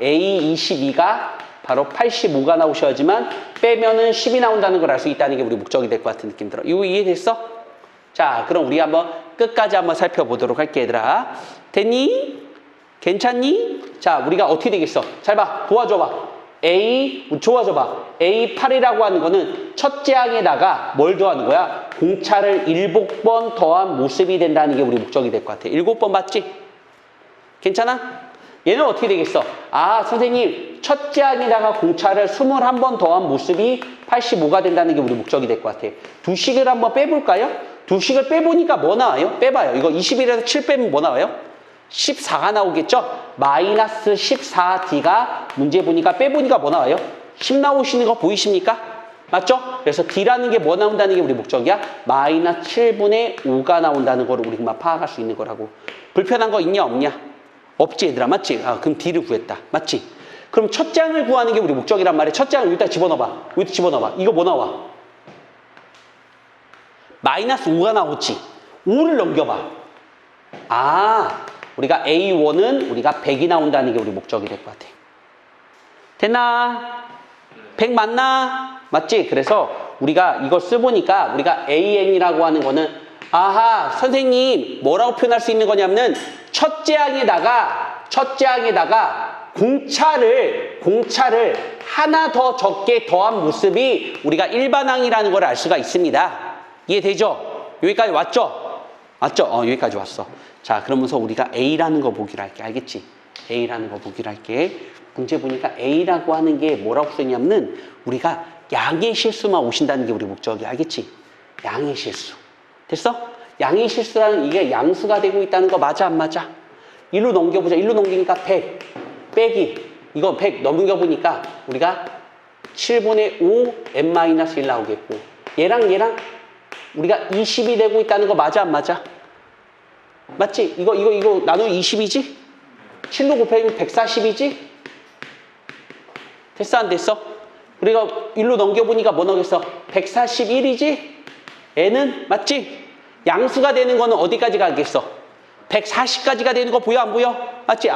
A 22가 바로 85가 나오셔야지만 빼면은 10이 나온다는 걸 알 수 있다는 게 우리 목적이 될 것 같은 느낌 들어. 이거 이해됐어? 자, 그럼 우리 한번 끝까지 한번 살펴보도록 할게, 얘들아. 됐니? 괜찮니? 자, 우리가 어떻게 되겠어? 잘 봐. 도와줘봐. 좋아져봐. A8이라고 하는 거는 첫째 항에다가 뭘 더하는 거야? 공차를 7번 더한 모습이 된다는 게 우리 목적이 될 것 같아. 7번 맞지? 괜찮아? 얘는 어떻게 되겠어? 선생님, 첫째 항에다가 공차를 21번 더한 모습이 85가 된다는 게 우리 목적이 될 것 같아. 두 식을 한번 빼볼까요? 두 식을 빼보니까 뭐 나와요? 빼봐요. 이거 21에서 7 빼면 뭐 나와요? 14가 나오겠죠? 마이너스 14D가 문제 보니까 빼보니까 뭐 나와요? 10 나오시는 거 보이십니까? 맞죠? 그래서 D라는 게 뭐 나온다는 게 우리 목적이야? 마이너스 7분의 5가 나온다는 걸 우리 그만 파악할 수 있는 거라고. 불편한 거 있냐 없냐? 없지 얘들아. 맞지? 그럼 D를 구했다. 맞지? 그럼 첫 장을 구하는 게 우리 목적이란 말이야. 첫 장을 여기다 집어넣어봐. 여기다 집어넣어봐. 이거 뭐 나와? 마이너스 5가 나오지. 5를 넘겨봐. 우리가 A1은 우리가 100이 나온다는 게 우리 목적이 될 것 같아. 됐나? 100 맞나? 맞지? 그래서 우리가 이걸 써보니까 우리가 AN이라고 하는 거는 선생님 뭐라고 표현할 수 있는 거냐면 첫째 항에다가 공차를 하나 더 적게 더한 모습이 우리가 일반항이라는 걸 알 수가 있습니다. 이해되죠? 여기까지 왔죠? 맞죠? 여기까지 왔어. 자, 그러면서 우리가 A라는 거 보기로 할게. 알겠지? A라는 거 보기로 할게. 문제 보니까 A라고 하는 게 뭐라고 쓰냐면은 우리가 양의 실수만 오신다는 게 우리 목적이야. 알겠지? 양의 실수. 됐어? 양의 실수라는 이게 양수가 되고 있다는 거 맞아 안 맞아? 1로 넘겨보자. 1로 넘기니까 100 빼기 이거 100 넘겨보니까 우리가 7분의 5 n-1 나오겠고 얘랑 우리가 20이 되고 있다는 거 맞아 안 맞아? 맞지? 이거 나누면 20이지? 7로 곱하면 140이지? 됐어 안 됐어? 우리가 1로 넘겨보니까 뭐 나오겠어? 141이지? n은 맞지? 양수가 되는 거는 어디까지 가겠어? 140까지가 되는 거 보여 안 보여? 맞지?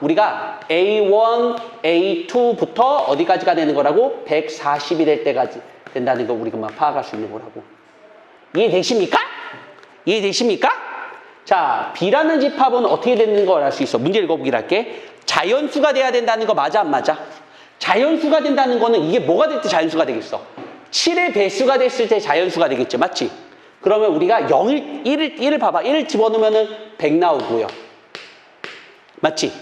우리가 A1, A2부터 어디까지가 되는 거라고? 140이 될 때까지 된다는 거 우리 그만 파악할 수 있는 거라고. 이해되십니까? 이해되십니까? 자, B라는 집합은 어떻게 되는 걸 알 수 있어? 문제 읽어보기로 할게. 자연수가 돼야 된다는 거 맞아 안 맞아? 자연수가 된다는 거는 이게 뭐가 될 때 자연수가 되겠어? 7의 배수가 됐을 때 자연수가 되겠죠. 맞지? 그러면 우리가 1을 봐봐. 1을 집어넣으면 100 나오고요. 맞지?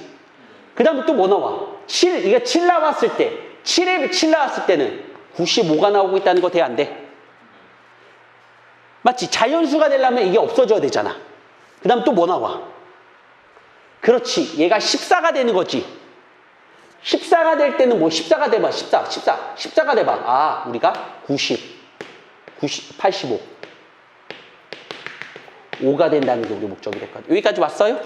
그 다음에 또 뭐 나와? 7, 이게 7 나왔을 때, 7에 7 나왔을 때는 95가 나오고 있다는 거 돼, 안 돼? 맞지? 자연수가 되려면 이게 없어져야 되잖아. 그 다음 또 뭐 나와? 그렇지. 얘가 14가 되는 거지. 14가 될 때는 뭐 14가 돼봐. 14가 돼봐. 우리가 90, 85. 5가 된다는 게 우리 목적이 될 거야. 여기까지 왔어요?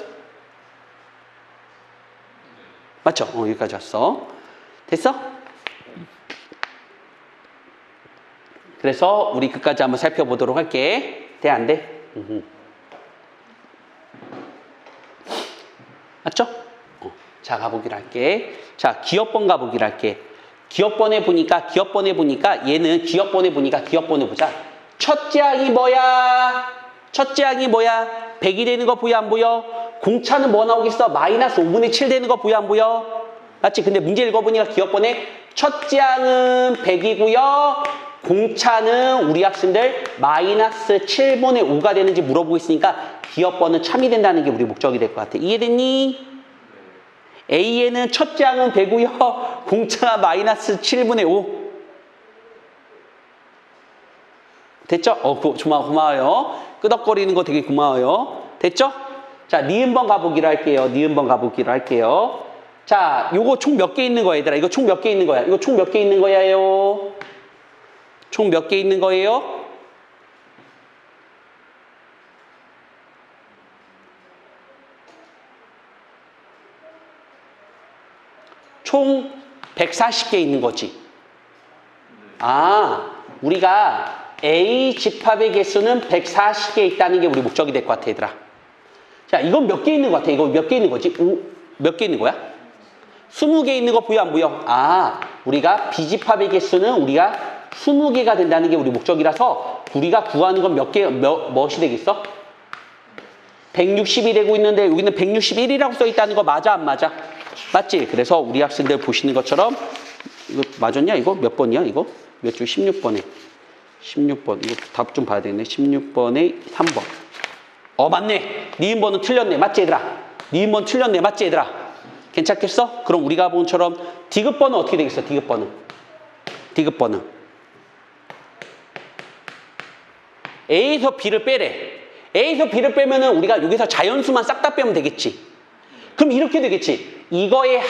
맞죠? 여기까지 왔어. 됐어? 그래서 우리 끝까지 한번 살펴보도록 할게. 돼, 안 돼? 맞죠? 자, 가보기로 할게. 자, 기업번 가보기로 할게. 기업번에 보니까 얘는 기업번에 보자. 첫째 항이 뭐야? 첫째 항이 뭐야? 100이 되는 거 보여 안 보여? 공차는 뭐 나오겠어? 마이너스 5분의 7 되는 거 보여 안 보여? 맞지? 근데 문제 읽어보니까 기업번에 첫째 항은 100이고요. 공차는 우리 학생들 마이너스 7분의 5가 되는지 물어보고 있으니까 기업번은 참이 된다는 게 우리 목적이 될 것 같아. 이해됐니? A에는 첫째 항은 100이고요. 공차가 마이너스 7분의 5. 됐죠? 고마워요. 끄덕거리는 거 되게 고마워요. 됐죠? 자, 니은번 가보기로 할게요. 자, 요거 총 몇 개 있는 거야, 얘들아? 이거 총 몇 개 있는 거야? 이거 총 몇 개 있는 거예요? 총 몇 개 있는 거예요? 총 140개 있는 거지. 우리가 A 집합의 개수는 140개 있다는 게 우리 목적이 될 것 같아, 얘들아. 자, 이건 몇 개 있는 것 같아? 이거 몇 개 있는 거지? 몇 개 있는 거야? 20개 있는 거 보여, 안 보여? 아, 우리가 B집합의 개수는 우리가 20개가 된다는 게 우리 목적이라서 우리가 구하는 건 무엇이 되겠어? 160이 되고 있는데 여기는 161이라고 써 있다는 거 맞아, 안 맞아? 맞지? 그래서 우리 학생들 보시는 것처럼 이거 맞았냐? 이거 몇 번이야? 이거? 몇 줄? 16번에. 16번. 이거 답 좀 봐야 되겠네. 16번에 3번. 맞네. 니은번은 틀렸네. 맞지, 얘들아? 니은번 틀렸네. 맞지, 얘들아? 괜찮겠어? 그럼 우리가 본 것처럼 디귿번은 어떻게 되겠어? 디귿번은 A에서 B를 빼래. A에서 B를 빼면은 우리가 여기서 자연수만 싹 다 빼면 되겠지. 그럼 이렇게 되겠지. 이거의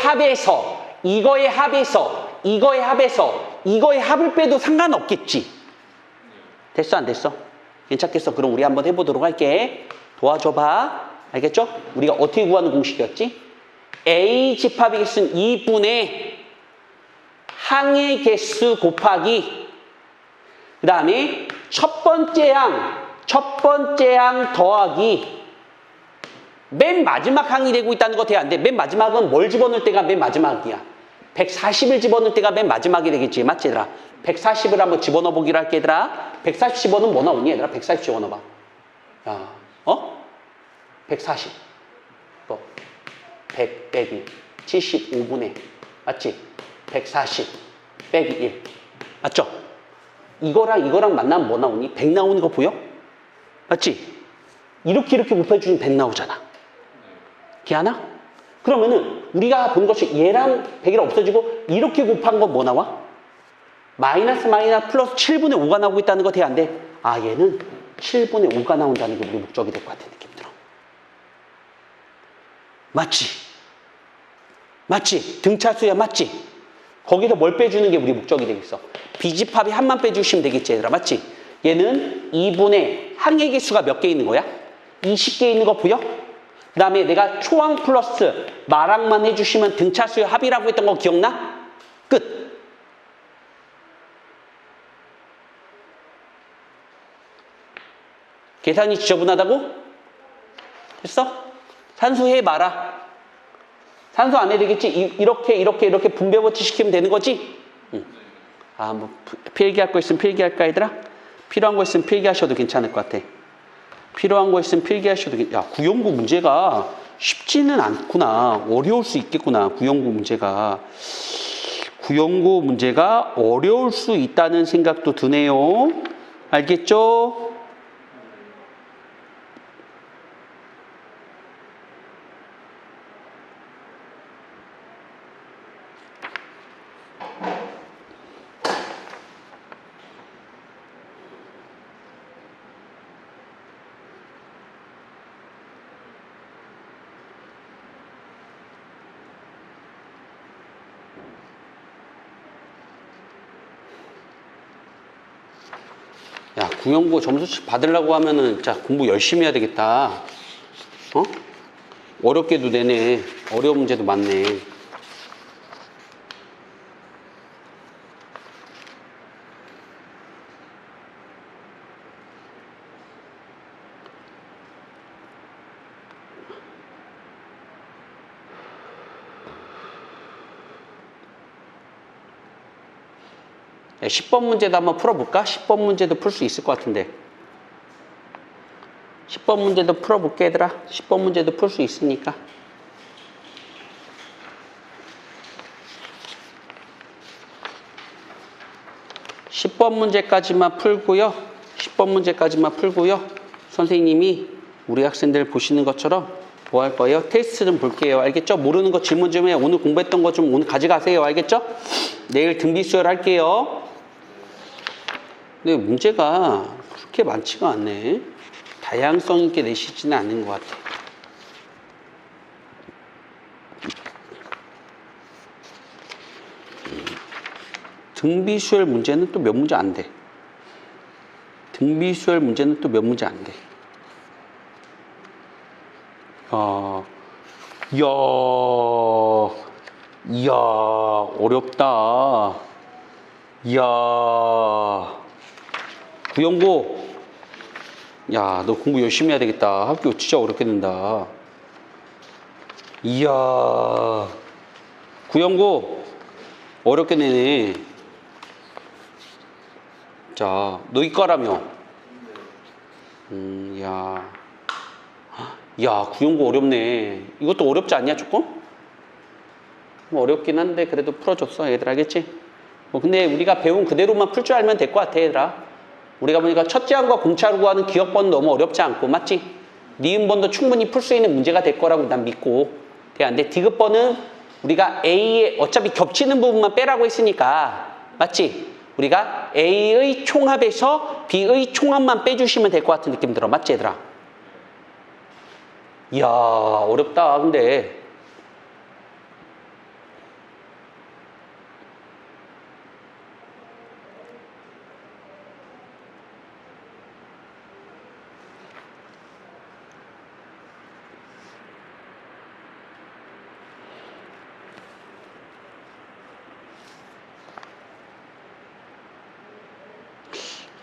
합을 빼도 상관없겠지. 됐어, 안 됐어? 괜찮겠어? 그럼 우리 한번 해보도록 할게. 도와줘봐. 알겠죠? 우리가 어떻게 구하는 공식이었지? A 집합의 개수는 2분의 항의 개수 곱하기 그 다음에 첫 번째 항 더하기 맨 마지막 항이 되고 있다는 거 돼야 안 돼. 맨 마지막은 뭘 집어넣을 때가 맨 마지막이야? 140을 집어넣을 때가 맨 마지막이 되겠지. 맞지, 얘들아? 140을 한번 집어넣어 보기로 할게, 얘들아. 140 집어넣으면 뭐 나오니, 얘들아? 140 집어넣어봐. 야, 140. 또 100 빼기 75분의 맞지? 140 빼기 1 맞죠? 이거랑 만나면 뭐 나오니? 100 나오는 거 보여? 맞지? 이렇게 곱해주면 100 나오잖아. 기하나? 그러면은 우리가 본 것이 얘랑 100이랑 없어지고 이렇게 곱한 건 뭐 나와? 마이너스 플러스 7분의 5가 나오고 있다는 거 돼야 안 돼? 아, 얘는 7분의 5가 나온다는 게 우리 목적이 될 것 같은 느낌 들어. 맞지? 등차수야, 맞지? 거기서 뭘 빼주는 게 우리 목적이 되겠어? B집합이 한만 빼주시면 되겠지, 얘들아. 맞지? 얘는 2분의 항의 개수가 몇 개 있는 거야? 20개 있는 거 보여? 그 다음에 내가 초항 플러스 마랑만 해주시면 등차수의 합이라고 했던 거 기억나? 끝. 계산이 지저분하다고? 됐어? 산수해 마라. 산수 안 해도 되겠지? 이렇게 분배법칙 시키면 되는 거지? 응. 뭐 필기할 거 있으면 필기할까, 얘들아? 필요한 거 있으면 필기하셔도 괜찮을 것 같아. 필요한 거 있으면 필기하셔도 구형구 문제가 쉽지는 않구나. 어려울 수 있겠구나. 구형구 문제가 어려울 수 있다는 생각도 드네요. 알겠죠? 야, 구형고 점수씩 받으려고 하면은 진짜 공부 열심히 해야 되겠다. 어렵게도 내네. 어려운 문제도 많네. 야, 10번 문제도 한번 풀어볼까? 10번 문제도 풀 수 있을 것 같은데. 10번 문제도 풀어볼게, 얘들아. 10번 문제도 풀 수 있으니까. (10번) 문제까지만 풀고요. 10번 문제까지만 풀고요. 선생님이 우리 학생들 보시는 것처럼 뭐 할 거예요? 테스트 좀 볼게요. 알겠죠? 모르는 거 질문 좀 해요. 오늘 공부했던 거 좀 오늘 가져가세요. 알겠죠? 내일 등비수열 할게요. 근데 문제가 그렇게 많지가 않네. 다양성 있게 내시지는 않는 것 같아. 등비수열 문제는 또 몇 문제 안 돼. 등비수열 문제는 또 몇 문제 안 돼. 이야, 어렵다. 이야. 구연고. 야, 너 공부 열심히 해야 되겠다. 학교 진짜 어렵게 된다. 이야. 구연고 어렵게 내네. 자, 너 이과라며. 야. 야, 구연고 어렵네. 이것도 어렵지 않냐, 조금? 뭐 어렵긴 한데, 그래도 풀어줬어. 얘들 알겠지? 뭐, 근데 우리가 배운 그대로만 풀 줄 알면 될 것 같아, 얘들아. 우리가 보니까 첫째 항과 공차로 구하는 기억번 너무 어렵지 않고, 맞지? 니은번도 충분히 풀 수 있는 문제가 될 거라고 난 믿고. 근데 디귿번은 우리가 A의 어차피 겹치는 부분만 빼라고 했으니까, 맞지? 우리가 A의 총합에서 B의 총합만 빼주시면 될 것 같은 느낌 들어. 맞지, 얘들아? 이야, 어렵다, 근데.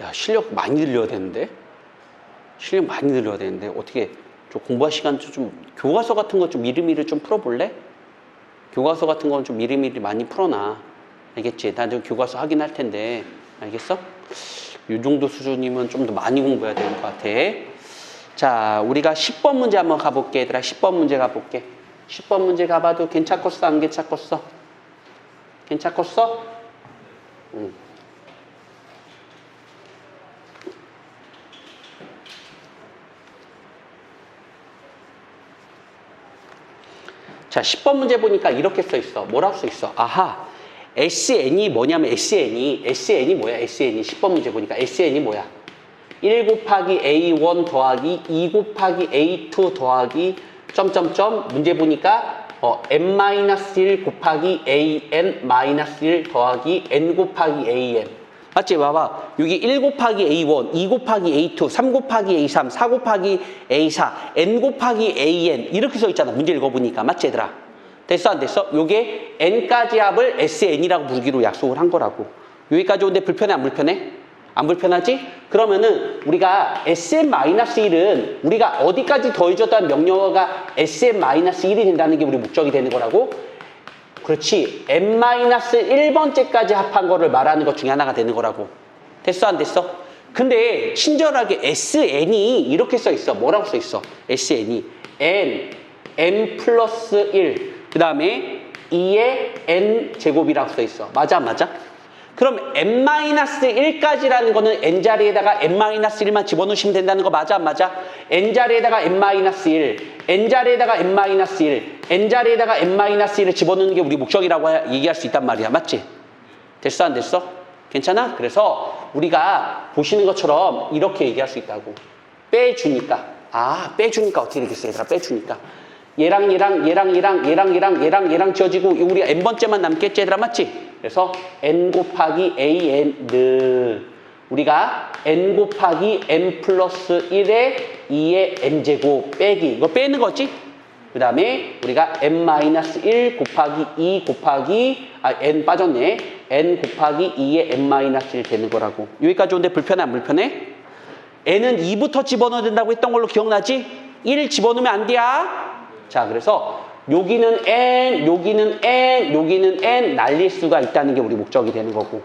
야, 실력 많이 늘려야 되는데? 실력 많이 늘려야 되는데? 어떻게, 좀 공부할 시간 좀, 교과서 같은 거 좀 미리미리 좀 풀어볼래? 교과서 같은 건 좀 미리미리 많이 풀어놔. 알겠지? 나 좀 교과서 확인할 텐데. 알겠어? 이 정도 수준이면 좀 더 많이 공부해야 되는 것 같아. 자, 우리가 10번 문제 한번 가볼게, 얘들아. 10번 문제 가볼게. 10번 문제 가봐도 괜찮겠어? 안 괜찮겠어? 괜찮겠어? 응. 자, 10번 문제 보니까 이렇게 써 있어. 뭐라고 써 있어? 아하. SN이 뭐냐면 SN이 뭐야? SN이 10번 문제 보니까 SN이 뭐야? 1 곱하기 A1 더하기 2 곱하기 A2 더하기 점점점 문제 보니까 n-1 곱하기 an-1 더하기 n 곱하기 an. 맞지? 봐봐. 여기 1 곱하기 A1, 2 곱하기 A2, 3 곱하기 A3, 4 곱하기 A4, n 곱하기 an 이렇게 써 있잖아. 문제 읽어보니까. 맞지, 얘들아? 됐어, 안 됐어? 요게 n까지 합을 SN이라고 부르기로 약속을 한 거라고. 여기까지 오는데 불편해, 안 불편해? 안 불편하지? 그러면은 우리가 SM-1은 우리가 어디까지 더해줬다는 명령어가 SM-1이 된다는 게 우리 목적이 되는 거라고? 그렇지. n-1번째까지 합한 거를 말하는 것 중에 하나가 되는 거라고. 됐어, 안 됐어? 근데 친절하게 SN이 이렇게 써 있어. 뭐라고 써 있어? SN이 n 플러스 1 그 다음에 2의 n제곱이라고 써 있어. 맞아, 맞아? 그럼 n-1까지라는 거는 n자리에다가 n-1만 집어넣으시면 된다는 거 맞아, 안 맞아? n자리에다가 n-1, n자리에다가 n-1, n자리에다가 n-1을 집어넣는 게 우리 목적이라고 얘기할 수 있단 말이야. 맞지? 됐어, 안 됐어? 괜찮아? 그래서 우리가 보시는 것처럼 이렇게 얘기할 수 있다고. 빼주니까. 아, 빼주니까 어떻게 되겠어, 얘들아? 빼주니까. 얘랑 지어지고 우리가 n번째만 남겠지, 얘들아? 맞지? 그래서 n 곱하기 an을 우리가 n 곱하기 n 플러스 1에 2의 n제곱 빼기 이거 빼는 거지? 그 다음에 우리가 n-1 곱하기 2 곱하기 n 빠졌네. n 곱하기 2의 n-1 되는 거라고. 여기까지 오는데 불편해, 안 불편해? n은 2부터 집어넣어야 된다고 했던 걸로 기억나지? 1 집어넣으면 안 돼야. 자, 그래서 여기는 n, 여기는 n, 여기는 n 날릴 수가 있다는 게 우리 목적이 되는 거고.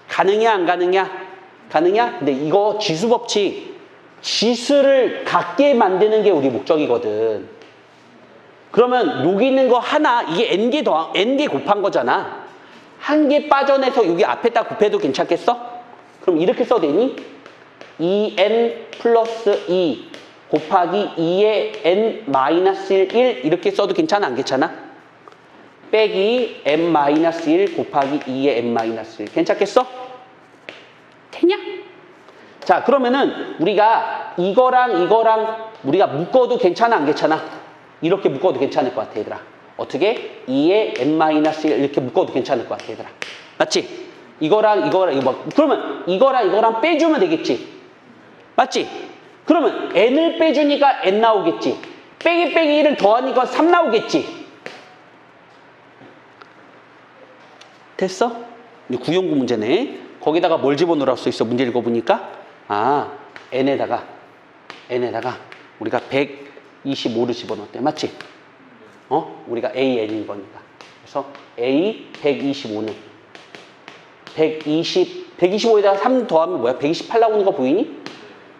가능이야, 안 가능이야? 가능이야? 근데 이거 지수법칙, 지수를 같게 만드는 게 우리 목적이거든. 그러면 여기 있는 거 하나, 이게 n개 곱한 거잖아. 한 개 빠져내서 여기 앞에다 곱해도 괜찮겠어? 그럼 이렇게 써도 되니? 2n 플러스 2 곱하기 2의 n-1 이렇게 써도 괜찮아, 안 괜찮아? 빼기 n-1 곱하기 2의 n-1 괜찮겠어? 되냐? 자, 그러면은 우리가 이거랑 우리가 묶어도 괜찮아, 안 괜찮아? 이렇게 묶어도 괜찮을 것 같아, 얘들아. 어떻게? 2의 n-1 이렇게 묶어도 괜찮을 것 같아, 얘들아. 맞지? 이거랑 이거 그러면 이거랑 빼주면 되겠지? 맞지? 그러면 n을 빼주니까 n 나오겠지. 빼기 1을 더하니까 3 나오겠지. 됐어? 이제 구형구 문제네. 거기다가 뭘 집어넣으라고 써 있어? 문제 읽어보니까 n에다가 우리가 125를 집어넣었대. 맞지? 우리가 AN인 거니까. 그래서 A 125는 125에다가 3 더하면 뭐야? 128 나오는 거 보이니?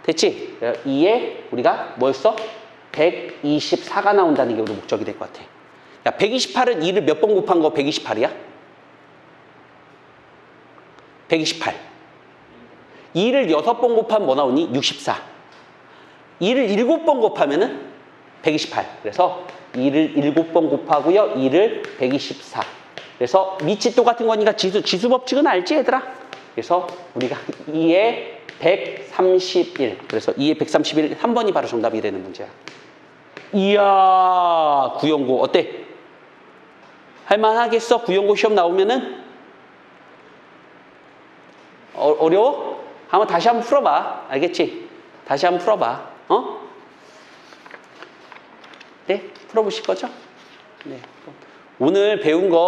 됐지? 2에 우리가 뭐였어? 124가 나온다는 게 우리 목적이 될 것 같아. 야, 128은 2를 몇 번 곱한 거 128이야? 128. 2를 6번 곱하면 뭐 나오니? 64. 2를 7번 곱하면은 128. 그래서 2를 7번 곱하고요. 2를 124. 그래서 밑이 똑같은 거니까 지수 법칙은 알지, 얘들아? 그래서 우리가 2에 131. 그래서 2에 131, 3번이 바로 정답이 되는 문제야. 이야, 구형고. 어때? 할만하겠어? 구형고 시험 나오면은? 어려워? 다시 한번 풀어봐. 알겠지? 다시 한번 풀어봐. 네? 풀어보실 거죠? 네. 오늘 배운 거